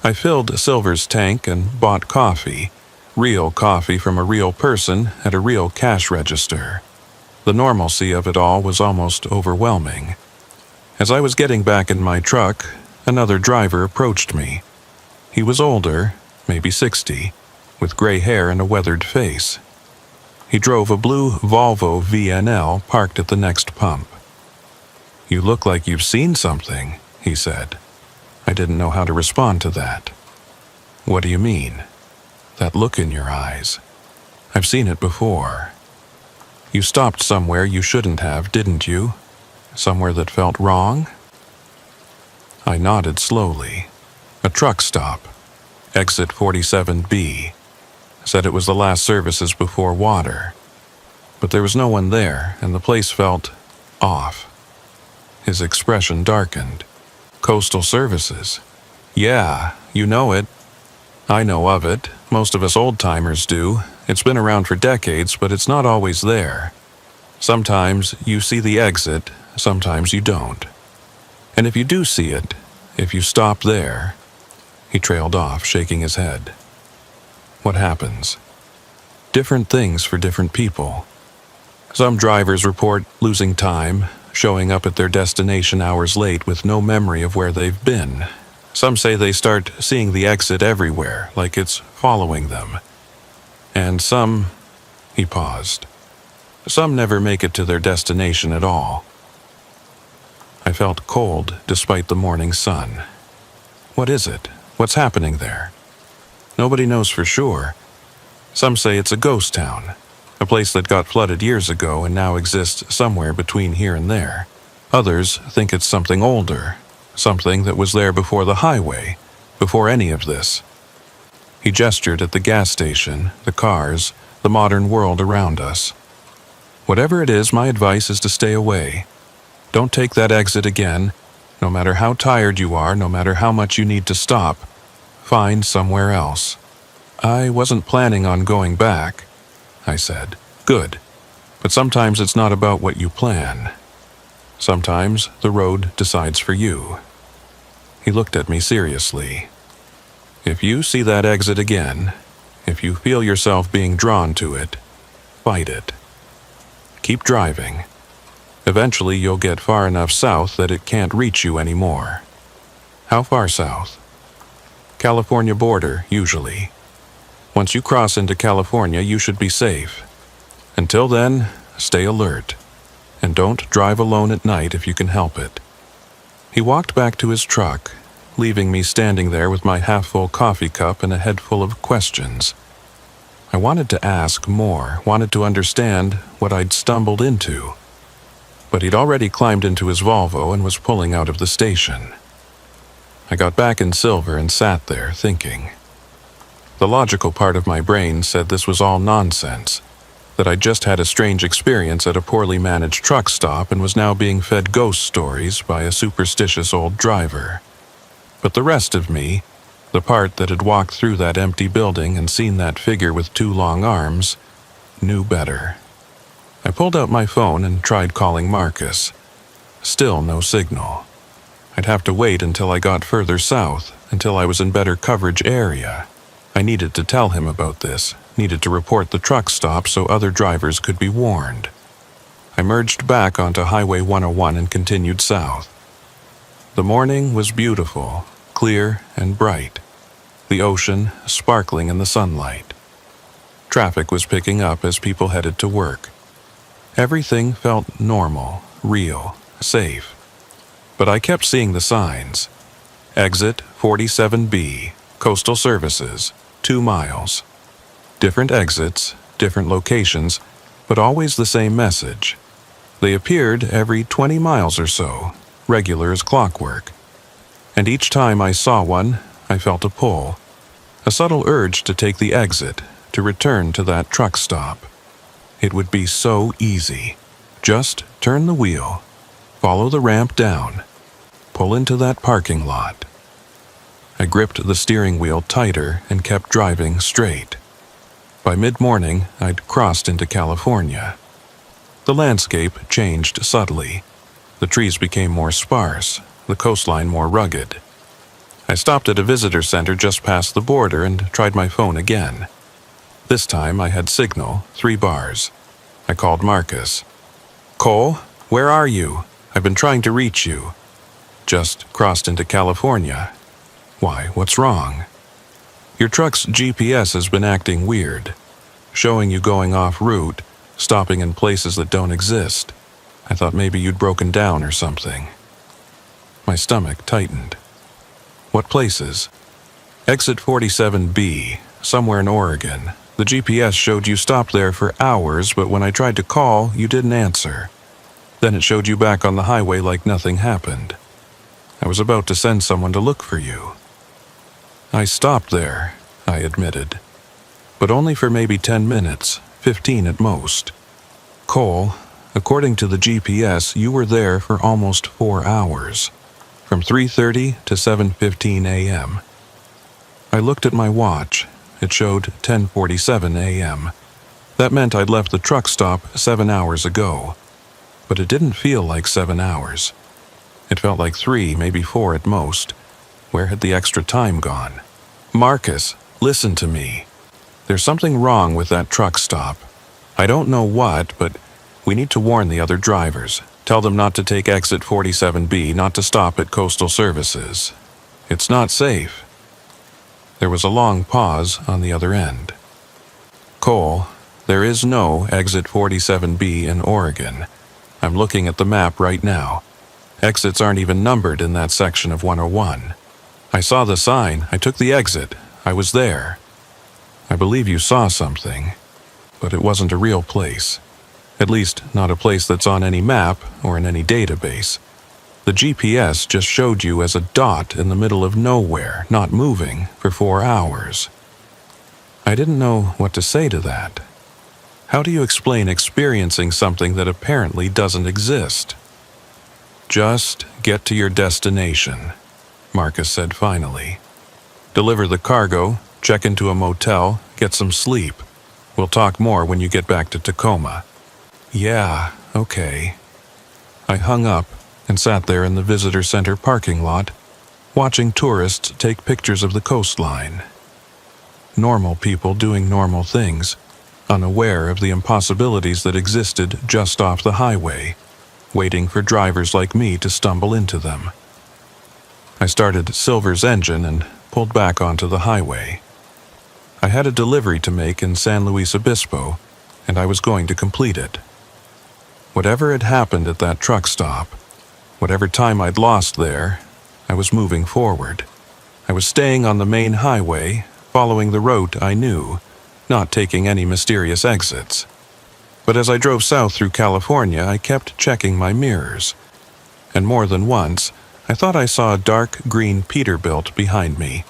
I filled Silver's tank and bought coffee, real coffee from a real person at a real cash register. The normalcy of it all was almost overwhelming. As I was getting back in my truck, another driver approached me. He was older, maybe 60, with gray hair and a weathered face. He drove a blue Volvo VNL parked at the next pump. "You look like you've seen something," he said. I didn't know how to respond to that. "What do you mean?" "That look in your eyes. I've seen it before. You stopped somewhere you shouldn't have, didn't you? Somewhere that felt wrong?" I nodded slowly. "A truck stop. Exit 47B. Said it was the last services before water. But there was no one there, and the place felt off." His expression darkened. "Coastal Services. Yeah, you know it." "I know of it. Most of us old-timers do. It's been around for decades, but it's not always there. Sometimes you see the exit, sometimes you don't. And if you do see it, if you stop there..." He trailed off, shaking his head. "What happens?" "Different things for different people. Some drivers report losing time, showing up at their destination hours late with no memory of where they've been. Some say they start seeing the exit everywhere, like it's following them. And some..." He paused. "Some never make it to their destination at all." I felt cold despite the morning sun. "What is it? What's happening there?" "Nobody knows for sure. Some say it's a ghost town, a place that got flooded years ago and now exists somewhere between here and there. Others think it's something older, something that was there before the highway, before any of this." He gestured at the gas station, the cars, the modern world around us. "Whatever it is, my advice is to stay away. Don't take that exit again. No matter how tired you are, no matter how much you need to stop, find somewhere else." "I wasn't planning on going back," I said. "Good. But sometimes it's not about what you plan. Sometimes the road decides for you." He looked at me seriously. "If you see that exit again, if you feel yourself being drawn to it, fight it. Keep driving. Eventually you'll get far enough south that it can't reach you anymore." "How far south?" "California border, usually. Once you cross into California, you should be safe. Until then, stay alert. And don't drive alone at night if you can help it." He walked back to his truck, leaving me standing there with my half-full coffee cup and a head full of questions. I wanted to ask more, wanted to understand what I'd stumbled into. But he'd already climbed into his Volvo and was pulling out of the station. I got back in Silver and sat there, thinking. The logical part of my brain said this was all nonsense, that I'd just had a strange experience at a poorly managed truck stop and was now being fed ghost stories by a superstitious old driver. But the rest of me, the part that had walked through that empty building and seen that figure with 2 long arms, knew better. I pulled out my phone and tried calling Marcus. Still no signal. I'd have to wait until I got further south, until I was in better coverage area. I needed to tell him about this, needed to report the truck stop so other drivers could be warned. I merged back onto Highway 101 and continued south. The morning was beautiful, clear and bright. The ocean sparkling in the sunlight. Traffic was picking up as people headed to work. Everything felt normal, real, safe. But I kept seeing the signs. Exit 47B, Coastal Services, 2 miles. Different exits, different locations, but always the same message. They appeared every 20 miles or so, regular as clockwork. And each time I saw one, I felt a pull, a subtle urge to take the exit, to return to that truck stop. It would be so easy. Just turn the wheel, follow the ramp down, pull into that parking lot. I gripped the steering wheel tighter and kept driving straight. By mid-morning, I'd crossed into California. The landscape changed subtly. The trees became more sparse, the coastline more rugged. I stopped at a visitor center just past the border and tried my phone again. This time I had signal, 3 bars. I called Marcus. "Cole, where are you? I've been trying to reach you." "Just crossed into California." "Why, what's wrong?" "Your truck's GPS has been acting weird, showing you going off route, stopping in places that don't exist. I thought maybe you'd broken down or something." My stomach tightened. "What places?" "Exit 47B, somewhere in Oregon. The GPS showed you stopped there for hours, but when I tried to call, you didn't answer. Then it showed you back on the highway like nothing happened. I was about to send someone to look for you." "I stopped there," I admitted. "But only for maybe 10 minutes, 15 at most." "Cole, according to the GPS, you were there for almost 4 hours, from 3:30 to 7:15 a.m. I looked at my watch. It showed 10:47 a.m. That meant I'd left the truck stop 7 hours ago. But it didn't feel like 7 hours. It felt like 3, maybe 4 at most. Where had the extra time gone? "Marcus, listen to me. There's something wrong with that truck stop. I don't know what, but we need to warn the other drivers. Tell them not to take exit 47B, not to stop at Coastal Services. It's not safe." There was a long pause on the other end. "Cole, there is no exit 47B in Oregon. I'm looking at the map right now. Exits aren't even numbered in that section of 101. I saw the sign. I took the exit. I was there. I believe you saw something, but it wasn't a real place. At least, not a place that's on any map or in any database. The GPS just showed you as a dot in the middle of nowhere, not moving, for 4 hours." I didn't know what to say to that. How do you explain experiencing something that apparently doesn't exist? "Just get to your destination," Marcus said finally. "Deliver the cargo, check into a motel, get some sleep. We'll talk more when you get back to Tacoma." "Yeah, okay." I hung up and sat there in the visitor center parking lot, watching tourists take pictures of the coastline. Normal people doing normal things, unaware of the impossibilities that existed just off the highway, waiting for drivers like me to stumble into them. I started Silver's engine and pulled back onto the highway. I had a delivery to make in San Luis Obispo, and I was going to complete it. Whatever had happened at that truck stop, whatever time I'd lost there, I was moving forward. I was staying on the main highway, following the route I knew, not taking any mysterious exits. But as I drove south through California, I kept checking my mirrors. And more than once, I thought I saw a dark green Peterbilt behind me,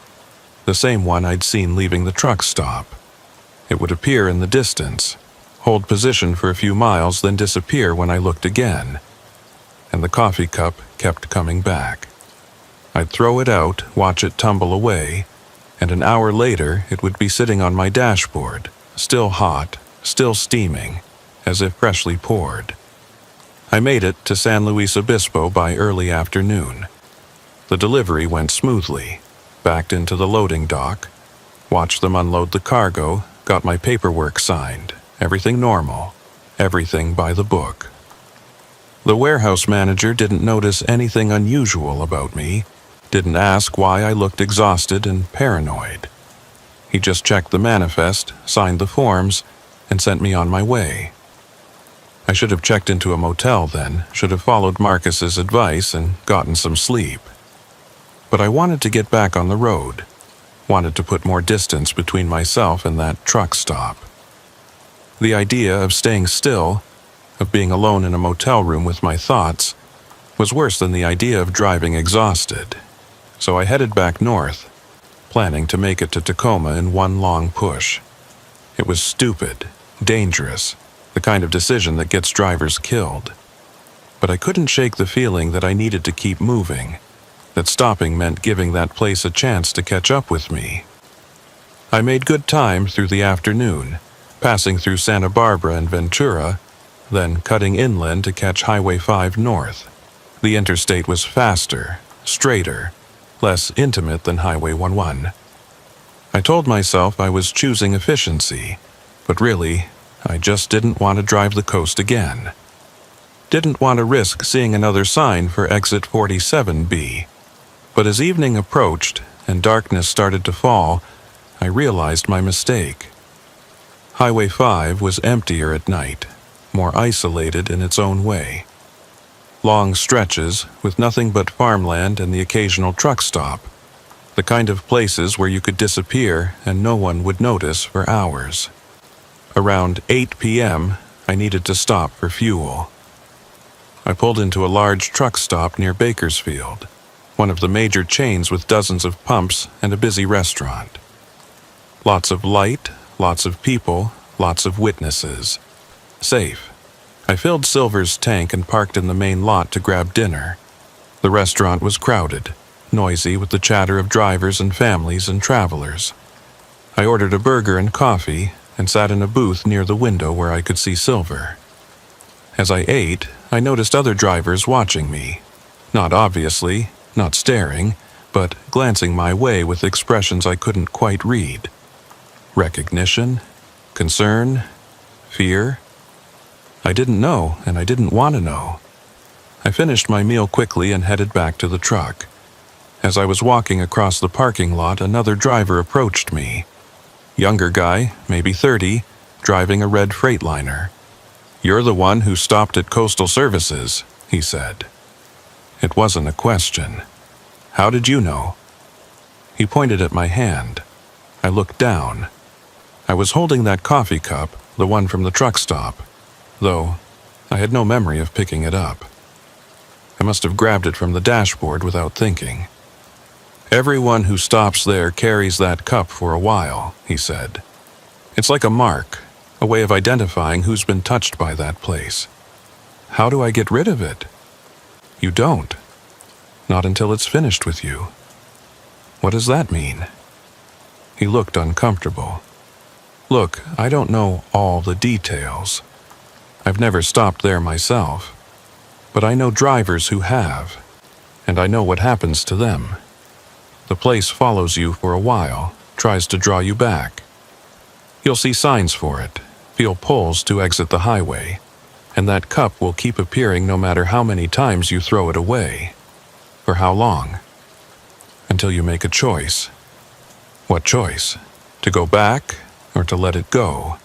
the same one I'd seen leaving the truck stop. It would appear in the distance, hold position for a few miles, then disappear when I looked again. And the coffee cup kept coming back. I'd throw it out, watch it tumble away, and an hour later it would be sitting on my dashboard, still hot, still steaming, as if freshly poured. I made it to San Luis Obispo by early afternoon. The delivery went smoothly, backed into the loading dock, watched them unload the cargo, got my paperwork signed, everything normal, everything by the book. The warehouse manager didn't notice anything unusual about me, didn't ask why I looked exhausted and paranoid. He just checked the manifest, signed the forms, and sent me on my way. I should have checked into a motel then, should have followed Marcus's advice and gotten some sleep. But I wanted to get back on the road, wanted to put more distance between myself and that truck stop. The idea of staying still, of being alone in a motel room with my thoughts, was worse than the idea of driving exhausted. So I headed back north, planning to make it to Tacoma in one long push. It was stupid, dangerous, the kind of decision that gets drivers killed. But I couldn't shake the feeling that I needed to keep moving, that stopping meant giving that place a chance to catch up with me. I made good time through the afternoon, passing through Santa Barbara and Ventura, then cutting inland to catch Highway 5 north. The interstate was faster, straighter, less intimate than Highway 11. I told myself I was choosing efficiency, but really, I just didn't want to drive the coast again. Didn't want to risk seeing another sign for exit 47B. But as evening approached and darkness started to fall, I realized my mistake. Highway 5 was emptier at night, more isolated in its own way. Long stretches with nothing but farmland and the occasional truck stop, the kind of places where you could disappear and no one would notice for hours. Around 8 p.m., I needed to stop for fuel. I pulled into a large truck stop near Bakersfield, one of the major chains with dozens of pumps and a busy restaurant. Lots of light, lots of people, lots of witnesses. Safe. I filled Silver's tank and parked in the main lot to grab dinner. The restaurant was crowded, noisy with the chatter of drivers and families and travelers. I ordered a burger and coffee and sat in a booth near the window where I could see Silver. As I ate, I noticed other drivers watching me. Not obviously, not staring, but glancing my way with expressions I couldn't quite read. Recognition? Concern? Fear? I didn't know, and I didn't want to know. I finished my meal quickly and headed back to the truck. As I was walking across the parking lot, another driver approached me. Younger guy, maybe 30, driving a red Freightliner. "You're the one who stopped at Coastal Services," he said. It wasn't a question. "How did you know?" He pointed at my hand. I looked down. I was holding that coffee cup, the one from the truck stop, though I had no memory of picking it up. I must have grabbed it from the dashboard without thinking. "Everyone who stops there carries that cup for a while," he said. "It's like a mark, a way of identifying who's been touched by that place. How do I get rid of it?" "You don't. Not until it's finished with you." "What does that mean?" He looked uncomfortable. "Look, I don't know all the details. I've never stopped there myself. But I know drivers who have, and I know what happens to them. The place follows you for a while, tries to draw you back. You'll see signs for it, feel pulls to exit the highway, and that cup will keep appearing no matter how many times you throw it away. For how long? Until you make a choice. What choice? To go back or to let it go?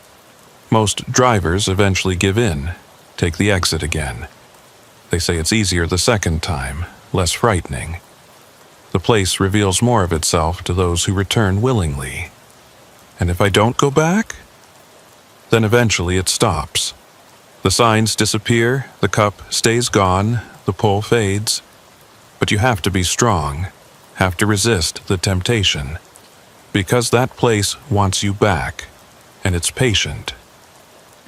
Most drivers eventually give in, take the exit again. They say it's easier the second time, less frightening. The place reveals more of itself to those who return willingly. And if I don't go back? Then eventually it stops. The signs disappear, the cup stays gone, the pull fades. But you have to be strong, have to resist the temptation. Because that place wants you back, and it's patient.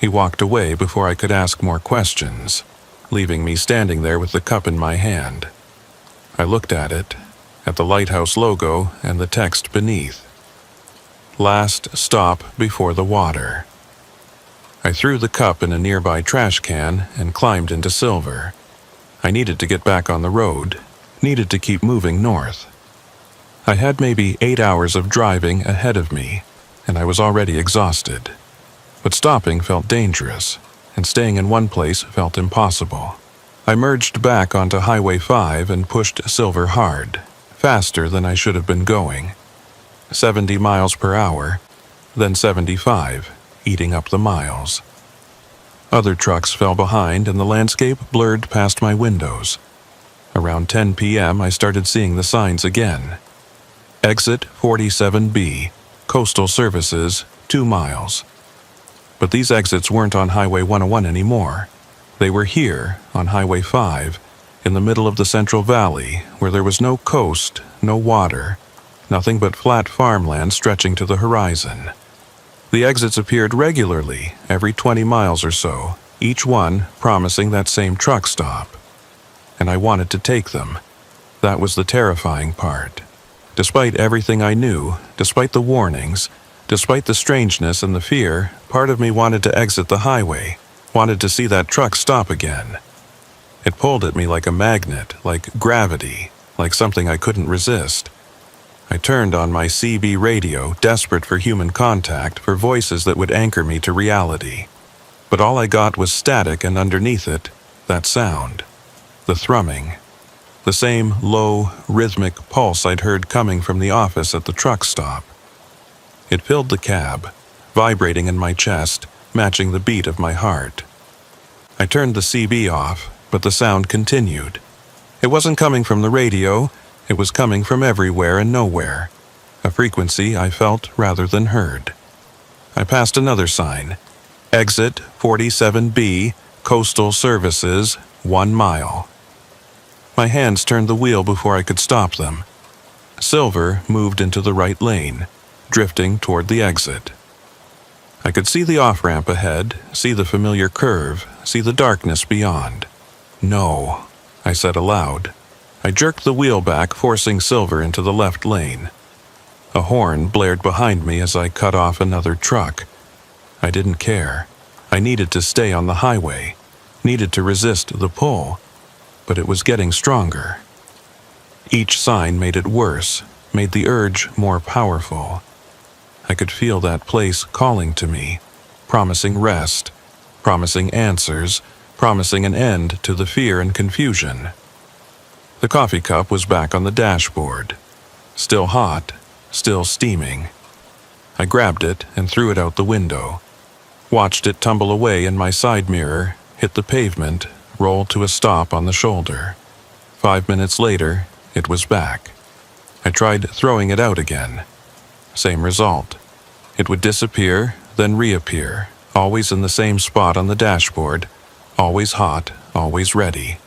He walked away before I could ask more questions, leaving me standing there with the cup in my hand. I looked at it, at the lighthouse logo and the text beneath. Last stop before the water. I threw the cup in a nearby trash can and climbed into Silver. I needed to get back on the road, needed to keep moving north. I had maybe 8 hours of driving ahead of me, and I was already exhausted. But stopping felt dangerous, and staying in one place felt impossible. I merged back onto Highway 5 and pushed Silver hard, faster than I should have been going. 70 miles per hour, then 75, eating up the miles. Other trucks fell behind and the landscape blurred past my windows. Around 10 p.m. I started seeing the signs again. Exit 47B, Coastal Services, 2 miles. But these exits weren't on Highway 101 anymore. They were here, on Highway 5, in the middle of the Central Valley, where there was no coast, no water, nothing but flat farmland stretching to the horizon. The exits appeared regularly, every 20 miles or so, each one promising that same truck stop. And I wanted to take them. That was the terrifying part. Despite everything I knew, despite the warnings, despite the strangeness and the fear, part of me wanted to exit the highway, wanted to see that truck stop again. It pulled at me like a magnet, like gravity, like something I couldn't resist. I turned on my CB radio, desperate for human contact, for voices that would anchor me to reality. But all I got was static, and underneath it, that sound. The thrumming. The same low, rhythmic pulse I'd heard coming from the office at the truck stop. It filled the cab, vibrating in my chest, matching the beat of my heart. I turned the CB off, but the sound continued. It wasn't coming from the radio, it was coming from everywhere and nowhere, a frequency I felt rather than heard. I passed another sign, Exit 47B, Coastal Services, 1 mile. My hands turned the wheel before I could stop them. Silver moved into the right lane, drifting toward the exit. I could see the off-ramp ahead, see the familiar curve, see the darkness beyond. No, I said aloud. I jerked the wheel back, forcing Silver into the left lane. A horn blared behind me as I cut off another truck. I didn't care. I needed to stay on the highway, needed to resist the pull, but it was getting stronger. Each sign made it worse, made the urge more powerful. I could feel that place calling to me, promising rest, promising answers, promising an end to the fear and confusion. The coffee cup was back on the dashboard, still hot, still steaming. I grabbed it and threw it out the window, watched it tumble away in my side mirror, hit the pavement, roll to a stop on the shoulder. 5 minutes later, it was back. I tried throwing it out again. Same result. It would disappear, then reappear, always in the same spot on the dashboard, always hot, always ready.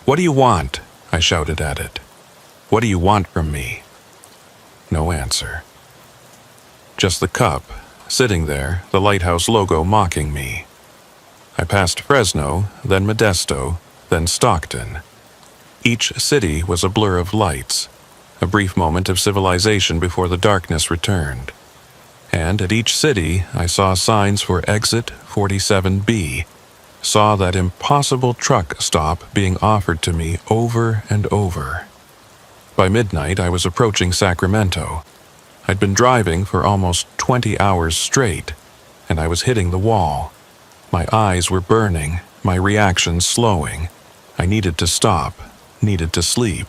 "What do you want?" I shouted at it. "What do you want from me?" No answer. Just the cup, sitting there, the lighthouse logo mocking me. I passed Fresno, then Modesto, then Stockton. Each city was a blur of lights, a brief moment of civilization before the darkness returned. And at each city, I saw signs for Exit 47B, saw that impossible truck stop being offered to me over and over. By midnight, I was approaching Sacramento. I'd been driving for almost 20 hours straight, and I was hitting the wall. My eyes were burning, my reactions slowing. I needed to stop, needed to sleep,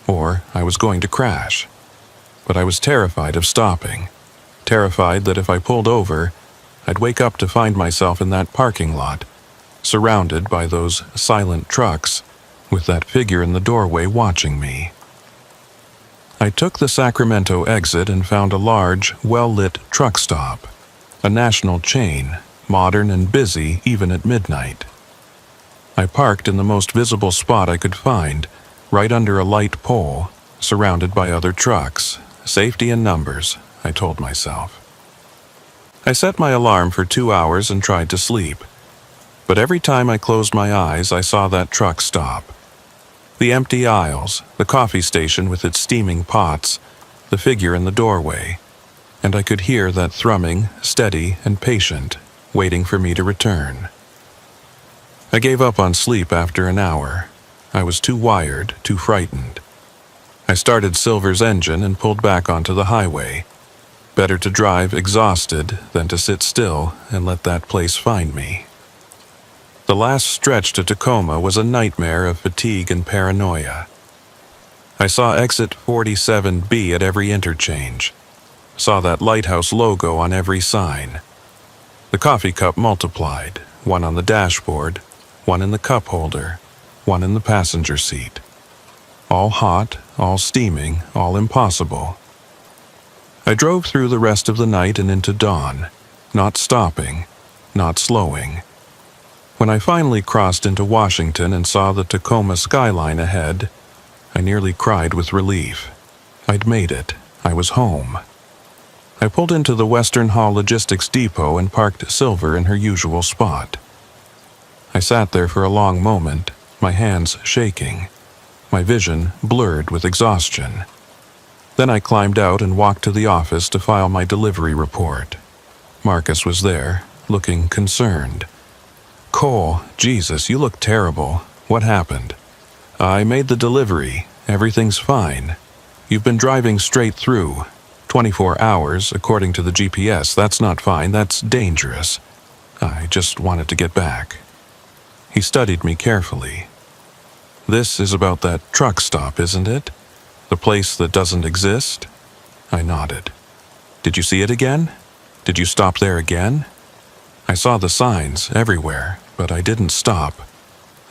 or I was going to crash. But I was terrified of stopping, terrified that if I pulled over, I'd wake up to find myself in that parking lot, surrounded by those silent trucks, with that figure in the doorway watching me. I took the Sacramento exit and found a large, well-lit truck stop, a national chain, modern and busy even at midnight. I parked in the most visible spot I could find, right under a light pole, surrounded by other trucks. Safety in numbers, I told myself. I set my alarm for 2 hours and tried to sleep. But every time I closed my eyes, I saw that truck stop. The empty aisles, the coffee station with its steaming pots, the figure in the doorway, and I could hear that thrumming, steady and patient, waiting for me to return. I gave up on sleep after an hour. I was too wired, too frightened. I started Silver's engine and pulled back onto the highway. Better to drive exhausted than to sit still and let that place find me. The last stretch to Tacoma was a nightmare of fatigue and paranoia. I saw Exit 47B at every interchange, saw that lighthouse logo on every sign. The coffee cup multiplied, one on the dashboard, one in the cup holder, one in the passenger seat. All hot, all steaming, all impossible. I drove through the rest of the night and into dawn, not stopping, not slowing. When I finally crossed into Washington and saw the Tacoma skyline ahead, I nearly cried with relief. I'd made it. I was home. I pulled into the Western Hall Logistics Depot and parked Silver in her usual spot. I sat there for a long moment, my hands shaking, my vision blurred with exhaustion. Then I climbed out and walked to the office to file my delivery report. Marcus was there, looking concerned. "Cole, Jesus, you look terrible. What happened?" "I made the delivery. Everything's fine. You've been driving straight through. 24 hours, according to the GPS. That's not fine. That's dangerous. I just wanted to get back." He studied me carefully. "This is about that truck stop, isn't it? The place that doesn't exist?" I nodded. "Did you see it again? Did you stop there again?" "I saw the signs everywhere, but I didn't stop.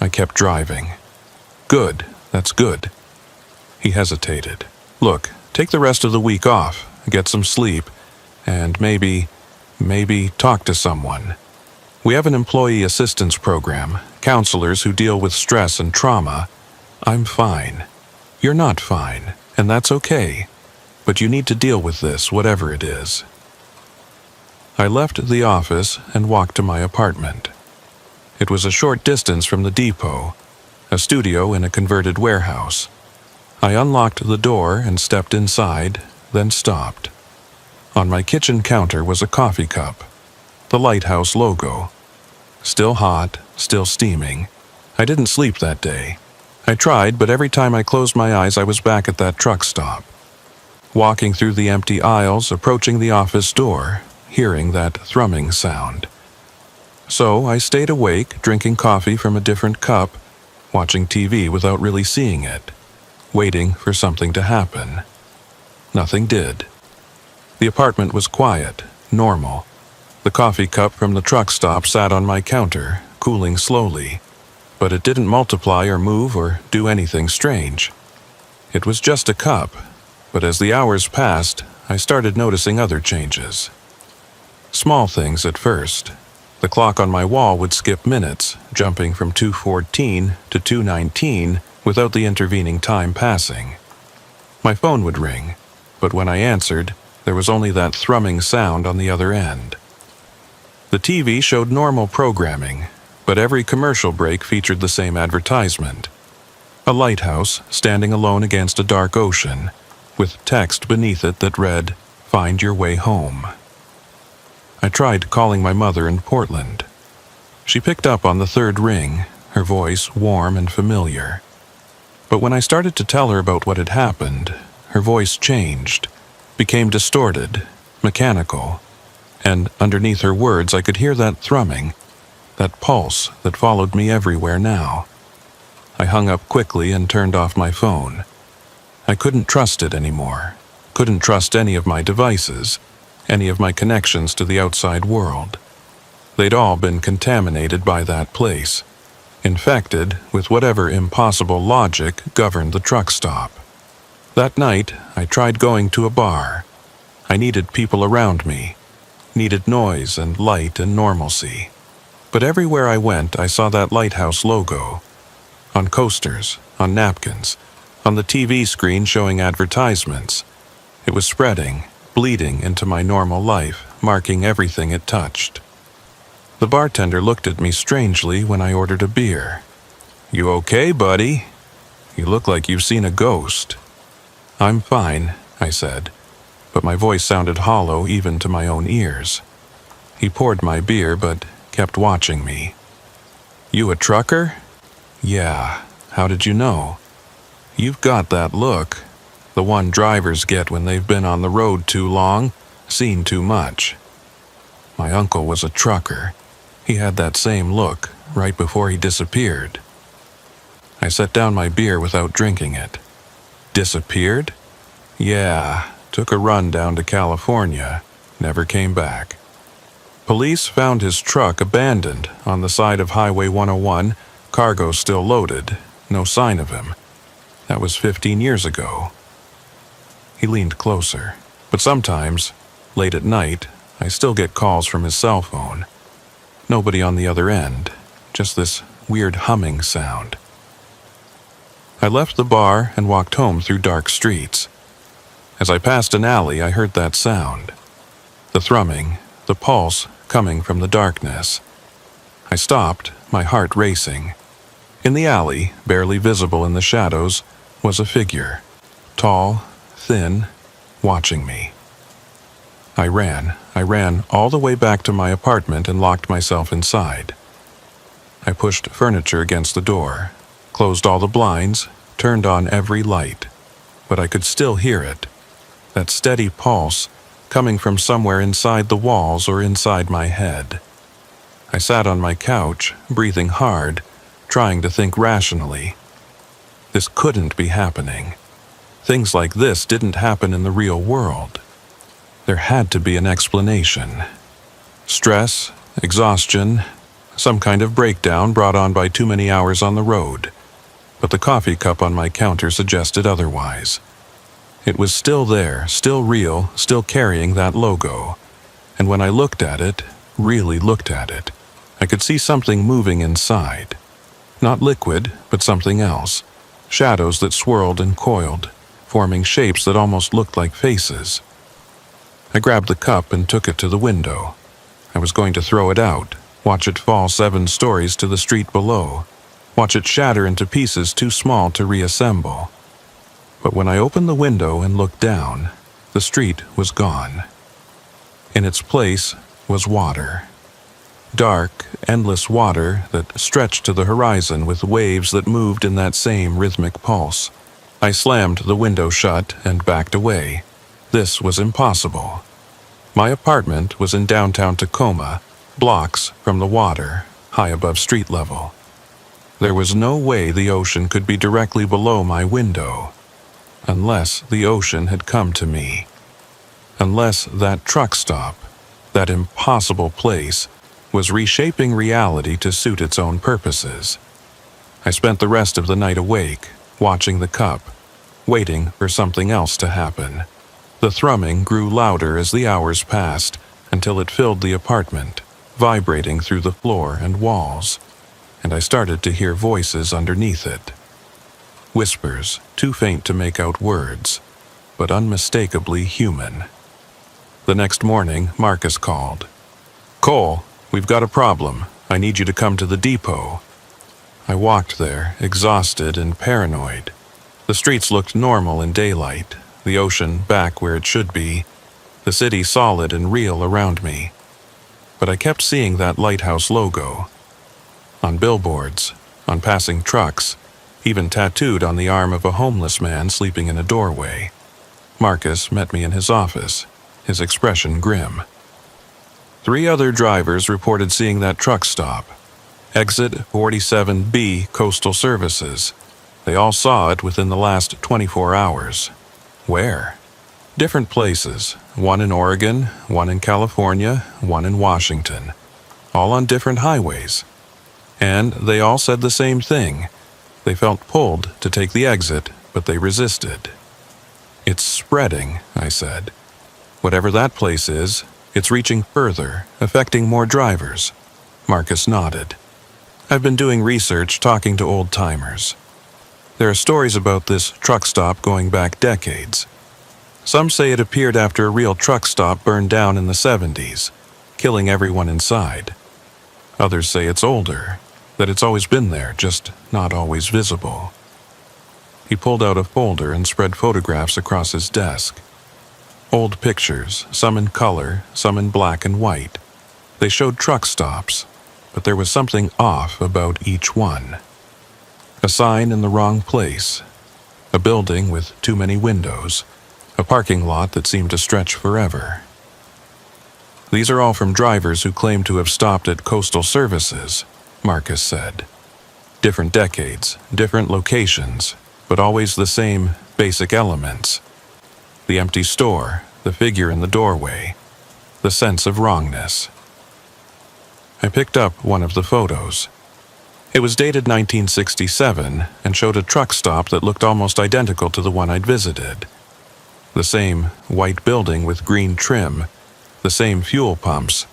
I kept driving." "Good, that's good." He hesitated. "Look, take the rest of the week off, get some sleep, and maybe talk to someone. We have an employee assistance program, counselors who deal with stress and trauma. I'm fine. You're not fine, and that's okay. But you need to deal with this, whatever it is." I left the office and walked to my apartment. It was a short distance from the depot, a studio in a converted warehouse. I unlocked the door and stepped inside, then stopped. On my kitchen counter was a coffee cup, the lighthouse logo. Still hot, still steaming. I didn't sleep that day. I tried, but every time I closed my eyes I was back at that truck stop. Walking through the empty aisles, approaching the office door, hearing that thrumming sound. So I stayed awake, drinking coffee from a different cup, watching TV without really seeing it, waiting for something to happen. Nothing did. The apartment was quiet, normal. The coffee cup from the truck stop sat on my counter, cooling slowly, but it didn't multiply or move or do anything strange. It was just a cup, but as the hours passed, I started noticing other changes. Small things at first. The clock on my wall would skip minutes, jumping from 2:14 to 2:19 without the intervening time passing. My phone would ring, but when I answered, there was only that thrumming sound on the other end. The TV showed normal programming, but every commercial break featured the same advertisement. A lighthouse standing alone against a dark ocean, with text beneath it that read, "Find your way home." I tried calling my mother in Portland. She picked up on the third ring, her voice warm and familiar. But when I started to tell her about what had happened, her voice changed, became distorted, mechanical, and underneath her words I could hear that thrumming, that pulse that followed me everywhere now. I hung up quickly and turned off my phone. I couldn't trust it anymore, couldn't trust any of my devices, any of my connections to the outside world. They'd all been contaminated by that place, infected with whatever impossible logic governed the truck stop. That night, I tried going to a bar. I needed people around me, needed noise and light and normalcy. But everywhere I went, I saw that lighthouse logo. On coasters, on napkins, on the TV screen showing advertisements. It was spreading, bleeding into my normal life, marking everything it touched. The bartender looked at me strangely when I ordered a beer. "You okay, buddy? You look like you've seen a ghost." "I'm fine," I said, but my voice sounded hollow even to my own ears. He poured my beer but kept watching me. "You a trucker?" "Yeah. How did you know?" "You've got that look. The one drivers get when they've been on the road too long, seen too much." My uncle was a trucker. He had that same look right before he disappeared. I set down my beer without drinking it. Disappeared? Yeah, took a run down to California, never came back. Police found his truck abandoned on the side of Highway 101, cargo still loaded, no sign of him. That was 15 years ago. He leaned closer, but sometimes, late at night, I still get calls from his cell phone. Nobody on the other end, just this weird humming sound. I left the bar and walked home through dark streets. As I passed an alley, I heard that sound. The thrumming, the pulse coming from the darkness. I stopped, my heart racing. In the alley, barely visible in the shadows, was a figure, tall, thin, watching me. I ran all the way back to my apartment and locked myself inside. I pushed furniture against the door, closed all the blinds, turned on every light, but I could still hear it, that steady pulse coming from somewhere inside the walls or inside my head. I sat on my couch, breathing hard, trying to think rationally. This couldn't be happening. Things like this didn't happen in the real world. There had to be an explanation. Stress, exhaustion, some kind of breakdown brought on by too many hours on the road. But the coffee cup on my counter suggested otherwise. It was still there, still real, still carrying that logo. And when I looked at it, really looked at it, I could see something moving inside. Not liquid, but something else. Shadows that swirled and coiled, forming shapes that almost looked like faces. I grabbed the cup and took it to the window. I was going to throw it out, watch it fall 7 stories to the street below, watch it shatter into pieces too small to reassemble. But when I opened the window and looked down, the street was gone. In its place was water. Dark, endless water that stretched to the horizon with waves that moved in that same rhythmic pulse. I slammed the window shut and backed away. This was impossible. My apartment was in downtown Tacoma, blocks from the water, high above street level. There was no way the ocean could be directly below my window, unless the ocean had come to me. Unless that truck stop, that impossible place, was reshaping reality to suit its own purposes. I spent the rest of the night awake, watching the cup, waiting for something else to happen. The thrumming grew louder as the hours passed, until it filled the apartment, vibrating through the floor and walls, and I started to hear voices underneath it. Whispers, too faint to make out words, but unmistakably human. The next morning, Marcus called. "Cole, we've got a problem. I need you to come to the depot." I walked there, exhausted and paranoid. The streets looked normal in daylight, the ocean back where it should be, the city solid and real around me. But I kept seeing that lighthouse logo. On billboards, on passing trucks, even tattooed on the arm of a homeless man sleeping in a doorway. Marcus met me in his office, his expression grim. 3 other drivers reported seeing that truck stop. Exit 47B Coastal Services. They all saw it within the last 24 hours. Where? Different places, one in Oregon, one in California, one in Washington, all on different highways. And they all said the same thing. They felt pulled to take the exit, but they resisted. "It's spreading," I said. "Whatever that place is, it's reaching further, affecting more drivers." Marcus nodded. "I've been doing research, talking to old-timers. There are stories about this truck stop going back decades. Some say it appeared after a real truck stop burned down in the 70s, killing everyone inside. Others say it's older, that it's always been there, just not always visible." He pulled out a folder and spread photographs across his desk. Old pictures, some in color, some in black and white. They showed truck stops, but there was something off about each one. A sign in the wrong place, a building with too many windows, a parking lot that seemed to stretch forever. "These are all from drivers who claim to have stopped at Coastal Services," Marcus said. "Different decades, different locations, but always the same basic elements. The empty store, the figure in the doorway, the sense of wrongness." I picked up one of the photos. It was dated 1967 and showed a truck stop that looked almost identical to the one I'd visited. The same white building with green trim, the same fuel pumps,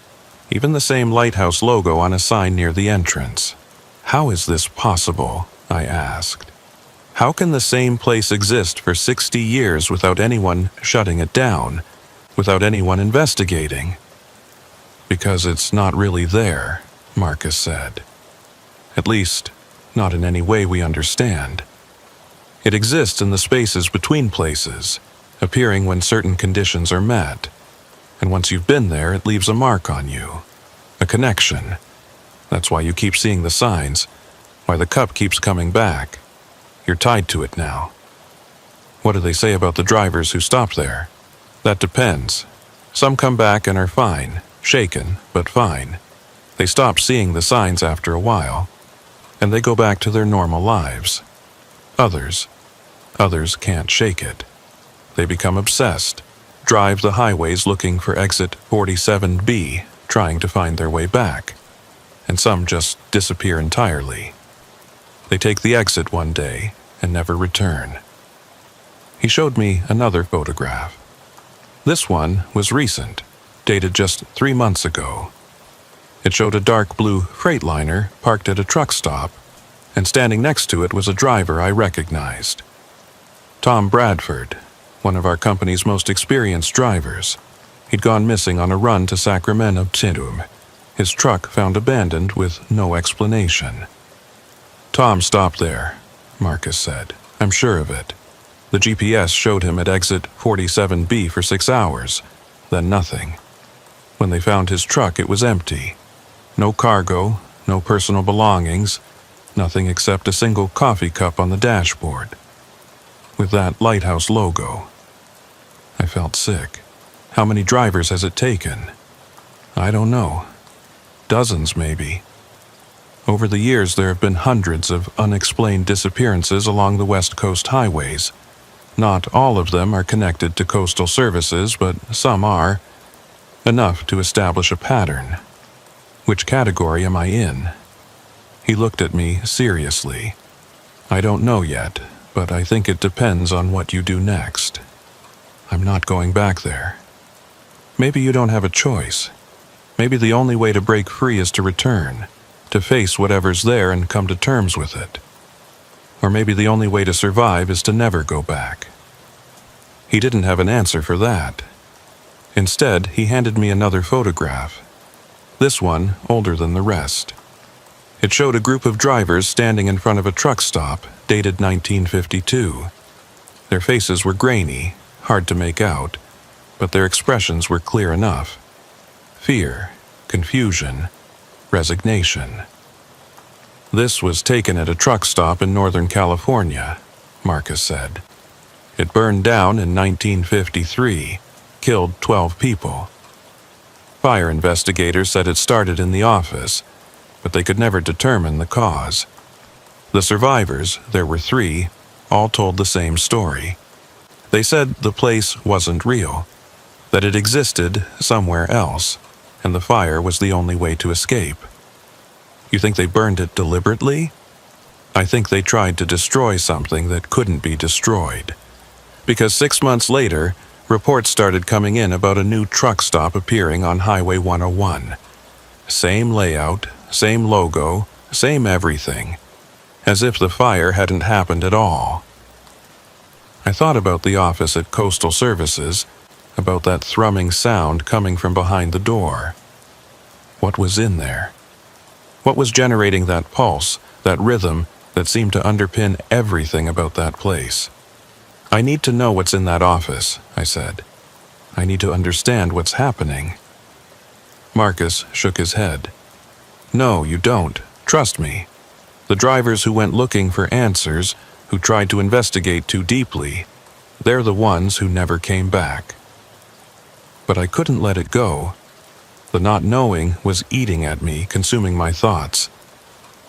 even the same lighthouse logo on a sign near the entrance. "How is this possible?" I asked. "How can the same place exist for 60 years without anyone shutting it down? without anyone investigating. Because it's not really there, Marcus said. At least, not in any way we understand. It exists in the spaces between places, appearing when certain conditions are met. And once you've been there, it leaves a mark on you. A connection. That's why you keep seeing the signs, why the cup keeps coming back. You're tied to it now. What do they say about the drivers who stop there? That depends. Some come back and are fine, shaken, but fine. They stop seeing the signs after a while, and they go back to their normal lives. Others can't shake it. They become obsessed, drive the highways looking for exit 47B, trying to find their way back. And some just disappear entirely. They take the exit one day and never return. He showed me another photograph. This one was recent, dated just 3 months ago. It showed a dark blue Freightliner parked at a truck stop, and standing next to it was a driver I recognized. Tom Bradford, one of our company's most experienced drivers. He'd gone missing on a run to Sacramento. His truck found abandoned with no explanation. Tom stopped there, Marcus said. I'm sure of it. The GPS showed him at exit 47B for 6 hours, then nothing. When they found his truck, it was empty. No cargo, no personal belongings, nothing except a single coffee cup on the dashboard, with that lighthouse logo. I felt sick. How many drivers has it taken? I don't know. Dozens, maybe. Over the years, there have been hundreds of unexplained disappearances along the West Coast highways. Not all of them are connected to coastal services, but some are. Enough to establish a pattern. Which category am I in? He looked at me seriously. I don't know yet, but I think it depends on what you do next. I'm not going back there. Maybe you don't have a choice. Maybe the only way to break free is to return, to face whatever's there and come to terms with it. Or maybe the only way to survive is to never go back. He didn't have an answer for that. Instead, he handed me another photograph. This one older than the rest. It showed a group of drivers standing in front of a truck stop, dated 1952. Their faces were grainy, hard to make out, but their expressions were clear enough. Fear, confusion, resignation. This was taken at a truck stop in Northern California, Marcus said. It burned down in 1953, killed 12 people. Fire investigators said it started in the office, but they could never determine the cause. The survivors, there were 3, all told the same story. They said the place wasn't real, that it existed somewhere else, and the fire was the only way to escape. You think they burned it deliberately? I think they tried to destroy something that couldn't be destroyed. Because 6 months later, reports started coming in about a new truck stop appearing on Highway 101. Same layout, same logo, same everything. As if the fire hadn't happened at all. I thought about the office at Coastal Services, about that thrumming sound coming from behind the door. What was in there? What was generating that pulse, that rhythm that seemed to underpin everything about that place? I need to know what's in that office, I said. I need to understand what's happening. Marcus shook his head. No, you don't. Trust me. The drivers who went looking for answers, who tried to investigate too deeply, they're the ones who never came back. But I couldn't let it go. The not knowing was eating at me, consuming my thoughts.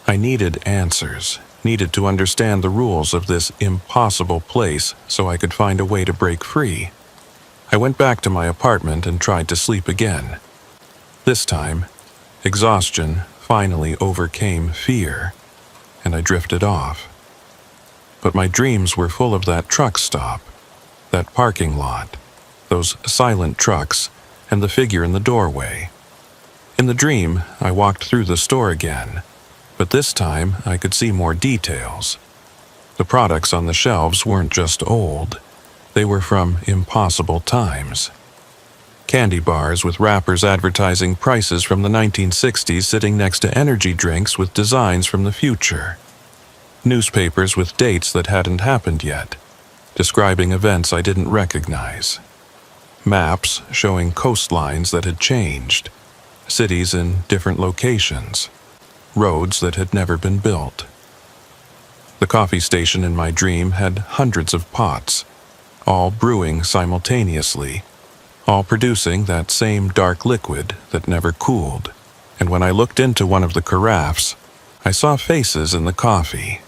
I needed answers, needed to understand the rules of this impossible place so I could find a way to break free. I went back to my apartment and tried to sleep again. This time, exhaustion finally overcame fear, and I drifted off. But my dreams were full of that truck stop, that parking lot, those silent trucks, and the figure in the doorway. In the dream, I walked through the store again, but this time I could see more details. The products on the shelves weren't just old, they were from impossible times. Candy bars with wrappers advertising prices from the 1960s sitting next to energy drinks with designs from the future. Newspapers with dates that hadn't happened yet, describing events I didn't recognize. Maps showing coastlines that had changed, cities in different locations, roads that had never been built. The coffee station in my dream had hundreds of pots, all brewing simultaneously, all producing that same dark liquid that never cooled. And when I looked into one of the carafes, I saw faces in the coffee.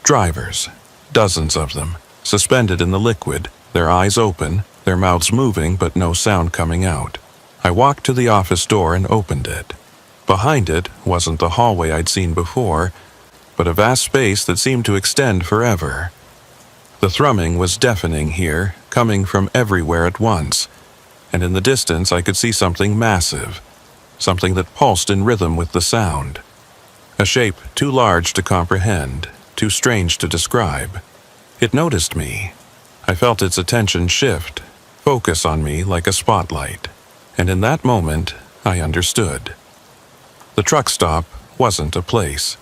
Drivers, dozens of them, suspended in the liquid, their eyes open, their mouths moving but no sound coming out. I walked to the office door and opened it. Behind it wasn't the hallway I'd seen before, but a vast space that seemed to extend forever. The thrumming was deafening here, coming from everywhere at once, and in the distance I could see something massive, something that pulsed in rhythm with the sound. A shape too large to comprehend, too strange to describe. It noticed me. I felt its attention shift, focus on me like a spotlight, and in that moment I understood. The truck stop wasn't a place.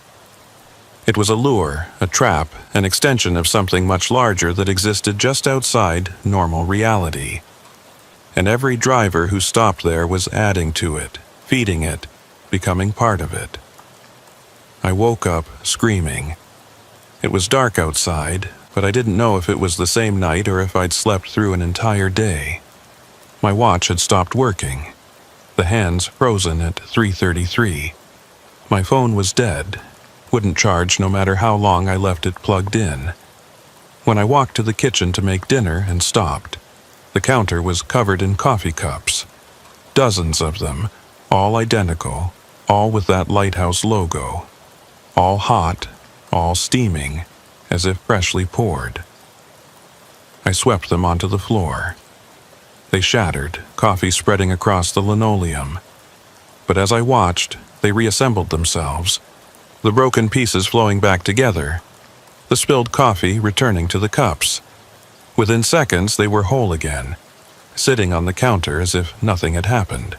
It was a lure, a trap, an extension of something much larger that existed just outside normal reality. And every driver who stopped there was adding to it, feeding it, becoming part of it. I woke up screaming. It was dark outside, but I didn't know if it was the same night or if I'd slept through an entire day. My watch had stopped working, the hands frozen at 3:33. My phone was dead, wouldn't charge no matter how long I left it plugged in. When I walked to the kitchen to make dinner and stopped, the counter was covered in coffee cups. Dozens of them, all identical, all with that lighthouse logo. All hot, all steaming, as if freshly poured. I swept them onto the floor. They shattered, coffee spreading across the linoleum. But as I watched, they reassembled themselves, the broken pieces flowing back together, the spilled coffee returning to the cups. Within seconds, they were whole again, sitting on the counter as if nothing had happened.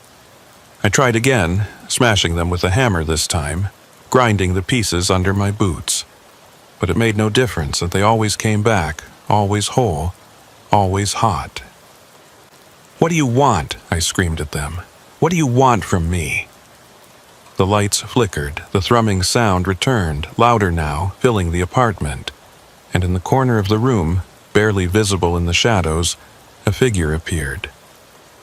I tried again, smashing them with a hammer this time, grinding the pieces under my boots. But it made no difference that they always came back, always whole, always hot. "What do you want?" I screamed at them. "What do you want from me?" The lights flickered, the thrumming sound returned, louder now, filling the apartment. And in the corner of the room, barely visible in the shadows, a figure appeared.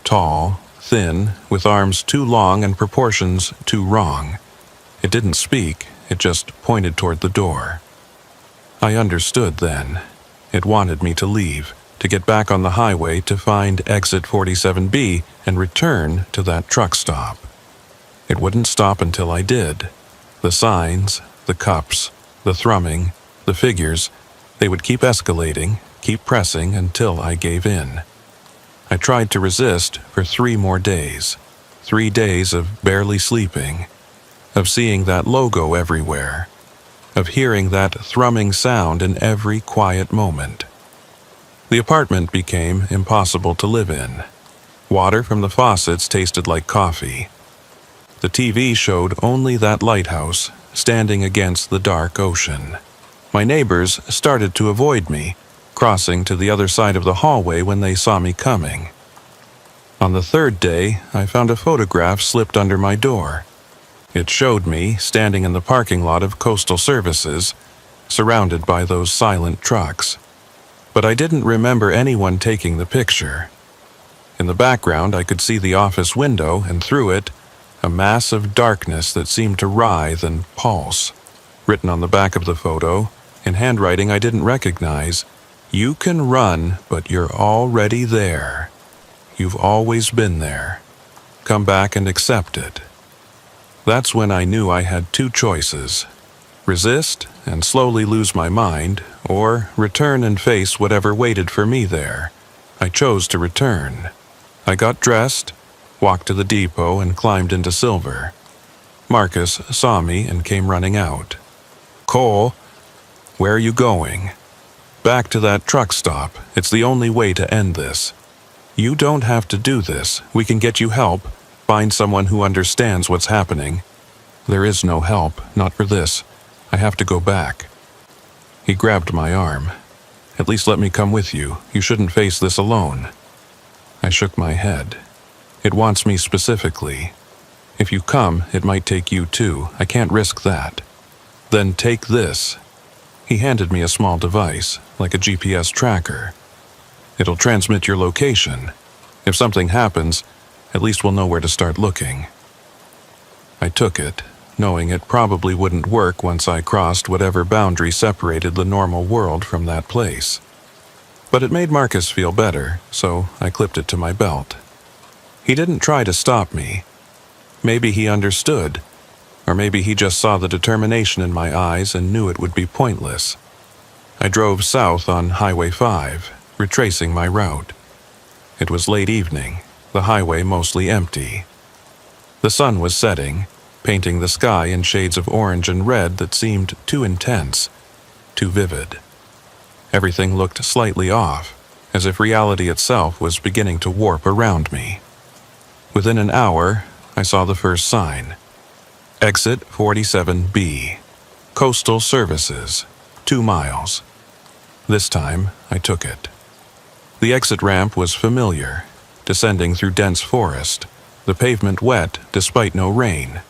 Tall, thin, with arms too long and proportions too wrong. It didn't speak, it just pointed toward the door. I understood then. It wanted me to leave, to get back on the highway to find exit 47B and return to that truck stop. It wouldn't stop until I did. The signs, the cups, the thrumming, the figures, they would keep escalating, keep pressing until I gave in. I tried to resist for 3 more days. 3 days of barely sleeping, of seeing that logo everywhere, of hearing that thrumming sound in every quiet moment. The apartment became impossible to live in. Water from the faucets tasted like coffee. The TV showed only that lighthouse standing against the dark ocean. My neighbors started to avoid me, crossing to the other side of the hallway when they saw me coming. On the 3rd day, I found a photograph slipped under my door. It showed me standing in the parking lot of Coastal Services, surrounded by those silent trucks. But I didn't remember anyone taking the picture. In the background, I could see the office window, and through it, a mass of darkness that seemed to writhe and pulse. Written on the back of the photo, in handwriting I didn't recognize, "You can run, but you're already there. You've always been there. Come back and accept it." That's when I knew I had 2 choices: resist and slowly lose my mind, or return and face whatever waited for me there. I chose to return. I got dressed, walked to the depot, and climbed into Silver. Marcus saw me and came running out. "Cole, where are you going?" "Back to that truck stop. It's the only way to end this." "You don't have to do this. We can get you help. Find someone who understands what's happening." "There is no help, not for this. I have to go back." He grabbed my arm. "At least let me come with you. You shouldn't face this alone." I shook my head. "It wants me specifically. If you come, it might take you too. I can't risk that." "Then take this." He handed me a small device, like a GPS tracker. "It'll transmit your location. If something happens, at least we'll know where to start looking." I took it, knowing it probably wouldn't work once I crossed whatever boundary separated the normal world from that place. But it made Marcus feel better, so I clipped it to my belt. He didn't try to stop me. Maybe he understood, or maybe he just saw the determination in my eyes and knew it would be pointless. I drove south on Highway 5, retracing my route. It was late evening, the highway mostly empty. The sun was setting, painting the sky in shades of orange and red that seemed too intense, too vivid. Everything looked slightly off, as if reality itself was beginning to warp around me. Within an hour, I saw the first sign. Exit 47B. Coastal Services. 2 miles. This time, I took it. The exit ramp was familiar, descending through dense forest, the pavement wet despite no rain.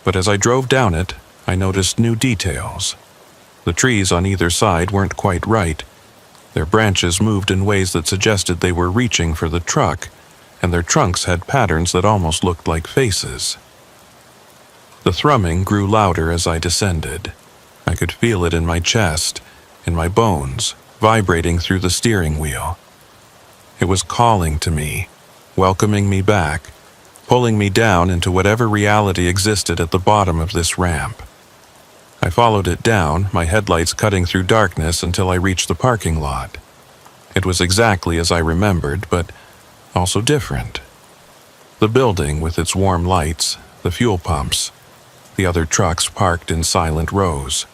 But as I drove down it, I noticed new details. The trees on either side weren't quite right. Their branches moved in ways that suggested they were reaching for the truck, and their trunks had patterns that almost looked like faces. The thrumming grew louder as I descended. I could feel it in my chest, in my bones, vibrating through the steering wheel. It was calling to me, welcoming me back, pulling me down into whatever reality existed at the bottom of this ramp. I followed it down, my headlights cutting through darkness until I reached the parking lot. It was exactly as I remembered, but also different. The building with its warm lights, the fuel pumps, the other trucks parked in silent rows.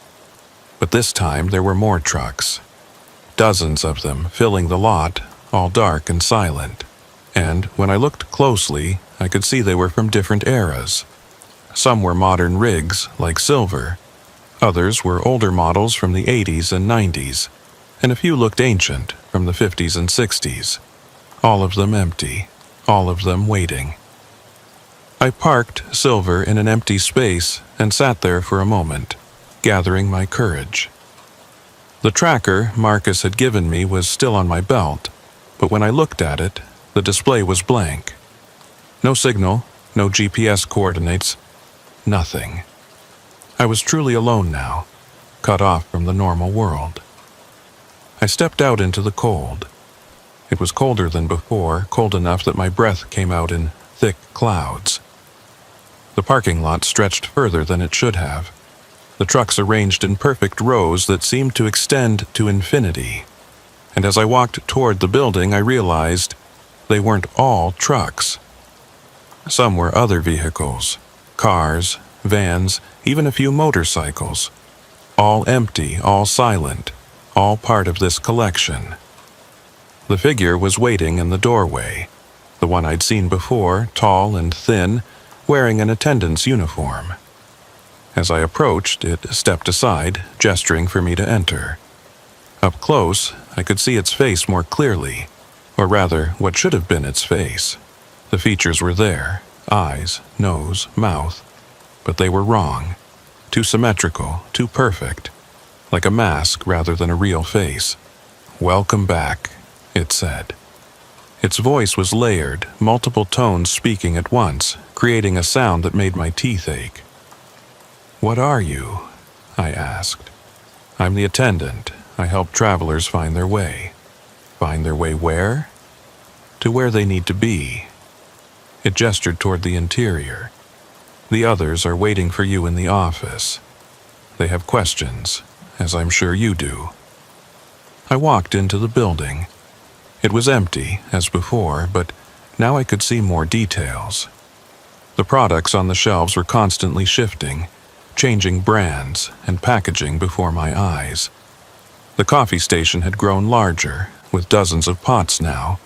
But this time there were more trucks. Dozens of them filling the lot, all dark and silent. And when I looked closely, I could see they were from different eras. Some were modern rigs, like silver. Others were older models from the 80s and 90s, and a few looked ancient, from the 50s and 60s. All of them empty, all of them waiting. I parked Silver in an empty space and sat there for a moment, gathering my courage. The tracker Marcus had given me was still on my belt, but when I looked at it, the display was blank. No signal, no GPS coordinates, nothing. I was truly alone now, cut off from the normal world. I stepped out into the cold. It was colder than before, cold enough that my breath came out in thick clouds. The parking lot stretched further than it should have. The trucks arranged in perfect rows that seemed to extend to infinity. And as I walked toward the building, I realized they weren't all trucks. Some were other vehicles, cars, vans, even a few motorcycles. All empty, all silent, all part of this collection. The figure was waiting in the doorway, the one I'd seen before, tall and thin, wearing an attendant's uniform. As I approached, it stepped aside, gesturing for me to enter. Up close, I could see its face more clearly, or rather, what should have been its face. The features were there, eyes, nose, mouth, but they were wrong. Too symmetrical, too perfect, like a mask rather than a real face. "Welcome back," it said. Its voice was layered, multiple tones speaking at once, creating a sound that made my teeth ache. "What are you?" I asked. "I'm the attendant. I help travelers find their way." "Find their way where?" "To where they need to be." It gestured toward the interior. "The others are waiting for you in the office. They have questions, as I'm sure you do." I walked into the building. It was empty, as before, but now I could see more details. The products on the shelves were constantly shifting, changing brands and packaging before my eyes. The coffee station had grown larger, with dozens of pots now,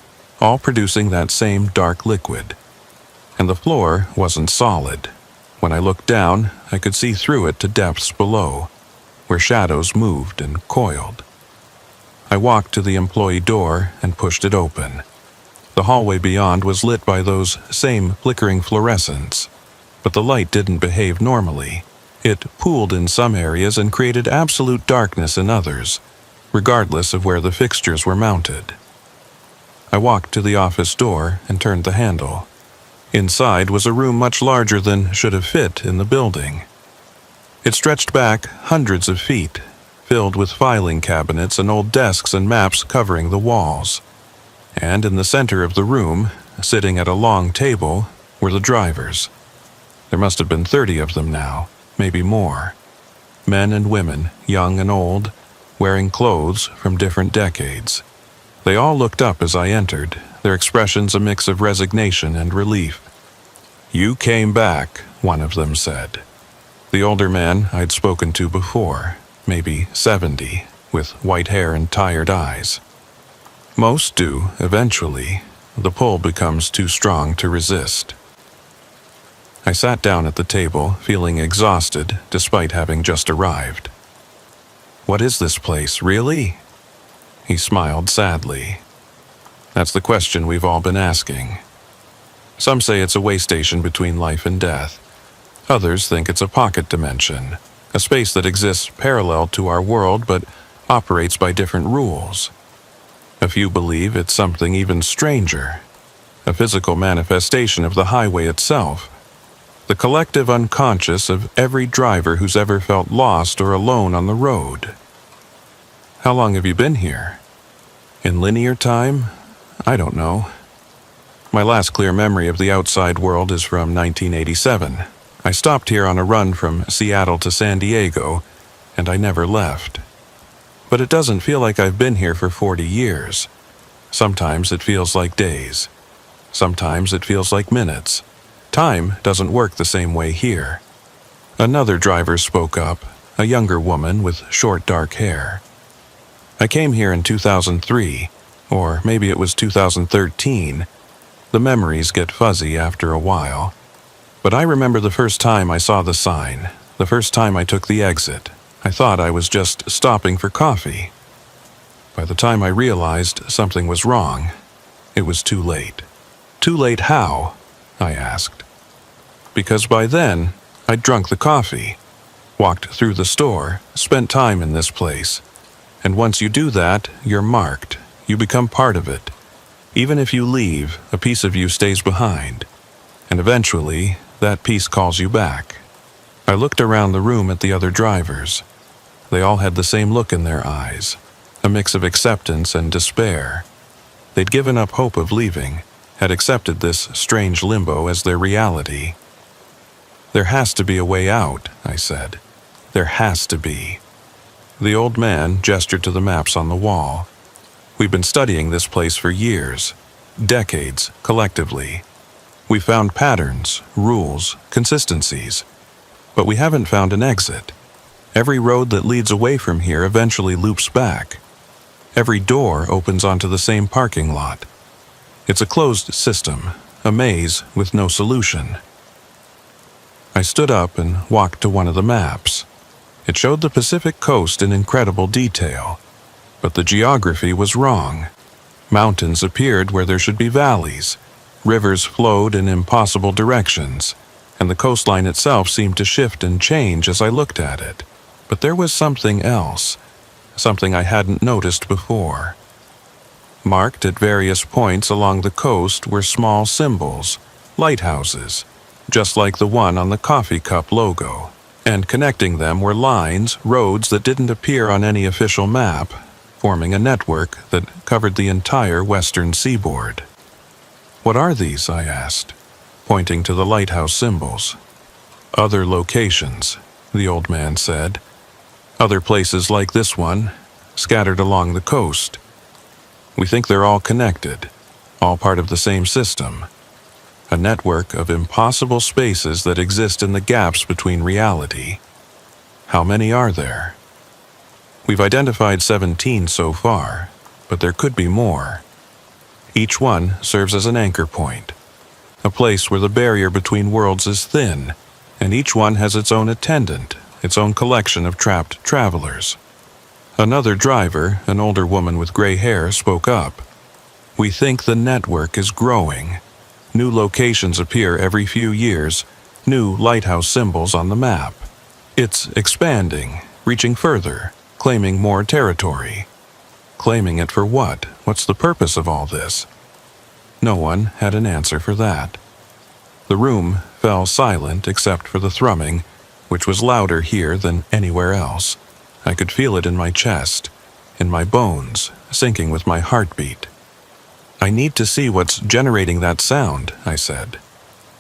all producing that same dark liquid. And the floor wasn't solid. When I looked down, I could see through it to depths below, where shadows moved and coiled. I walked to the employee door and pushed it open. The hallway beyond was lit by those same flickering fluorescents, but the light didn't behave normally. It pooled in some areas and created absolute darkness in others, regardless of where the fixtures were mounted. I walked to the office door and turned the handle. Inside was a room much larger than should have fit in the building. It stretched back hundreds of feet, filled with filing cabinets and old desks and maps covering the walls. And in the center of the room, sitting at a long table, were the drivers. There must have been 30 of them now, maybe more. Men and women, young and old, wearing clothes from different decades. They all looked up as I entered, their expressions a mix of resignation and relief. "You came back," one of them said. The older man I'd spoken to before, maybe 70, with white hair and tired eyes. Most do, eventually. The pull becomes too strong to resist. I sat down at the table, feeling exhausted despite having just arrived. "What is this place, really?" He smiled sadly. That's the question we've all been asking. Some say it's a way station between life and death. Others think it's a pocket dimension, a space that exists parallel to our world but operates by different rules. A few believe it's something even stranger, a physical manifestation of the highway itself, the collective unconscious of every driver who's ever felt lost or alone on the road. How long have you been here? In linear time? I don't know. My last clear memory of the outside world is from 1987. I stopped here on a run from Seattle to San Diego, and I never left. But it doesn't feel like I've been here for 40 years. Sometimes it feels like days. Sometimes it feels like minutes. Time doesn't work the same way here. Another driver spoke up, a younger woman with short dark hair. I came here in 2003, or maybe it was 2013. The memories get fuzzy after a while. But I remember the first time I saw the sign, the first time I took the exit. I thought I was just stopping for coffee. By the time I realized something was wrong, it was too late. Too late how? I asked. Because by then, I'd drunk the coffee, walked through the store, spent time in this place. And once you do that, you're marked. You become part of it. Even if you leave, a piece of you stays behind. And eventually, that piece calls you back. I looked around the room at the other drivers. They all had the same look in their eyes, a mix of acceptance and despair. They'd given up hope of leaving, had accepted this strange limbo as their reality. "There has to be a way out," I said. "There has to be." The old man gestured to the maps on the wall. "We've been studying this place for years, decades, collectively. We've found patterns, rules, consistencies, but we haven't found an exit. Every road that leads away from here eventually loops back. Every door opens onto the same parking lot. It's a closed system, a maze with no solution." I stood up and walked to one of the maps. It showed the Pacific coast in incredible detail, but the geography was wrong. Mountains appeared where there should be valleys. Rivers flowed in impossible directions, and the coastline itself seemed to shift and change as I looked at it. But there was something else, something I hadn't noticed before. Marked at various points along the coast were small symbols, lighthouses, just like the one on the coffee cup logo. And connecting them were lines, roads that didn't appear on any official map, forming a network that covered the entire western seaboard. "What are these?" I asked, pointing to the lighthouse symbols. "Other locations," the old man said. "Other places like this one, scattered along the coast. We think they're all connected, all part of the same system. A network of impossible spaces that exist in the gaps between reality. How many are there?" "We've identified 17 so far, but there could be more." Each one serves as an anchor point, a place where the barrier between worlds is thin, and each one has its own attendant, its own collection of trapped travelers. Another driver, an older woman with gray hair, spoke up. "We think the network is growing. New locations appear every few years, new lighthouse symbols on the map. It's expanding, reaching further, claiming more territory." Claiming it for what? What's the purpose of all this? No one had an answer for that. The room fell silent except for the thrumming, which was louder here than anywhere else. I could feel it in my chest, in my bones, syncing with my heartbeat. "I need to see what's generating that sound," I said.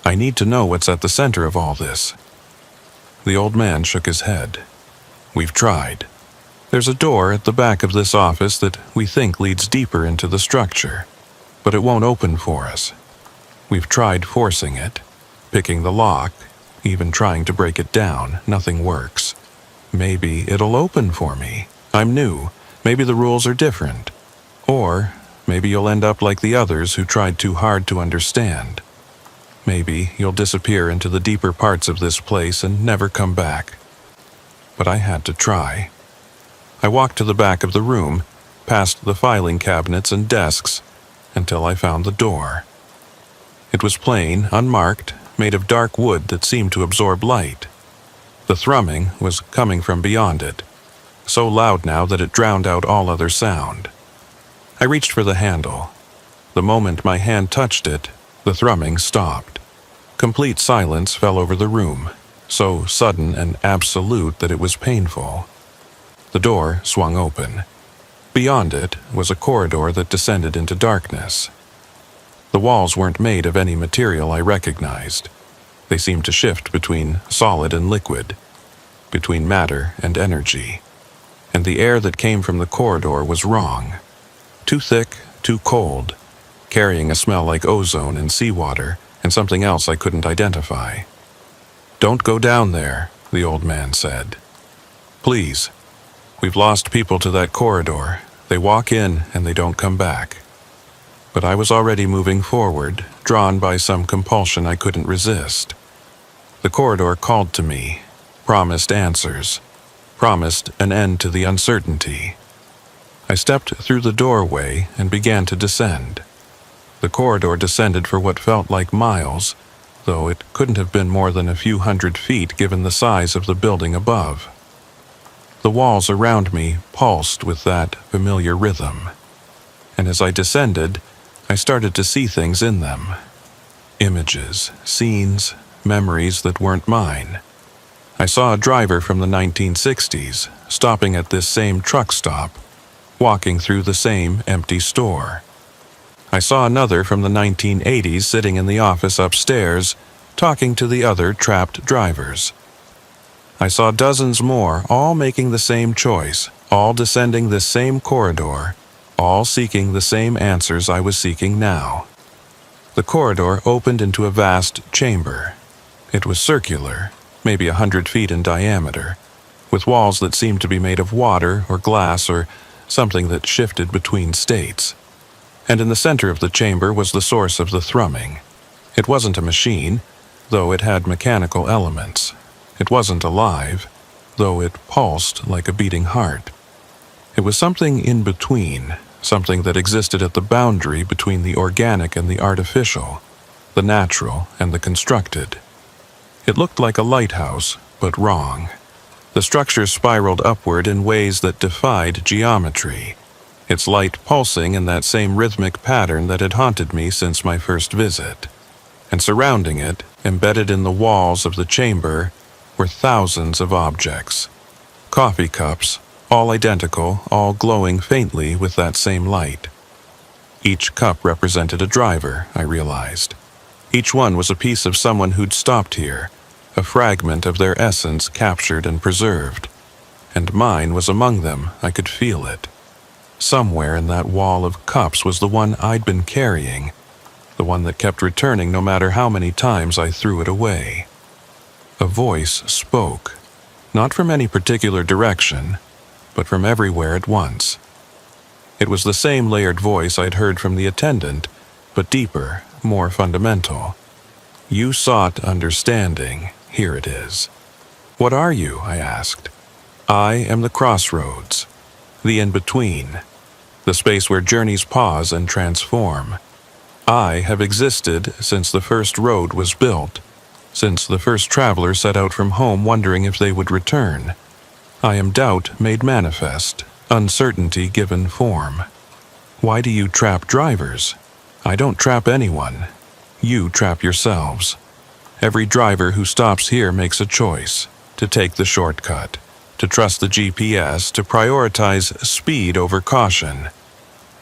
"I need to know what's at the center of all this." The old man shook his head. "We've tried. There's a door at the back of this office that we think leads deeper into the structure, but it won't open for us. We've tried forcing it, picking the lock, even trying to break it down. Nothing works. Maybe it'll open for me. I'm new. Maybe the rules are different. Or maybe you'll end up like the others who tried too hard to understand. Maybe you'll disappear into the deeper parts of this place and never come back." But I had to try. I walked to the back of the room, past the filing cabinets and desks, until I found the door. It was plain, unmarked, made of dark wood that seemed to absorb light. The thrumming was coming from beyond it, so loud now that it drowned out all other sound. I reached for the handle. The moment my hand touched it, the thrumming stopped. Complete silence fell over the room, so sudden and absolute that it was painful. The door swung open. Beyond it was a corridor that descended into darkness. The walls weren't made of any material I recognized. They seemed to shift between solid and liquid, between matter and energy. And the air that came from the corridor was wrong. Too thick, too cold, carrying a smell like ozone and seawater and something else I couldn't identify. "Don't go down there," the old man said. "Please. We've lost people to that corridor. They walk in and they don't come back." But I was already moving forward, drawn by some compulsion I couldn't resist. The corridor called to me, promised answers, promised an end to the uncertainty. I stepped through the doorway and began to descend. The corridor descended for what felt like miles, though it couldn't have been more than a few hundred feet given the size of the building above. The walls around me pulsed with that familiar rhythm, and as I descended, I started to see things in them. Images, scenes, memories that weren't mine. I saw a driver from the 1960s stopping at this same truck stop, walking through the same empty store. I saw another from the 1980s sitting in the office upstairs, talking to the other trapped drivers. I saw dozens more, all making the same choice, all descending this same corridor, all seeking the same answers I was seeking now. The corridor opened into a vast chamber. It was circular, maybe 100 feet in diameter, with walls that seemed to be made of water or glass or something that shifted between states. And in the center of the chamber was the source of the thrumming. It wasn't a machine, though it had mechanical elements. It wasn't alive, though it pulsed like a beating heart. It was something in between, something that existed at the boundary between the organic and the artificial, the natural and the constructed. It looked like a lighthouse, but wrong. The structure spiraled upward in ways that defied geometry, its light pulsing in that same rhythmic pattern that had haunted me since my first visit. And surrounding it, embedded in the walls of the chamber, were thousands of objects. Coffee cups, all identical, all glowing faintly with that same light. Each cup represented a driver, I realized. Each one was a piece of someone who'd stopped here, a fragment of their essence captured and preserved. And mine was among them, I could feel it. Somewhere in that wall of cups was the one I'd been carrying, the one that kept returning no matter how many times I threw it away. A voice spoke, not from any particular direction, but from everywhere at once. It was the same layered voice I'd heard from the attendant, but deeper, more fundamental. You sought understanding. Here it is. What are you? I asked. I am the crossroads, the in-between, the space where journeys pause and transform. I have existed since the first road was built, since the first traveler set out from home wondering if they would return. I am doubt made manifest, uncertainty given form. Why do you trap drivers? I don't trap anyone. You trap yourselves. Every driver who stops here makes a choice to take the shortcut, to trust the GPS, to prioritize speed over caution.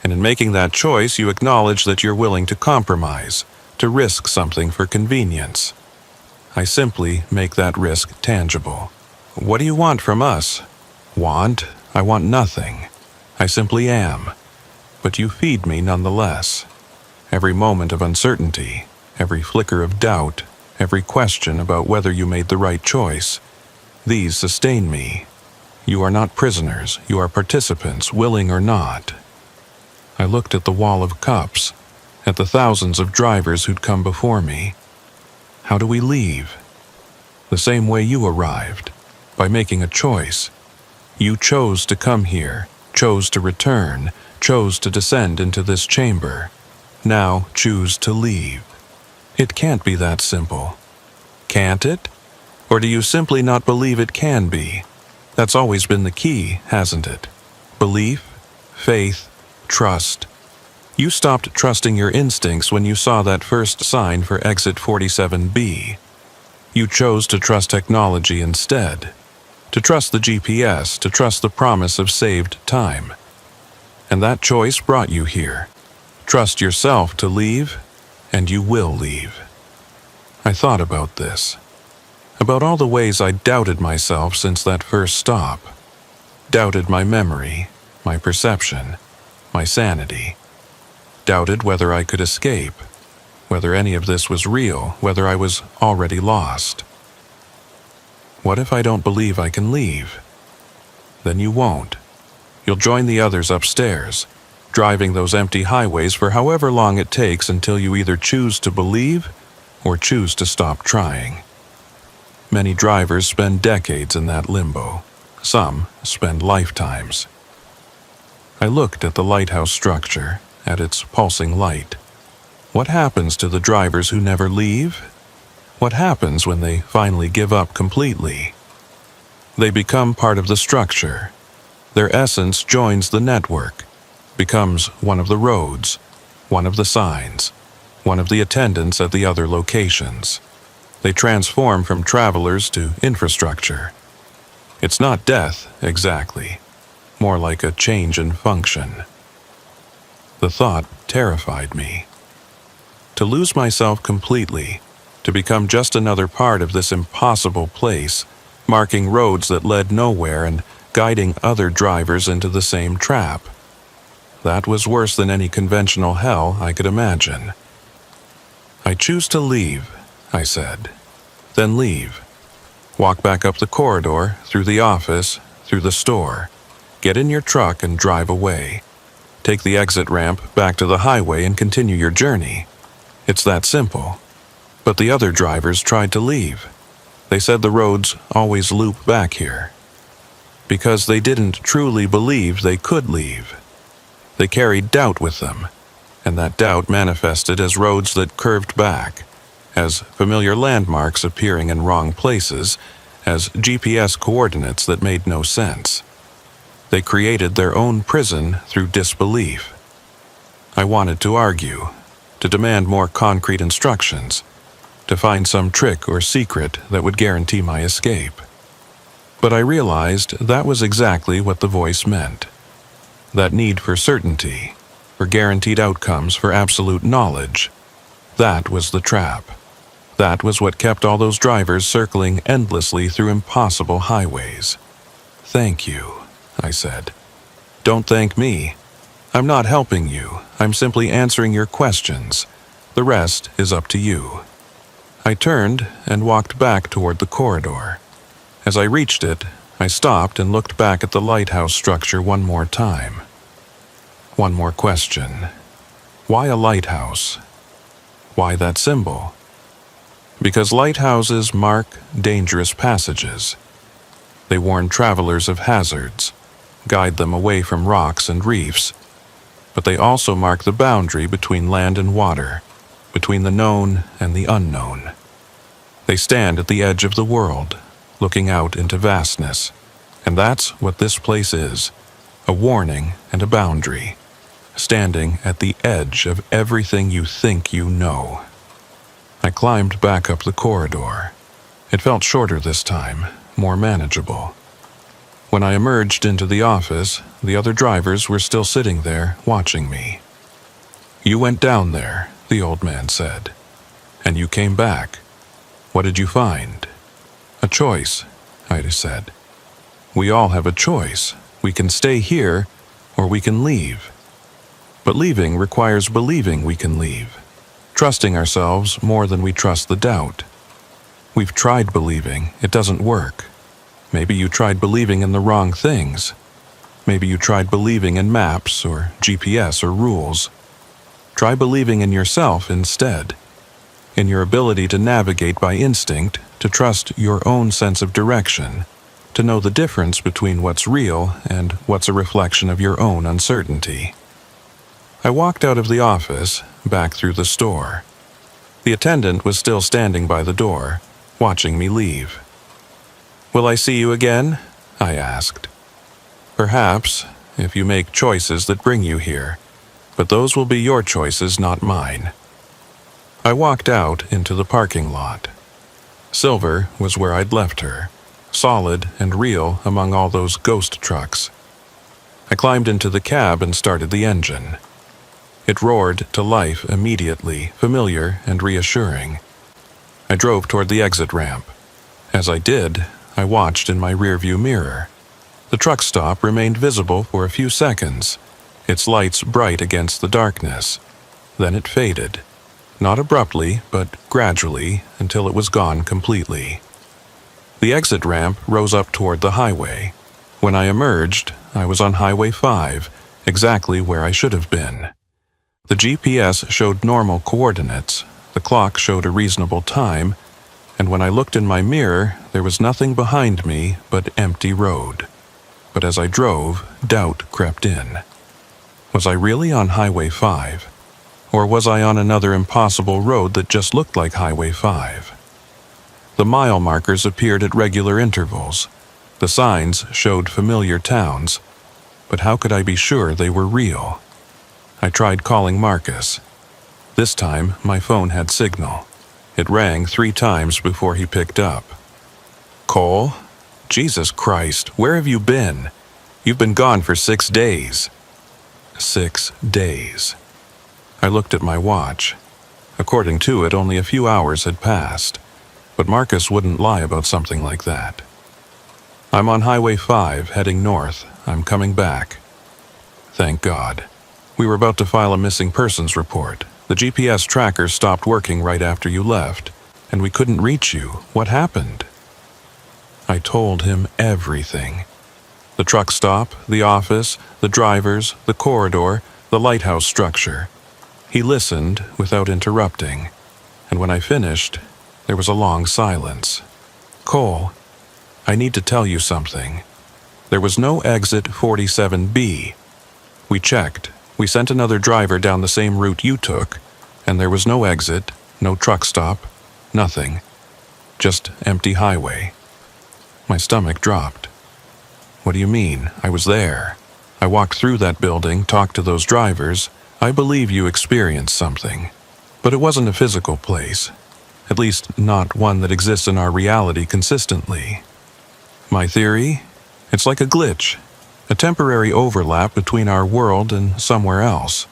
And in making that choice, you acknowledge that you're willing to compromise, to risk something for convenience. I simply make that risk tangible. What do you want from us? Want? I want nothing. I simply am. But you feed me nonetheless. Every moment of uncertainty, every flicker of doubt, every question about whether you made the right choice, these sustain me. You are not prisoners, you are participants, willing or not. I looked at the wall of cups, at the thousands of drivers who'd come before me. How do we leave? The same way you arrived, by making a choice. You chose to come here, chose to return, chose to descend into this chamber. Now choose to leave. It can't be that simple. Can't it? Or do you simply not believe it can be? That's always been the key, hasn't it? Belief, faith, trust. You stopped trusting your instincts when you saw that first sign for exit 47B. You chose to trust technology instead. To trust the GPS, to trust the promise of saved time. And that choice brought you here. Trust yourself to leave, and you will leave. I thought about this. About all the ways I doubted myself since that first stop. Doubted my memory, my perception, my sanity. Doubted whether I could escape, whether any of this was real, whether I was already lost. What if I don't believe I can leave? Then you won't. You'll join the others upstairs, driving those empty highways for however long it takes until you either choose to believe or choose to stop trying. Many drivers spend decades in that limbo. Some spend lifetimes. I looked at the lighthouse structure, at its pulsing light. What happens to the drivers who never leave? What happens when they finally give up completely? They become part of the structure. Their essence joins the network, becomes one of the roads, one of the signs, one of the attendants at the other locations. They transform from travelers to infrastructure. It's not death, exactly. More like a change in function. The thought terrified me. To lose myself completely, to become just another part of this impossible place, marking roads that led nowhere and guiding other drivers into the same trap. That was worse than any conventional hell I could imagine. I choose to leave, I said. Then leave. Walk back up the corridor, through the office, through the store. Get in your truck and drive away. Take the exit ramp back to the highway and continue your journey. It's that simple. But the other drivers tried to leave. They said the roads always loop back here. Because they didn't truly believe they could leave. They carried doubt with them, and that doubt manifested as roads that curved back, as familiar landmarks appearing in wrong places, as GPS coordinates that made no sense. They created their own prison through disbelief. I wanted to argue, to demand more concrete instructions, to find some trick or secret that would guarantee my escape. But I realized that was exactly what the voice meant. That need for certainty, for guaranteed outcomes, for absolute knowledge. That was the trap. That was what kept all those drivers circling endlessly through impossible highways. Thank you, I said. Don't thank me. I'm not helping you. I'm simply answering your questions. The rest is up to you. I turned and walked back toward the corridor. As I reached it, I stopped and looked back at the lighthouse structure one more time. One more question. Why a lighthouse? Why that symbol? Because lighthouses mark dangerous passages. They warn travelers of hazards, guide them away from rocks and reefs, but they also mark the boundary between land and water, between the known and the unknown. They stand at the edge of the world, looking out into vastness, and that's what this place is, a warning and a boundary, standing at the edge of everything you think you know. I climbed back up the corridor. It felt shorter this time, more manageable. When I emerged into the office, the other drivers were still sitting there, watching me. "You went down there," the old man said, "and you came back. What did you find?" "A choice," Ida said. "We all have a choice. We can stay here, or we can leave. But leaving requires believing we can leave, trusting ourselves more than we trust the doubt. We've tried believing, it doesn't work. Maybe you tried believing in the wrong things. Maybe you tried believing in maps or GPS or rules. Try believing in yourself instead, in your ability to navigate by instinct, to trust your own sense of direction, to know the difference between what's real and what's a reflection of your own uncertainty." I walked out of the office, back through the store. The attendant was still standing by the door, watching me leave. "Will I see you again?" I asked. "Perhaps, if you make choices that bring you here, but those will be your choices, not mine." I walked out into the parking lot. Silver was where I'd left her, solid and real among all those ghost trucks. I climbed into the cab and started the engine. It roared to life immediately, familiar and reassuring. I drove toward the exit ramp. As I did, I watched in my rearview mirror. The truck stop remained visible for a few seconds, its lights bright against the darkness. Then it faded, not abruptly, but gradually, until it was gone completely. The exit ramp rose up toward the highway. When I emerged, I was on Highway 5, exactly where I should have been. The GPS showed normal coordinates, the clock showed a reasonable time, and when I looked in my mirror, there was nothing behind me but empty road. But as I drove, doubt crept in. Was I really on Highway 5? Or was I on another impossible road that just looked like Highway 5? The mile markers appeared at regular intervals. The signs showed familiar towns. But how could I be sure they were real? I tried calling Marcus. This time, my phone had signal. It rang 3 times before he picked up. "Cole? Jesus Christ, where have you been? You've been gone for 6 days." 6 days. I looked at my watch. According to it, only a few hours had passed. But Marcus wouldn't lie about something like that. "I'm on Highway 5, heading north. I'm coming back." Thank God. We were about to file a missing persons report. The GPS tracker stopped working right after you left, and we couldn't reach you. What happened? I told him everything. The truck stop, the office, the drivers, the corridor, the lighthouse structure. He listened without interrupting, and when I finished, there was a long silence. "Cole, I need to tell you something. There was no exit 47B. We checked. We sent another driver down the same route you took, and there was no exit, no truck stop, nothing. Just empty highway." My stomach dropped. "What do you mean? I was there. I walked through that building, talked to those drivers. I believe you experienced something. But it wasn't a physical place. At least not one that exists in our reality consistently. My theory? It's like a glitch. A temporary overlap between our world and somewhere else.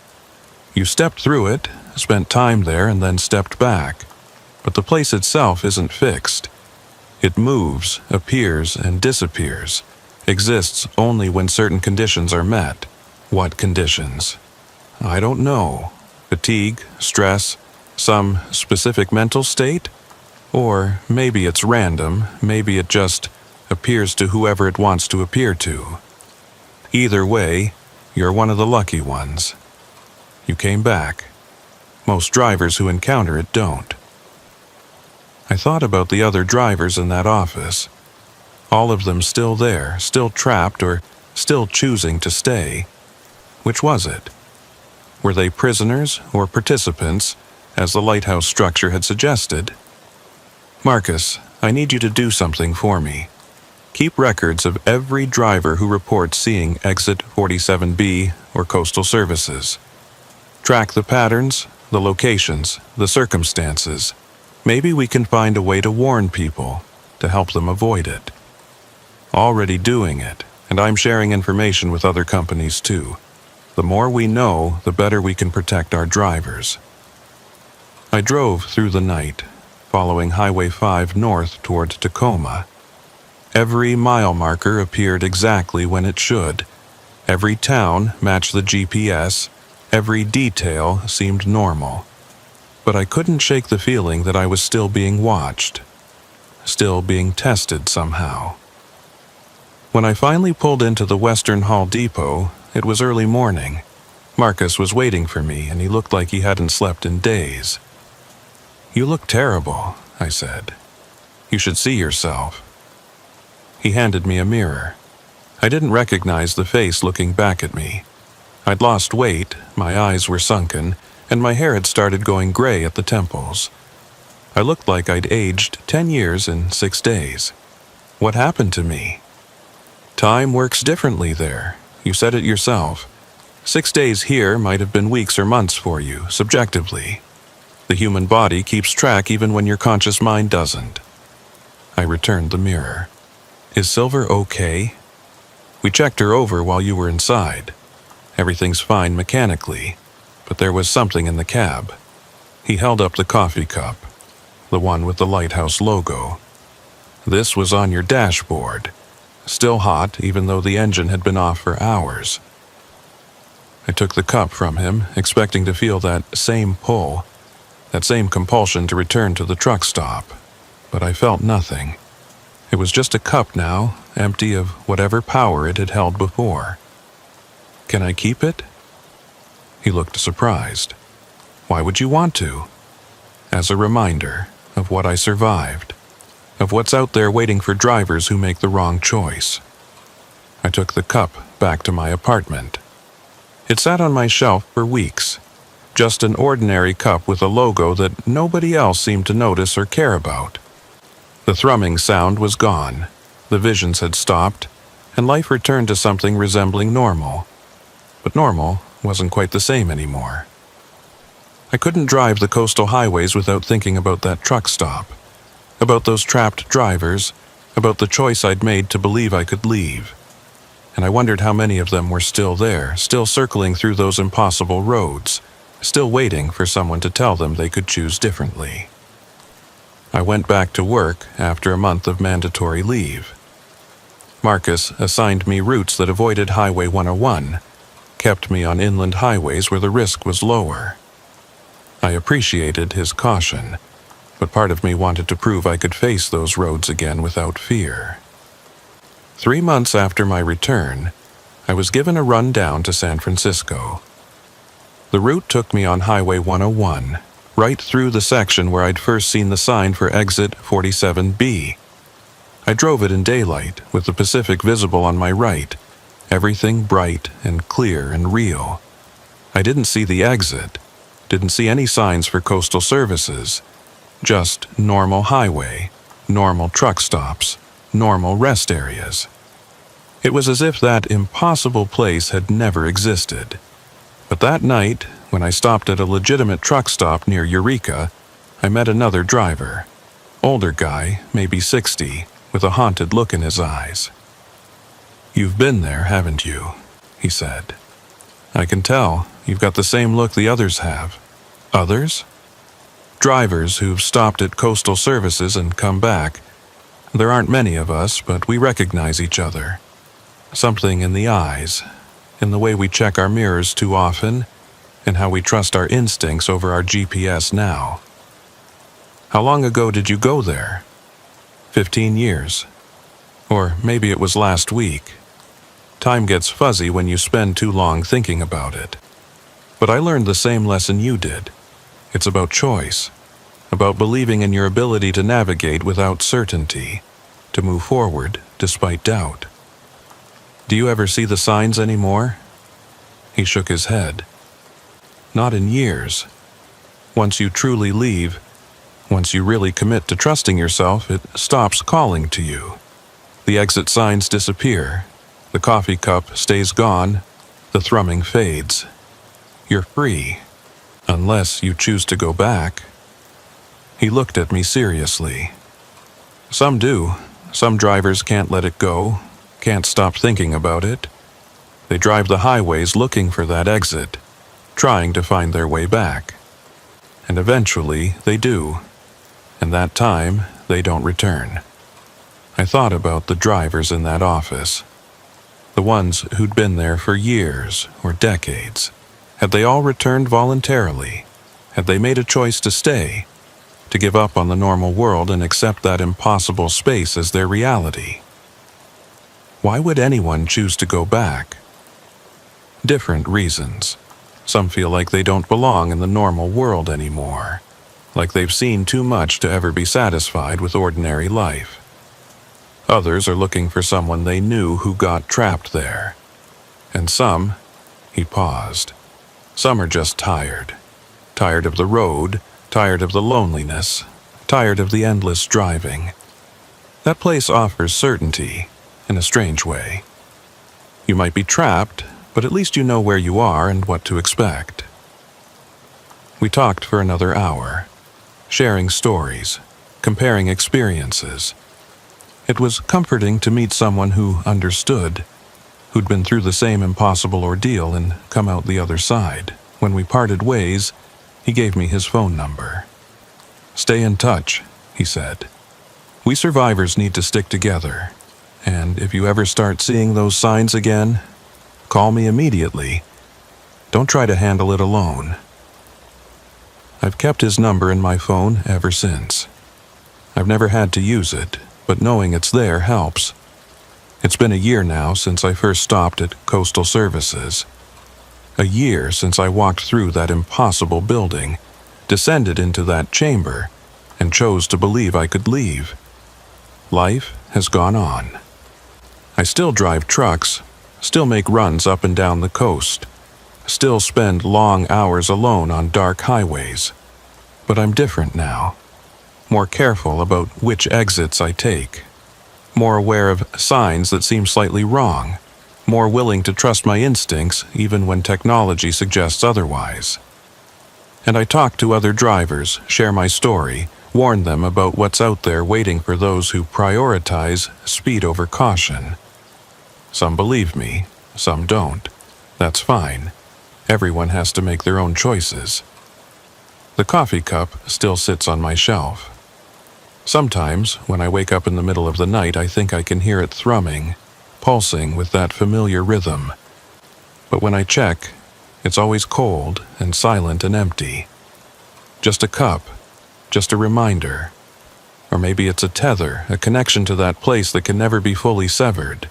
You stepped through it, spent time there, and then stepped back. But the place itself isn't fixed. It moves, appears, and disappears, exists only when certain conditions are met. What conditions? I don't know. Fatigue, stress, some specific mental state? Or maybe it's random, maybe it just appears to whoever it wants to appear to. Either way, you're one of the lucky ones. You came back. Most drivers who encounter it don't. I thought about the other drivers in that office. All of them still there, still trapped, or still choosing to stay. Which was it? Were they prisoners or participants, as the lighthouse structure had suggested? Marcus, I need you to do something for me. Keep records of every driver who reports seeing exit 47B or coastal services. Track the patterns, the locations, the circumstances. Maybe we can find a way to warn people, to help them avoid it. Already doing it, and I'm sharing information with other companies too. The more we know, the better we can protect our drivers. I drove through the night, following Highway 5 north toward Tacoma. Every mile marker appeared exactly when it should. Every town matched the GPS. Every detail seemed normal. But I couldn't shake the feeling that I was still being watched, still being tested somehow. When I finally pulled into the Western Hall Depot, it was early morning. Marcus was waiting for me, and he looked like he hadn't slept in days. "You look terrible," I said. "You should see yourself." He handed me a mirror. I didn't recognize the face looking back at me. I'd lost weight, my eyes were sunken, and my hair had started going gray at the temples. I looked like I'd aged 10 years in 6 days. What happened to me? Time works differently there. You said it yourself. 6 days here might have been weeks or months for you, subjectively. The human body keeps track even when your conscious mind doesn't. I returned the mirror. "Is Silver okay?" "We checked her over while you were inside. Everything's fine mechanically, but there was something in the cab." He held up the coffee cup, the one with the lighthouse logo. "This was on your dashboard. Still hot, even though the engine had been off for hours." I took the cup from him, expecting to feel that same pull, that same compulsion to return to the truck stop, but I felt nothing. It was just a cup now, empty of whatever power it had held before. "Can I keep it?" He looked surprised. "Why would you want to?" "As a reminder of what I survived, of what's out there waiting for drivers who make the wrong choice." I took the cup back to my apartment. It sat on my shelf for weeks, just an ordinary cup with a logo that nobody else seemed to notice or care about. The thrumming sound was gone, the visions had stopped, and life returned to something resembling normal. But normal wasn't quite the same anymore. I couldn't drive the coastal highways without thinking about that truck stop, about those trapped drivers, about the choice I'd made to believe I could leave. And I wondered how many of them were still there, still circling through those impossible roads, still waiting for someone to tell them they could choose differently. I went back to work after a month of mandatory leave. Marcus assigned me routes that avoided Highway 101, kept me on inland highways where the risk was lower. I appreciated his caution, but part of me wanted to prove I could face those roads again without fear. 3 months after my return, I was given a run down to San Francisco. The route took me on Highway 101, right through the section where I'd first seen the sign for exit 47B. I drove it in daylight, with the Pacific visible on my right, everything bright and clear and real. I didn't see the exit, didn't see any signs for coastal services, just normal highway, normal truck stops, normal rest areas. It was as if that impossible place had never existed. But that night, when I stopped at a legitimate truck stop near Eureka, I met another driver. Older guy, maybe 60, with a haunted look in his eyes. "You've been there, haven't you?" he said. "I can tell. You've got the same look the others have." "Others?" "Drivers who've stopped at coastal services and come back. There aren't many of us, but we recognize each other. Something in the eyes, in the way we check our mirrors too often, and how we trust our instincts over our GPS now." "How long ago did you go there?" 15 years. Or maybe it was last week. Time gets fuzzy when you spend too long thinking about it. But I learned the same lesson you did. It's about choice, about believing in your ability to navigate without certainty, to move forward despite doubt. Do you ever see the signs anymore? He shook his head. Not in years. Once you truly leave, once you really commit to trusting yourself, it stops calling to you. The exit signs disappear. The coffee cup stays gone. The thrumming fades. You're free, unless you choose to go back. He looked at me seriously. Some do. Some drivers can't let it go, can't stop thinking about it. They drive the highways looking for that exit, trying to find their way back. And eventually they do. And that time, they don't return. I thought about the drivers in that office. The ones who'd been there for years or decades. Had they all returned voluntarily? Had they made a choice to stay, to give up on the normal world and accept that impossible space as their reality? Why would anyone choose to go back? Different reasons. Some feel like they don't belong in the normal world anymore, like they've seen too much to ever be satisfied with ordinary life. Others are looking for someone they knew who got trapped there. And some, he paused, some are just tired. Tired of the road, tired of the loneliness, tired of the endless driving. That place offers certainty, in a strange way. You might be trapped, but at least you know where you are and what to expect. We talked for another hour, sharing stories, comparing experiences. It was comforting to meet someone who understood, who'd been through the same impossible ordeal and come out the other side. When we parted ways, he gave me his phone number. "Stay in touch," he said. "We survivors need to stick together, and if you ever start seeing those signs again, call me immediately. Don't try to handle it alone." I've kept his number in my phone ever since. I've never had to use it, but knowing it's there helps. It's been a year now since I first stopped at Coastal Services. A year since I walked through that impossible building, descended into that chamber, and chose to believe I could leave. Life has gone on. I still drive trucks, still make runs up and down the coast, still spend long hours alone on dark highways. But I'm different now. More careful about which exits I take. More aware of signs that seem slightly wrong. More willing to trust my instincts even when technology suggests otherwise. And I talk to other drivers, share my story, warn them about what's out there waiting for those who prioritize speed over caution. Some believe me, some don't. That's fine. Everyone has to make their own choices. The coffee cup still sits on my shelf. Sometimes, when I wake up in the middle of the night, I think I can hear it thrumming, pulsing with that familiar rhythm. But when I check, it's always cold and silent and empty. Just a cup, just a reminder. Or maybe it's a tether, a connection to that place that can never be fully severed.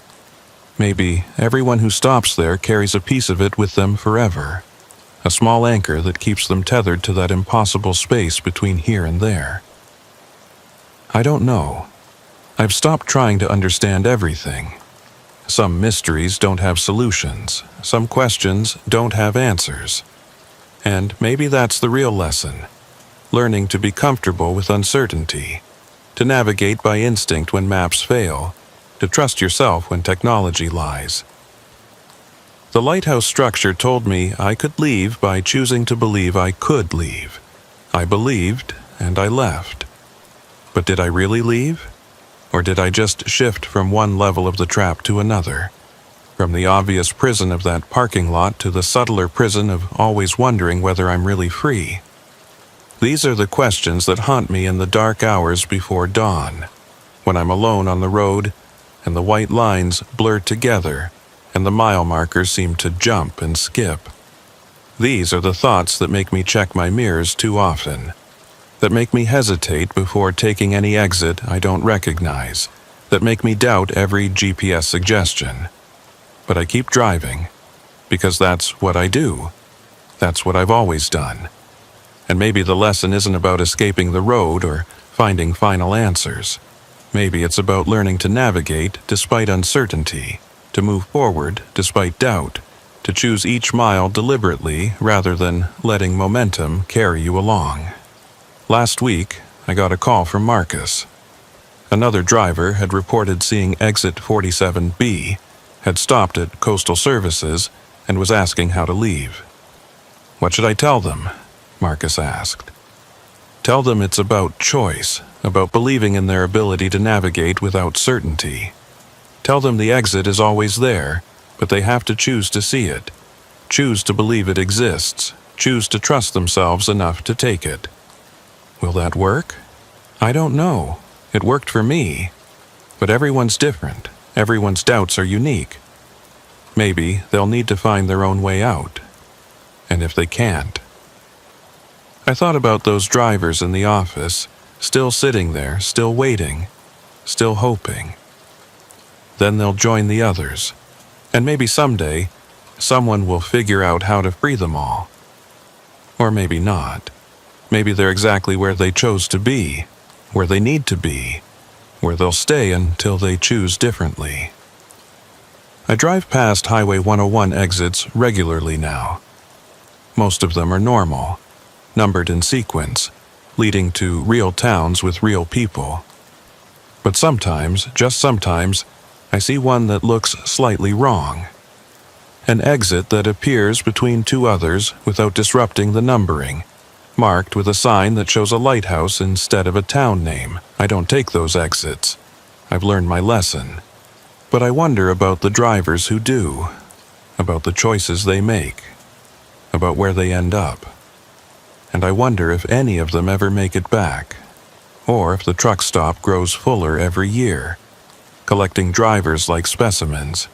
Maybe everyone who stops there carries a piece of it with them forever. A small anchor that keeps them tethered to that impossible space between here and there. I don't know. I've stopped trying to understand everything. Some mysteries don't have solutions. Some questions don't have answers. And maybe that's the real lesson. Learning to be comfortable with uncertainty. To navigate by instinct when maps fail. To trust yourself when technology lies. The lighthouse structure told me I could leave by choosing to believe I could leave. I believed, and I left. But did I really leave? Or did I just shift from one level of the trap to another? From the obvious prison of that parking lot to the subtler prison of always wondering whether I'm really free? These are the questions that haunt me in the dark hours before dawn, when I'm alone on the road, and the white lines blur together, and the mile markers seem to jump and skip. These are the thoughts that make me check my mirrors too often, that make me hesitate before taking any exit I don't recognize, that make me doubt every GPS suggestion. But I keep driving, because that's what I do. That's what I've always done. And maybe the lesson isn't about escaping the road or finding final answers. Maybe it's about learning to navigate despite uncertainty, to move forward despite doubt, to choose each mile deliberately rather than letting momentum carry you along. Last week, I got a call from Marcus. Another driver had reported seeing exit 47B, had stopped at Coastal Services, and was asking how to leave. "What should I tell them?" Marcus asked. "Tell them it's about choice, about believing in their ability to navigate without certainty. Tell them the exit is always there, but they have to choose to see it, choose to believe it exists, choose to trust themselves enough to take it." Will that work? I don't know. It worked for me. But everyone's different. Everyone's doubts are unique. Maybe they'll need to find their own way out. And if they can't... I thought about those drivers in the office, still sitting there, still waiting, still hoping. Then they'll join the others. And maybe someday, someone will figure out how to free them all. Or maybe not. Maybe they're exactly where they chose to be, where they need to be, where they'll stay until they choose differently. I drive past Highway 101 exits regularly now. Most of them are normal, numbered in sequence, leading to real towns with real people. But sometimes, just sometimes, I see one that looks slightly wrong. An exit that appears between two others without disrupting the numbering, marked with a sign that shows a lighthouse instead of a town name. I don't take those exits. I've learned my lesson. But I wonder about the drivers who do, about the choices they make, about where they end up. And I wonder if any of them ever make it back, or if the truck stop grows fuller every year, collecting drivers like specimens,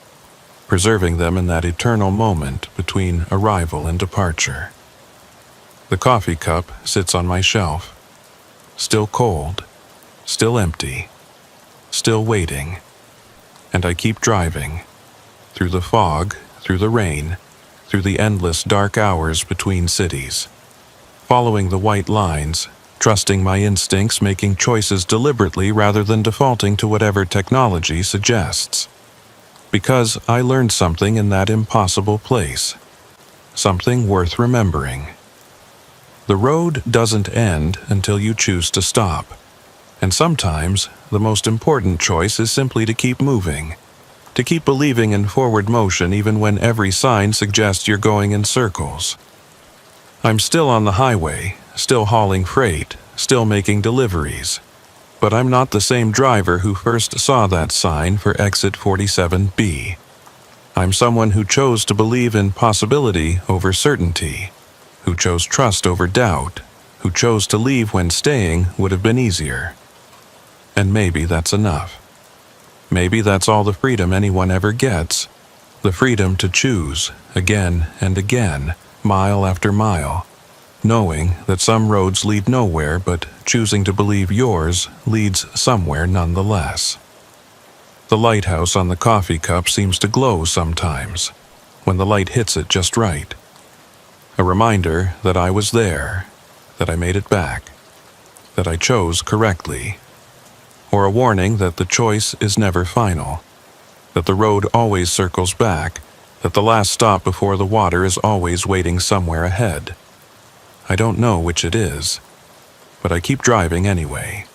preserving them in that eternal moment between arrival and departure. The coffee cup sits on my shelf, still cold, still empty, still waiting, and I keep driving, through the fog, through the rain, through the endless dark hours between cities, following the white lines, trusting my instincts, making choices deliberately rather than defaulting to whatever technology suggests. Because I learned something in that impossible place, something worth remembering. The road doesn't end until you choose to stop, and sometimes the most important choice is simply to keep moving, to keep believing in forward motion even when every sign suggests you're going in circles. I'm still on the highway, still hauling freight, still making deliveries, but I'm not the same driver who first saw that sign for exit 47B. I'm someone who chose to believe in possibility over certainty, who chose trust over doubt, who chose to leave when staying would have been easier. And maybe that's enough. Maybe that's all the freedom anyone ever gets, the freedom to choose, again and again, mile after mile, knowing that some roads lead nowhere, but choosing to believe yours leads somewhere nonetheless. The lighthouse on the coffee cup seems to glow sometimes, when the light hits it just right. A reminder that I was there, that I made it back, that I chose correctly. Or a warning that the choice is never final, that the road always circles back, that the last stop before the water is always waiting somewhere ahead. I don't know which it is, but I keep driving anyway.